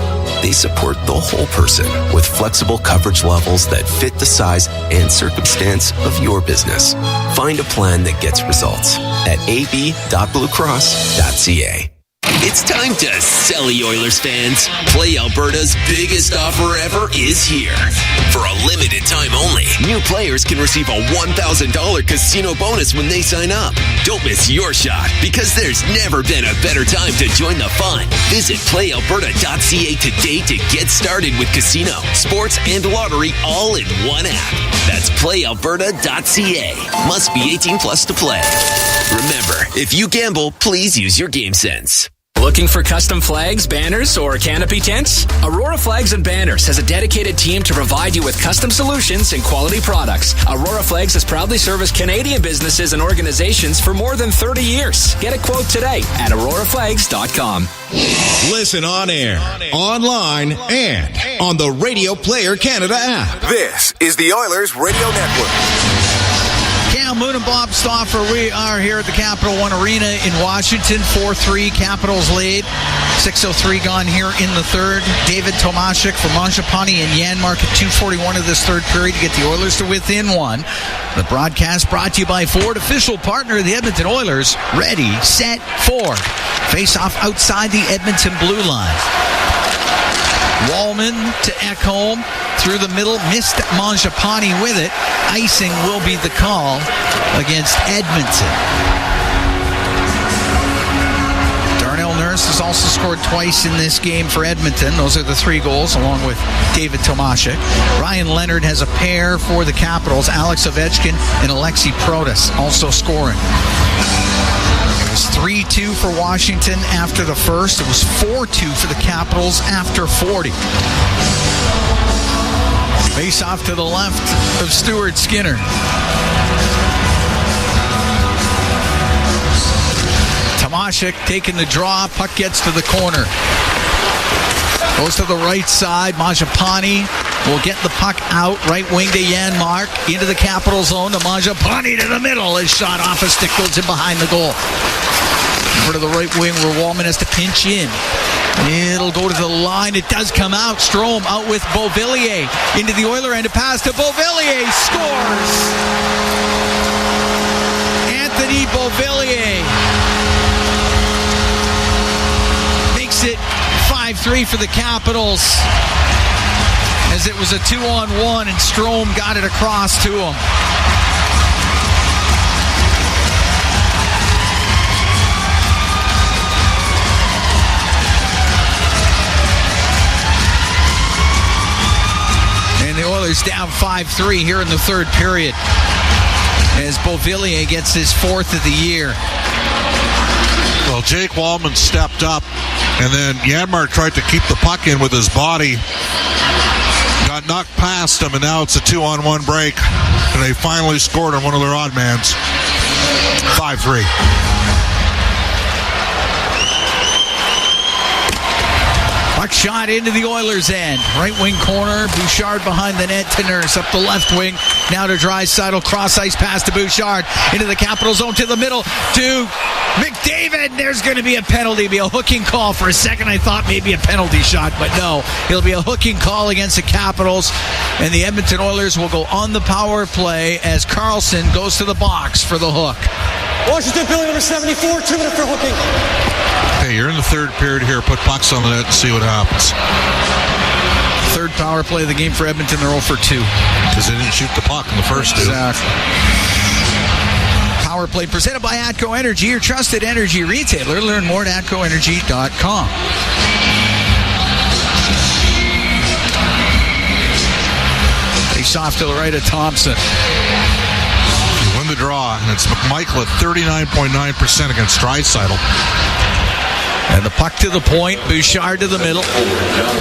They support the whole person with flexible coverage levels that fit the size and circumstance of your business. Find a plan that gets results at ab.bluecross.ca. It's time to sell, Oilers fans. Play Alberta's biggest offer ever is here. For a limited time only, new players can receive a $1,000 casino bonus when they sign up. Don't miss your shot, because there's never been a better time to join the fun. Visit playalberta.ca today to get started with casino, sports, and lottery all in one app. That's playalberta.ca. Must be 18 plus to play. Remember, if you gamble, please use your game sense. Looking for custom flags, banners, or canopy tents? Aurora Flags and Banners has a dedicated team to provide you with custom solutions and quality products. Aurora Flags has proudly serviced Canadian businesses and organizations for more than 30 years. Get a quote today at auroraflags.com. Listen on air, online, and on the Radio Player Canada app. This is the Oilers Radio Network. Cam Moon and Bob Stauffer, we are here at the Capital One Arena in Washington. 4-3 Capitals lead. 6:03 gone here in the third. David Tomashik for Mangiapane and Janmark at 2:41 of this third period to get the Oilers to within one. The broadcast brought to you by Ford, official partner of the Edmonton Oilers. Ready, set, Ford. Face off outside the Edmonton blue line. Wallman to Ekholm through the middle, missed Mangiapane with it. Icing will be the call against Edmonton. Darnell Nurse has also scored twice in this game for Edmonton. Those are the 3 goals, along with David Tomashik. Ryan Leonard has a pair for the Capitals. Alex Ovechkin and Alexei Protas also scoring. It was 3-2 for Washington after the first. It was 4-2 for the Capitals after 40. Face off to the left of Stuart Skinner. Tomashik taking the draw. Puck gets to the corner. Goes to the right side. Mangiapane will get the puck out. Right wing to Janmark. Into the Capital zone. To Mangiapane to the middle. His shot off a stick goes in behind the goal. Over to the right wing where Wallman has to pinch in. It'll go to the line. It does come out. Strome out with Beauvillier. Into the Oiler end. A pass to Beauvillier. Scores! Anthony Beauvillier makes it 5-3 for the Capitals. As it was a 2-on-1 and Strome got it across to him. The Oilers down 5-3 here in the third period as Beauvillier gets his fourth of the year. Well, Jake Wallman stepped up, and then Janmark tried to keep the puck in with his body. Got knocked past him, and now it's a 2-on-1 break. And they finally scored on one of their odd mans. 5-3. Puck shot into the Oilers' end. Right wing corner. Bouchard behind the net to Nurse. Up the left wing. Now to Draisaitl. Cross ice pass to Bouchard. Into the Capital zone to the middle to McDavid. There's going to be a penalty. Be a hooking call. For a second I thought maybe a penalty shot, but no. It'll be a hooking call against the Capitals. And the Edmonton Oilers will go on the power play as Carlson goes to the box for the hook. Washington Billy number 74, 2 minutes for hooking. Hey, you're in the third period here. Put pucks on the net and see what happens. Third power play of the game for Edmonton. They're 0 for 2. Because they didn't shoot the puck in the first two. Exactly. Power play presented by ATCO Energy, your trusted energy retailer. Learn more at atcoenergy.com. Face off to the right of Thompson. You win the draw, and it's McMichael at 39.9% against Draisaitl. And the puck to the point. Bouchard to the middle.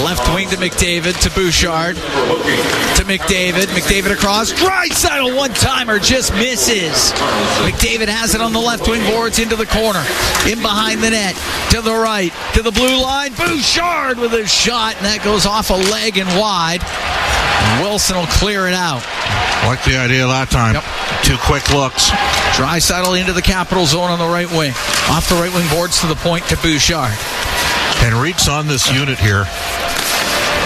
Left wing to McDavid. To Bouchard. To McDavid. McDavid across. Draisaitl one-timer just misses. McDavid has it on the left wing boards into the corner. In behind the net. To the right. To the blue line. Bouchard with a shot. And that goes off a leg and wide. Wilson will clear it out. I like the idea that time. Yep. 2 quick looks. Draisaitl into the Capital zone on the right wing. Off the right wing boards to the point to Bouchard. And Reek's on this unit here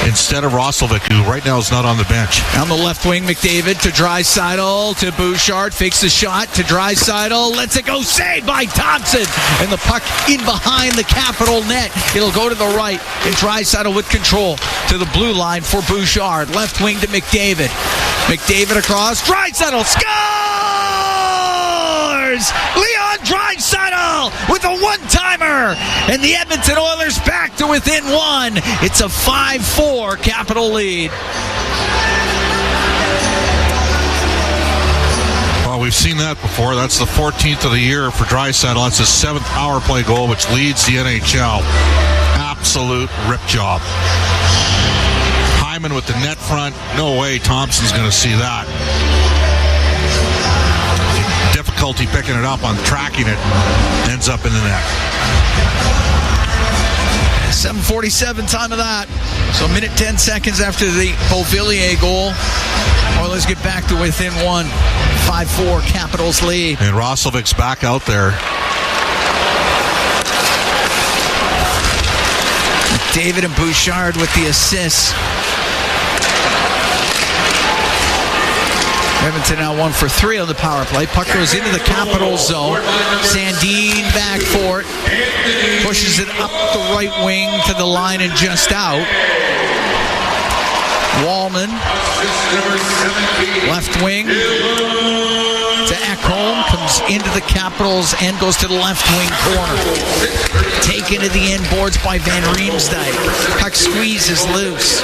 instead of Roslovic, who right now is not on the bench. On the left wing, McDavid to Draisaitl to Bouchard. Fakes the shot to Draisaitl. Lets it go. Saved by Thompson. And the puck in behind the Capital net. It'll go to the right. And Draisaitl with control to the blue line for Bouchard. Left wing to McDavid. McDavid across. Draisaitl scores! Leon Draisaitl with a one-timer. And the Edmonton Oilers back to within one. It's a 5-4 Capital lead. Well, we've seen that before. That's the 14th of the year for Draisaitl. That's his 7th power play goal, which leads the NHL. Absolute rip job. Hyman with the net front. No way Thompson's going to see that. Difficulty picking it up on tracking it. Ends up in the net. 7:47 time of that. So a minute 10 seconds after the Beauvillier goal. Oilers get back to within one. 5-4 Capitals lead. And Roslovic's back out there. David and Bouchard with the assists. Edmonton now 1 for 3 on the power play. Puck goes into the Capital zone. Sandin back for it. Pushes it up the right wing to the line and just out. Wallman. Left wing to Ekholm. Comes into the Capitals and goes to the left wing corner. Taken to the end boards by Van Riemsdyk. Puck squeezes loose.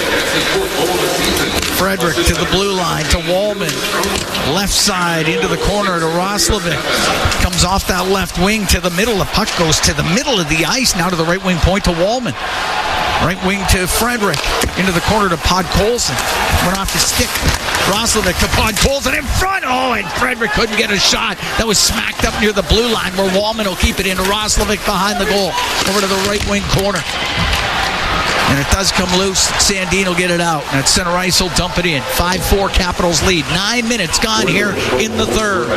Frederick to the blue line to Wallman. Left side into the corner to Roslovic. Comes off that left wing to the middle. The puck goes to the middle of the ice. Now to the right wing point to Wallman. Right wing to Frederick. Into the corner to Podkolzin. Went off the stick. Roslovic to Podkolzin in front. Oh, and Frederick couldn't get a shot. That was smacked up near the blue line where Wallman will keep it into Roslovic behind the goal. Over to the right wing corner. And it does come loose. Sandin will get it out. And at center ice will dump it in. 5-4 Capitals lead. 9 minutes gone here in the third.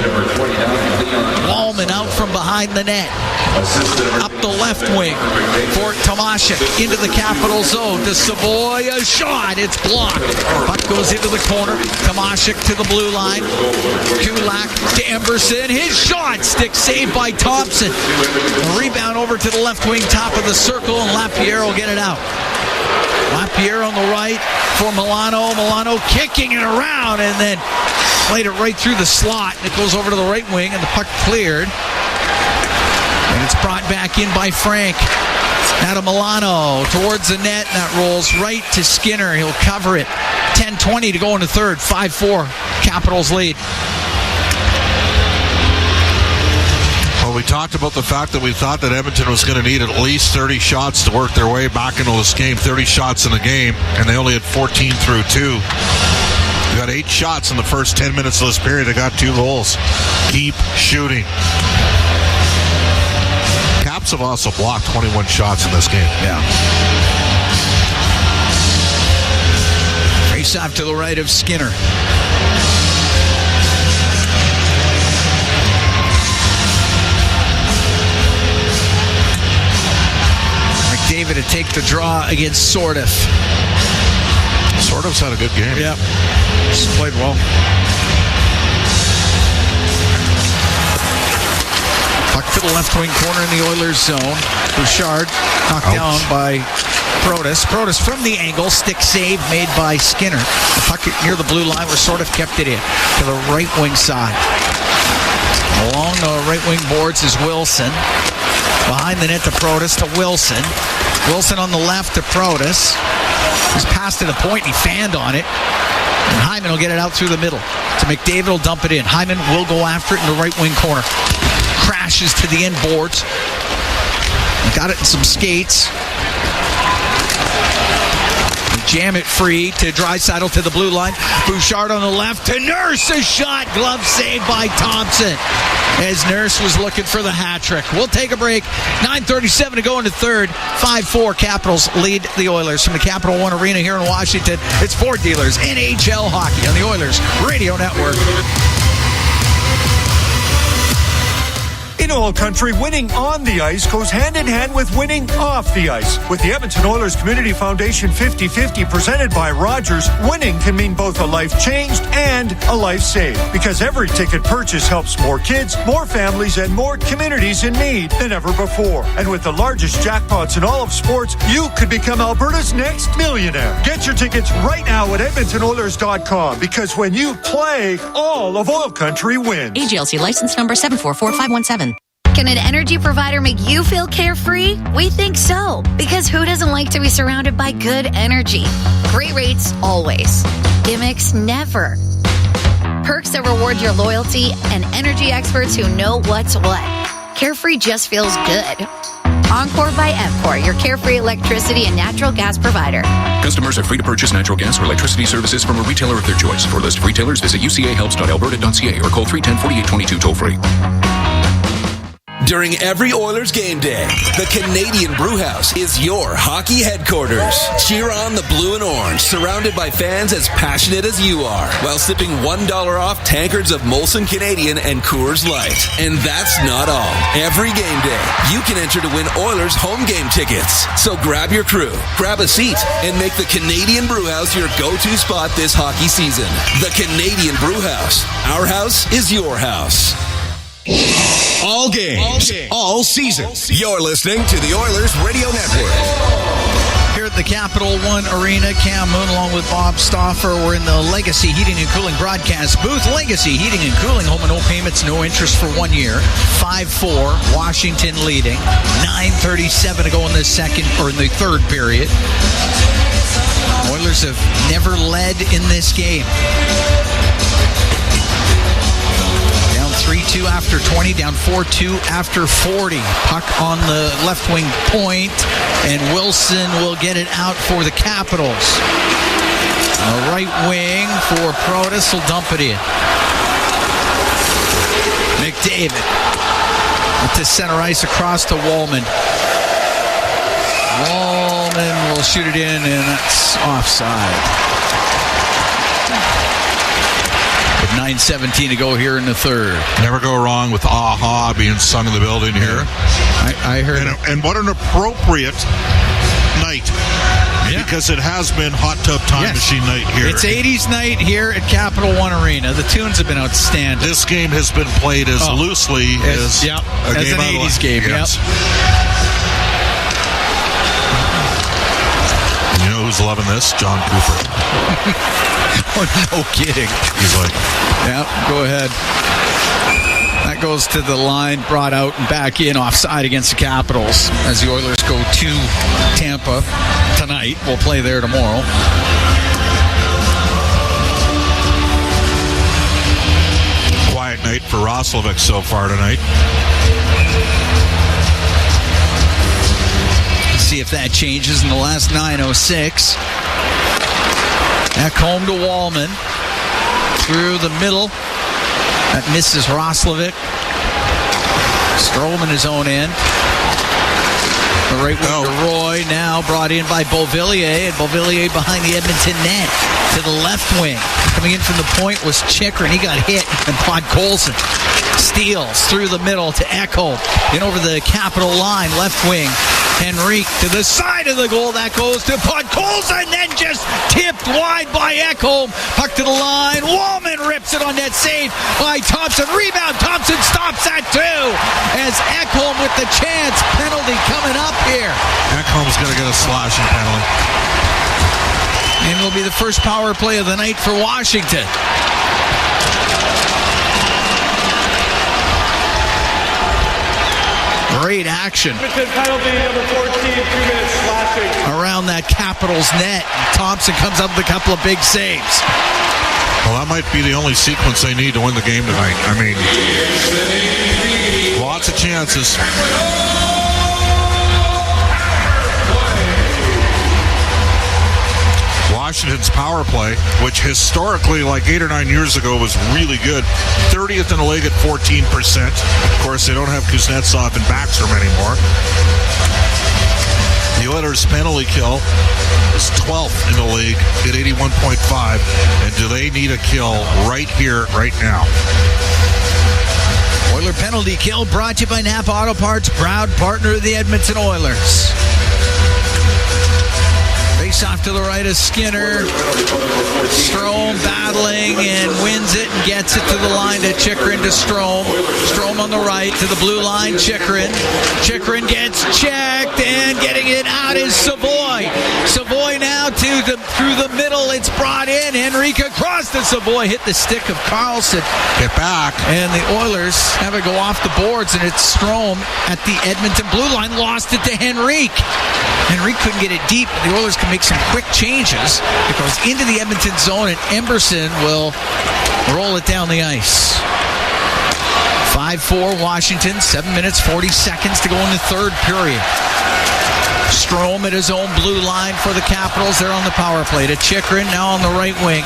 Wallman out from behind the net. Up the left wing for Tomashek into the Capital zone. To Savoy, a shot. It's blocked. Puck goes into the corner. Tomashek to the blue line. Kulak to Emberson. His shot. Stick saved by Thompson. A rebound over to the left wing, top of the circle, and Lapierre will get it out. Lapierre on the right for Milano. Milano kicking it around and then played it right through the slot. It goes over to the right wing and the puck cleared. And it's brought back in by Frank. Now to Milano towards the net, and that rolls right to Skinner. He'll cover it. 10:20 to go in the third. 5-4 Capitals lead. Well, we talked about the fact that we thought that Edmonton was going to need at least 30 shots to work their way back into this game. 30 shots in the game, and they only had 14 through 2. We got 8 shots in the first 10 minutes of this period. They got 2 goals. Keep shooting. Caps have also blocked 21 shots in this game. Yeah. Face off to the right of Skinner. David to take the draw against Sordiff. Sordiff's had a good game. Yep. Just played well. Puck to the left wing corner in the Oilers zone. Bouchard knocked down by Protas. Protas from the angle. Stick save made by Skinner. The puck near the blue line where Sordiff kept it in to the right wing side. Along the right wing boards is Wilson. Behind the net to Protas to Wilson. Wilson on the left to Protas. He's passed to the point. He fanned on it. And Hyman will get it out through the middle. To McDavid will dump it in. Hyman will go after it in the right wing corner. Crashes to the end boards. Got it in some skates. Jam it free to Draisaitl to the blue line. Bouchard on the left to Nurse. A shot. Glove saved by Thompson. As Nurse was looking for the hat trick. We'll take a break. 9:37 to go in the third. 5-4 Capitals lead the Oilers from the Capital One Arena here in Washington. It's Ford Dealers NHL Hockey on the Oilers Radio Network. In Oil Country, winning on the ice goes hand in hand with winning off the ice. With the Edmonton Oilers Community Foundation 50-50 presented by Rogers, winning can mean both a life changed and a life saved. Because every ticket purchase helps more kids, more families, and more communities in need than ever before. And with the largest jackpots in all of sports, you could become Alberta's next millionaire. Get your tickets right now at EdmontonOilers.com, because when you play, all of Oil Country wins. AGLC license number 744517. Can an energy provider make you feel carefree? We think so, because who doesn't like to be surrounded by good energy? Great rates always. Gimmicks never. Perks that reward your loyalty and energy experts who know what's what. Carefree just feels good. Encore by EPCOR, your carefree electricity and natural gas provider. Customers are free to purchase natural gas or electricity services from a retailer of their choice. For a list of retailers, visit ucahelps.alberta.ca or call 310-4822 toll-free. During every Oilers game day, the Canadian Brewhouse is your hockey headquarters. Cheer on the blue and orange, surrounded by fans as passionate as you are, while sipping $1 off tankards of Molson Canadian and Coors Light. And that's not all. Every game day, you can enter to win Oilers home game tickets. So grab your crew, grab a seat, and make the Canadian Brewhouse your go-to spot this hockey season. The Canadian Brewhouse. Our house is your house. All games, all season. You're listening to the Oilers Radio Network. Here at the Capital One Arena, Cam Moon along with Bob Stauffer. We're in the Legacy Heating and Cooling broadcast booth. Legacy Heating and Cooling, home and no payments, no interest for 1 year. 5-4, Washington leading. 9:37 to go in the third period. Oilers have never led in this game. 3-2 after 20, down 4-2 after 40. Puck on the left wing point, and Wilson will get it out for the Capitals. The right wing for Protas will dump it in. McDavid to center ice across to Wallman. Strowman will shoot it in, and that's offside. With 9:17 to go here in the third. Never go wrong with "Aha" being sung in the building here. I heard and what an appropriate night. Yeah. Because it has been Hot Tub Time Machine night here. It's 80s night here at Capital One Arena. The tunes have been outstanding. This game has been played as loosely as an 80s game. Yes. Yep. You know who's loving this? John Cooper. Oh, no kidding. He's like, yeah, go ahead. That goes to the line, brought out and back in, offside against the Capitals as the Oilers go to Tampa tonight. We'll play there tomorrow. Quiet night for Roslovic so far tonight. See if that changes in the last 9:06. Back home to Wallman. Through the middle. That misses Roslovic. Strowman his own end. The right wing to Roy, now brought in by Beauvillier, and Beauvillier behind the Edmonton net to the left wing. Coming in from the point was Chikrin. He got hit, and Podkolzin steals through the middle to Ekholm. In over the Capital line, left wing. Henrique to the side of the goal. That goes to Podkolzin, then just tipped wide by Ekholm. Puck to the line. Wallman rips it on that save by Thompson. Rebound. Thompson stops that too. As Ekholm with the chance. Penalty coming up here. Ekholm's going to get a slashing penalty. And it'll be the first power play of the night for Washington. Great action. Penalty number 14, 2-minute slashing. Around that Capitals net. Thompson comes up with a couple of big saves. Well, that might be the only sequence they need to win the game tonight. I mean, lots of chances. Washington's power play, which historically, like 8 or 9 years ago, was really good. 30th in the league at 14%. Of course, they don't have Kuznetsov and Backstrom anymore. The Oilers' penalty kill is 12th in the league at 81.5. And do they need a kill right here, right now? Oiler penalty kill brought to you by Napa Auto Parts, proud partner of the Edmonton Oilers. Face off to the right of Skinner. Strome battling and wins it and gets it to the line to Chikrin to Strome. Strome on the right to the blue line. Chikrin. Chikrin gets checked and getting it out is Savoy. Savoy now through the middle. It's brought in. Henrique across to Savoy. Hit the stick of Carlson. Get back. And the Oilers have it go off the boards, and it's Strome at the Edmonton blue line. Lost it to Henrique. Henrique couldn't get it deep. The Oilers can make some quick changes. It goes into the Edmonton zone, and Emberson will roll it down the ice. 5-4 Washington, 7 minutes, 40 seconds to go in the third period. Strome at his own blue line for the Capitals. They're on the power play to Chikrin, now on the right wing.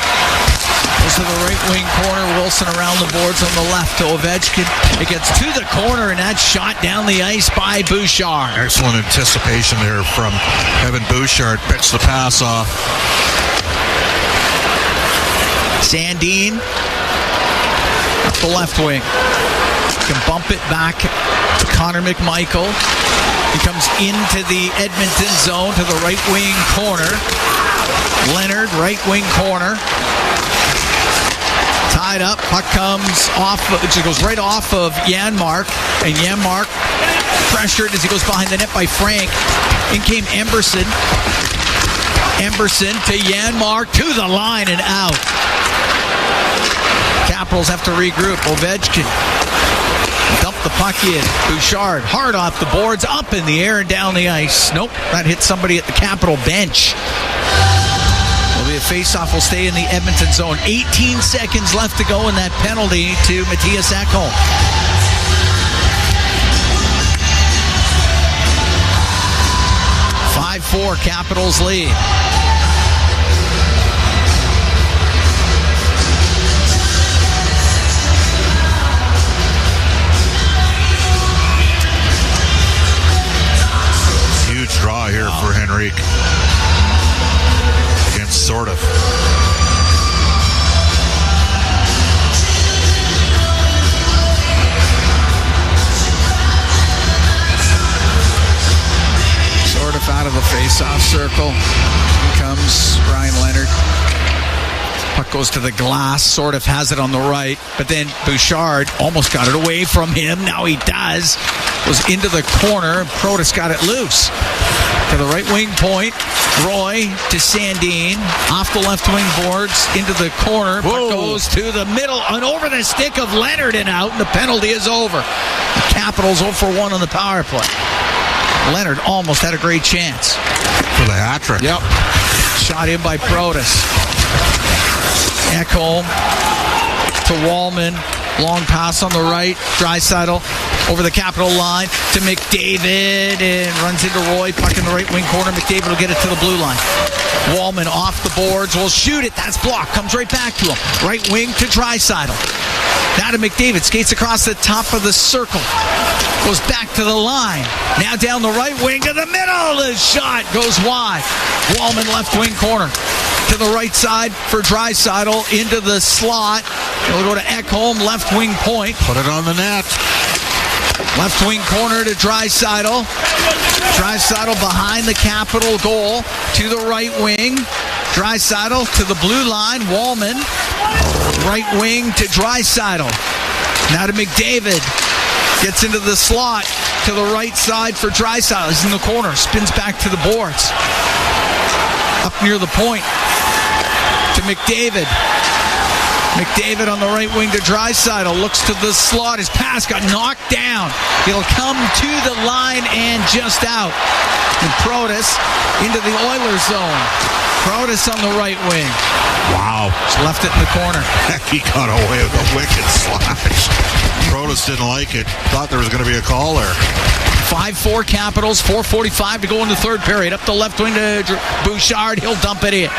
Goes to the right wing corner. Wilson around the boards on the left to Ovechkin. It gets to the corner, and that's shot down the ice by Bouchard. Excellent anticipation there from Evan Bouchard. Picks the pass off. Sandin up the left wing. Can bump it back to Connor McMichael. He comes into the Edmonton zone to the right wing corner. Leonard, right wing corner. Tied up. Puck comes off. It goes right off of Janmark. And Janmark pressured as he goes behind the net by Frank. In came Emberson. Emberson to Janmark to the line and out. Capitals have to regroup. Ovechkin dump the puck in. Bouchard hard off the boards, up in the air and down the ice. Nope, that hit somebody at the Capital bench. It'll be a face-off. Will stay in the Edmonton zone. 18 seconds left to go in that penalty to Matthias Ekholm. Capitals lead. Huge draw here for Henrique. Sort of. Out of the face-off circle. Here comes Ryan Leonard. Puck goes to the glass, sort of has it on the right, but then Bouchard almost got it away from him. Now he does. Was into the corner. Protas got it loose. To the right wing point. Roy to Sandin. Off the left wing boards. Into the corner. Puck goes to the middle and over the stick of Leonard and out, and the penalty is over. The Capitals 0 for 1 on the power play. Leonard almost had a great chance. For the hat-trick. Yep. Shot in by Protas. Ekholm to Wallman. Long pass on the right. Draisaitl over the Capital line to McDavid and runs into Roy. Puck in the right wing corner. McDavid will get it to the blue line. Wallman off the boards. Will shoot it. That's blocked. Comes right back to him. Right wing to Draisaitl. Now to McDavid. Skates across the top of the circle. Goes back to the line. Now down the right wing to the middle. The shot goes wide. Wallman left wing corner. To the right side for Draisaitl. Into the slot. It'll go to Ekholm. Left wing point. Put it on the net. Left wing corner to Draisaitl. Draisaitl behind the Capital goal. To the right wing. Draisaitl to the blue line. Wallman. Right wing to Draisaitl. Now to McDavid. Gets into the slot to the right side for Draisaitl. He's in the corner. Spins back to the boards. Up near the point to McDavid. McDavid on the right wing to Draisaitl. Looks to the slot. His pass got knocked down. It'll come to the line and just out. And Protas into the Oilers zone. Protas on the right wing. Wow. Just left it in the corner. He got away with a wicked slash. Protas didn't like it. Thought there was going to be a call there. 5-4 Capitals, 4:45 to go in the third period. Up the left wing to Bouchard. He'll dump it in.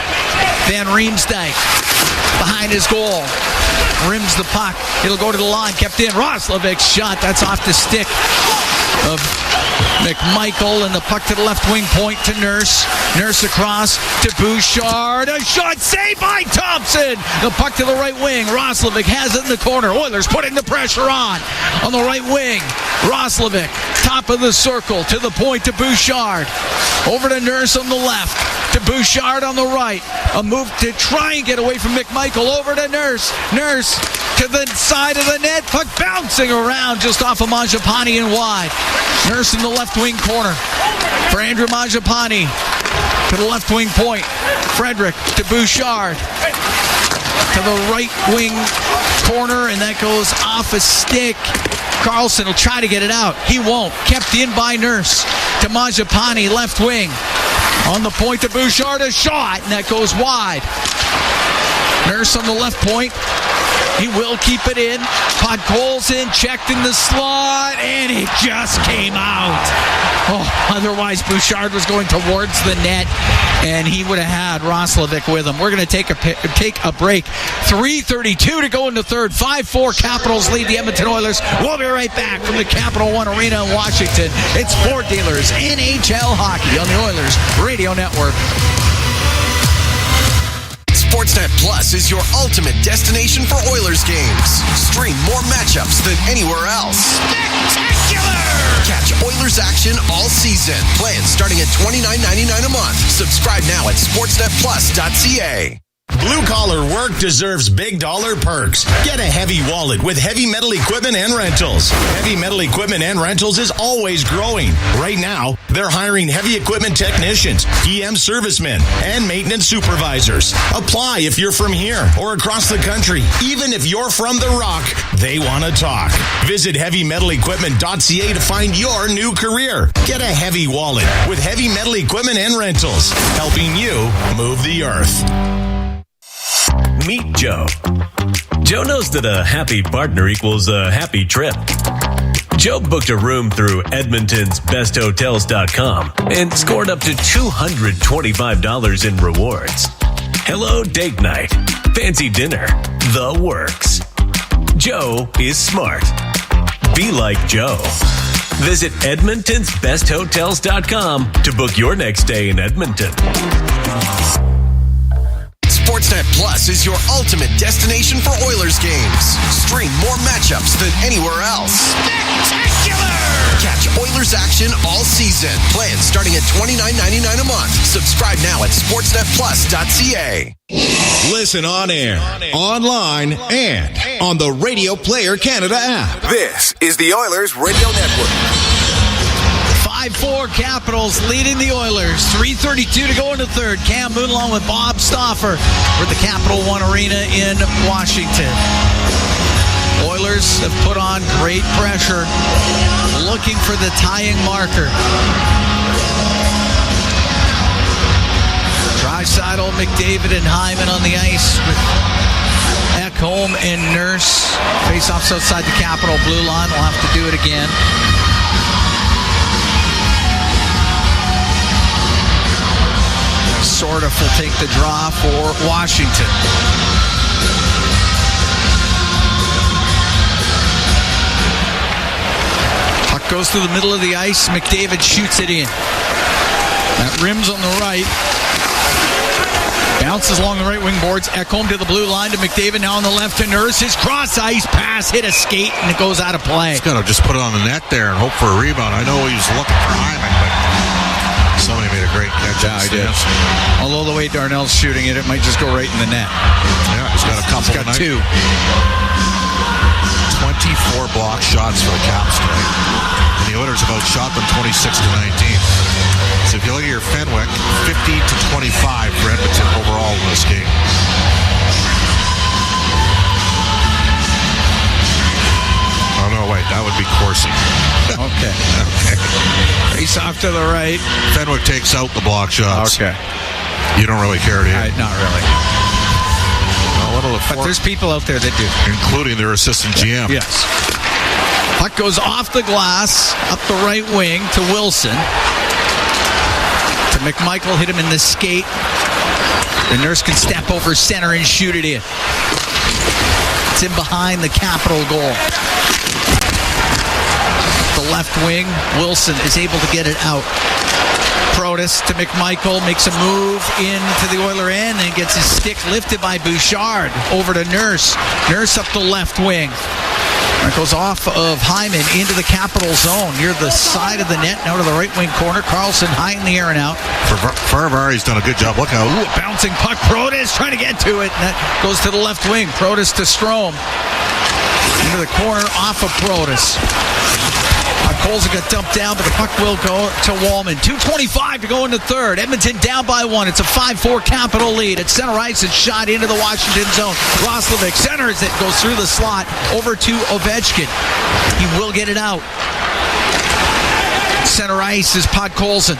Van Riemsdyk behind his goal. Rims the puck. It'll go to the line. Kept in. Roslovic's shot. That's off the stick of McMichael, and the puck to the left wing point to Nurse. Nurse across to Bouchard. A shot saved by Thompson. The puck to the right wing. Roslovic has it in the corner. Oilers putting the pressure on the right wing. Roslovic, top of the circle, to the point to Bouchard. Over to Nurse on the left. To Bouchard on the right. A move to try and get away from McMichael. Over to Nurse. Nurse to the side of the net. Puck bouncing around just off of Mangiapane and wide. Nurse in the left wing corner for Andrew Mangiapane. To the left wing point. Frederick to Bouchard. To the right wing corner, and that goes off a stick. Carlson will try to get it out. He won't. Kept in by Nurse. To Mangiapane, left wing. On the point to Bouchard, a shot, and that goes wide. Nurse on the left point. He will keep it in. Podkolzin checked in the slot, and it just came out. Oh, otherwise Bouchard was going towards the net, and he would have had Roslovic with him. We're going to take a break. 3:32 to go in the third. 5-4 Capitals lead the Edmonton Oilers. We'll be right back from the Capital One Arena in Washington. It's Ford Dealers NHL Hockey on the Oilers Radio Network. Sportsnet Plus is your ultimate destination for Oilers games. Stream more matchups than anywhere else. Spectacular! Catch Oilers action all season. Plans starting at $29.99 a month. Subscribe now at sportsnetplus.ca. Blue-collar work deserves big dollar perks. Get a heavy wallet with Heavy Metal Equipment and Rentals. Heavy Metal Equipment and Rentals is always growing. Right now, they're hiring heavy equipment technicians, PM servicemen, and maintenance supervisors. Apply if you're from here or across the country. Even if you're from the Rock, they want to talk. Visit heavymetalequipment.ca to find your new career. Get a heavy wallet with Heavy Metal Equipment and Rentals, helping you move the earth. Meet Joe. Joe knows that a happy partner equals a happy trip. Joe booked a room through Edmonton's besthotels.com and scored up to $225 in rewards. Hello date night, fancy dinner, the works. Joe is smart. Be like Joe. Visit edmontonsbesthotels.com to book your next stay in Edmonton. Plus is your ultimate destination for Oilers games. Stream more matchups than anywhere else. Spectacular! Catch Oilers action all season. Plans starting at $29.99 a month. Subscribe now at sportsnetplus.ca. Listen on air, online, and on the Radio Player Canada app. This is the Oilers Radio Network. 5-4 Capitals leading the Oilers. 3:32 to go in the third. Cam Moon along with Bob Stauffer. We're at the Capital One Arena in Washington. Oilers have put on great pressure, looking for the tying marker. Draisaitl, McDavid, and Hyman on the ice with Ekholm and Nurse. Face-offs outside the Capital blue line. We'll have to do it again. Sordoff will take the draw for Washington. Puck goes through the middle of the ice. McDavid shoots it in. That rims on the right. Bounces along the right wing boards. Ekholm to the blue line to McDavid. Now on the left to Nurse. His cross ice pass hit a skate and it goes out of play. He's got to just put it on the net there and hope for a rebound. I know he was looking for Hyman, but somebody made a great catch. Yeah, I did. Although the way Darnell's shooting it, it might just go right in the net. Yeah, he's got a couple. He's got two. 24 block shots for the Caps tonight. And the Oilers have outshot them 26-19. So if you look at your Fenwick, 50-25 for Edmonton overall in this game. Oh, no, wait, that would be Corsi. Okay. Face off to the right. Fenwick takes out the block shots. Okay. You don't really care, do you? Not really. But there's people out there that do. Including their assistant GM. Yes. Puck goes off the glass, up the right wing to Wilson. To McMichael, hit him in the skate. The Nurse can step over center and shoot it in. It's in behind the Capital goal. The left wing, Wilson is able to get it out. Protas to McMichael, makes a move into the Oiler end and gets his stick lifted by Bouchard over to Nurse. Nurse up the left wing. It goes off of Hyman into the Capital zone near the side of the net, now to the right wing corner. Carlson high in the air and out. Ferrari's done a good job. Look out. Ooh, a bouncing puck. Protas trying to get to it. And that goes to the left wing. Protas to Strome. Into the corner off of Protas. Colson got dumped down, but the puck will go to Wallman. 2:25 to go in the third. Edmonton down by one. It's a 5-4 Capital lead. At center ice, it's shot into the Washington zone. Roslovic centers it, goes through the slot over to Ovechkin. He will get it out. Center ice is Podkolzin.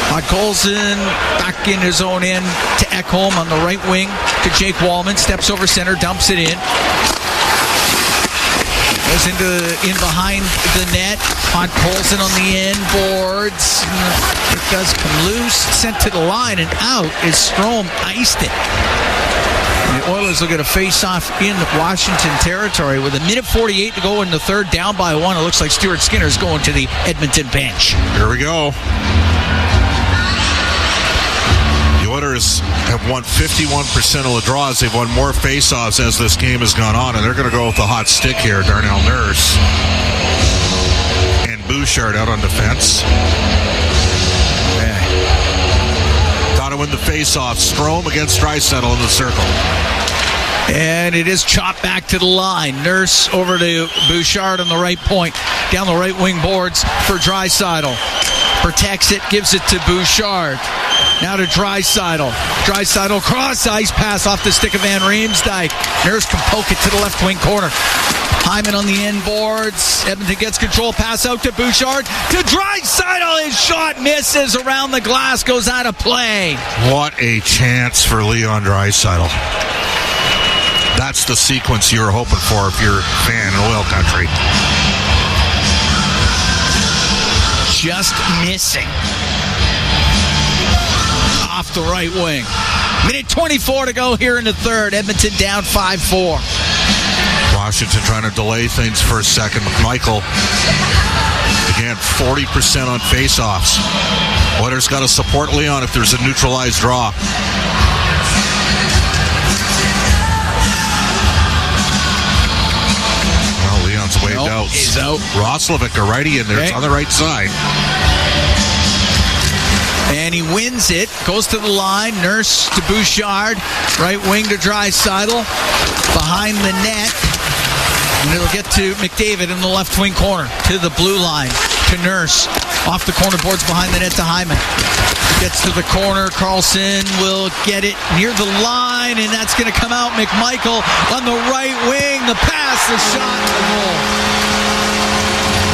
Podkolzin back in his own end to Ekholm on the right wing to Jake Wallman. Steps over center, dumps it in. Goes in behind the net. Podkolzin on the end boards. It does come loose. Sent to the line and out is Strome. Iced it. And the Oilers will get a face-off in Washington territory with 1:48 to go in the third, down by one. It looks like Stuart Skinner's going to the Edmonton bench. Here we go. The Oilers have won 51% of the draws. They've won more face-offs as this game has gone on, and they're going to go with the hot stick here. Darnell Nurse and Bouchard out on defense. Got to win the face-off. Strome against Draisaitl in the circle. And it is chopped back to the line. Nurse over to Bouchard on the right point. Down the right wing boards for Draisaitl. Protects it, gives it to Bouchard. Now to Draisaitl. Draisaitl cross ice pass off the stick of Van Riemsdyk. Nurse can poke it to the left wing corner. Hyman on the end boards. Edmonton gets control. Pass out to Bouchard. To Draisaitl. His shot misses around the glass. Goes out of play. What a chance for Leon Draisaitl. That's the sequence you're hoping for if you're a fan in oil country. Just missing. Off the right wing. 1:24 to go here in the third. Edmonton down 5-4. Washington trying to delay things for a second. McMichael, again, 40% on faceoffs. Oilers got to support Leon if there's a neutralized draw. out. He's out. Roslovic, a righty in there. Okay. It's on the right side. And he wins it. Goes to the line. Nurse to Bouchard. Right wing to Draisaitl. Behind the net. And it'll get to McDavid in the left wing corner. To the blue line. To Nurse. Off the corner boards behind the net to Hyman. Gets to the corner. Carlson will get it near the line. And that's going to come out. McMichael on the right wing. The pass, the shot, the goal.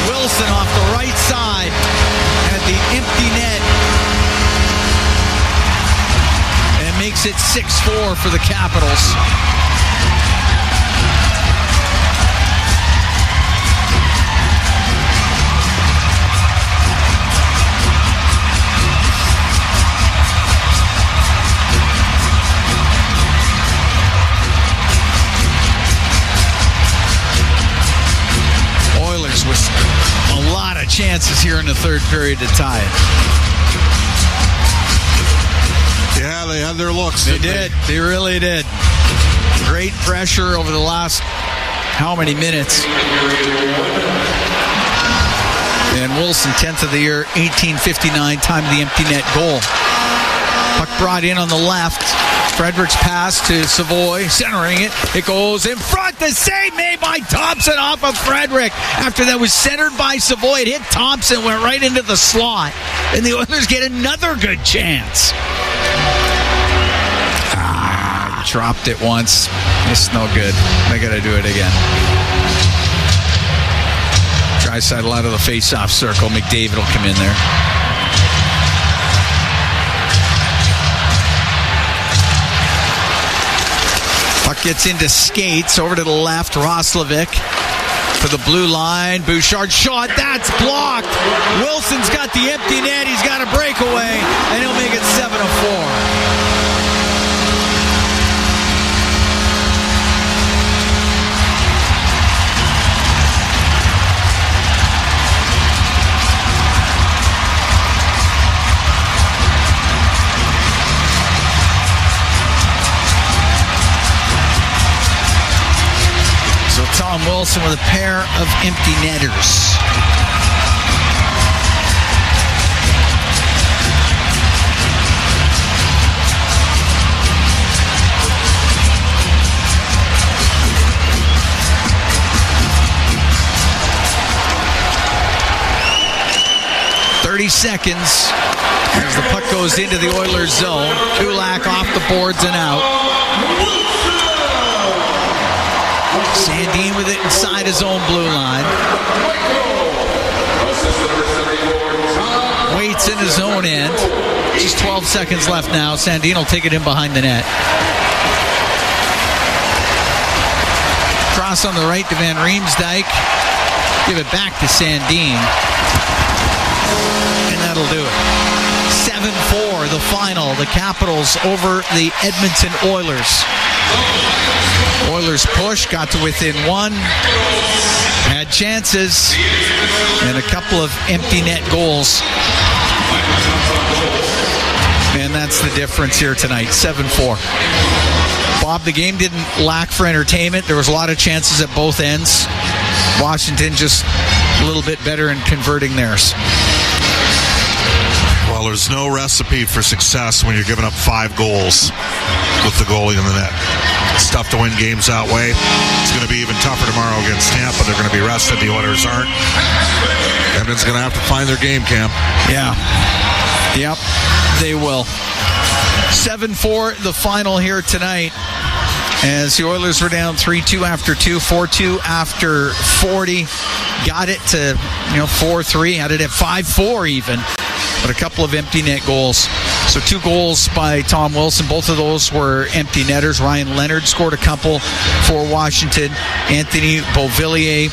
Wilson off the right side. At the empty net. And makes it 6-4 for the Capitals. With a lot of chances here in the third period to tie it. Yeah, they had their looks. They did. They really did. Great pressure over the last how many minutes? And Wilson, 10th of the year, 18:59, time of the empty net goal. Puck brought in on the left. Frederick's pass to Savoy, centering it. It goes in front. The save made by Thompson off of Frederick. After that was centered by Savoy, it hit Thompson, went right into the slot. And the Oilers get another good chance. Dropped it once. It's no good. They got to do it again. Draisaitl out of the face-off circle. McDavid will come in there. Puck gets into skates, over to the left, Roslovic for the blue line. Bouchard shot, that's blocked. Wilson's got the empty net, he's got a breakaway, and he'll make it 7-4. Tom Wilson with a pair of empty netters. Seconds as the puck goes into the Oilers zone. Kulak off the boards and out. Sandin with it inside his own blue line. Waits in his own end. Just 12 seconds left now. Sandin will take it in behind the net. Cross on the right to Van Riemsdyk. Give it back to Sandin. And that'll do it. 7-4, the final. The Capitals over the Edmonton Oilers. Oilers push, got to within one, had chances, and a couple of empty net goals. And that's the difference here tonight, 7-4. Bob, the game didn't lack for entertainment. There was a lot of chances at both ends. Washington just a little bit better in converting theirs. Well, there's no recipe for success when you're giving up 5 goals with the goalie in the net. It's tough to win games that way. It's going to be even tougher tomorrow against Tampa. They're going to be rested. The Oilers aren't. Edmonton's going to have to find their game, Cam. Yeah. Yep, they will. 7-4, the final here tonight. As the Oilers were down 3-2 after 2, 4-2 after 40. Got it to 4-3. Had it at 5-4 even. But a couple of empty net goals. So 2 goals by Tom Wilson. Both of those were empty netters. Ryan Leonard scored a couple for Washington. Anthony Beauvillier,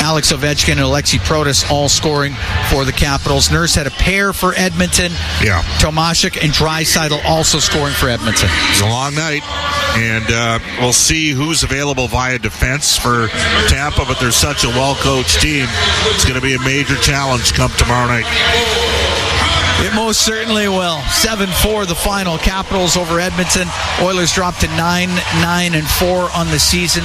Alex Ovechkin, and Alexi Protas all scoring for the Capitals. Nurse had a pair for Edmonton. Yeah. Tomášek and Draisaitl also scoring for Edmonton. It's a long night. And we'll see who's available via defense for Tampa, but they're such a well-coached team. It's going to be a major challenge come tomorrow night. It most certainly will. 7-4, the final. Capitals over Edmonton. Oilers dropped to 9-4 on the season.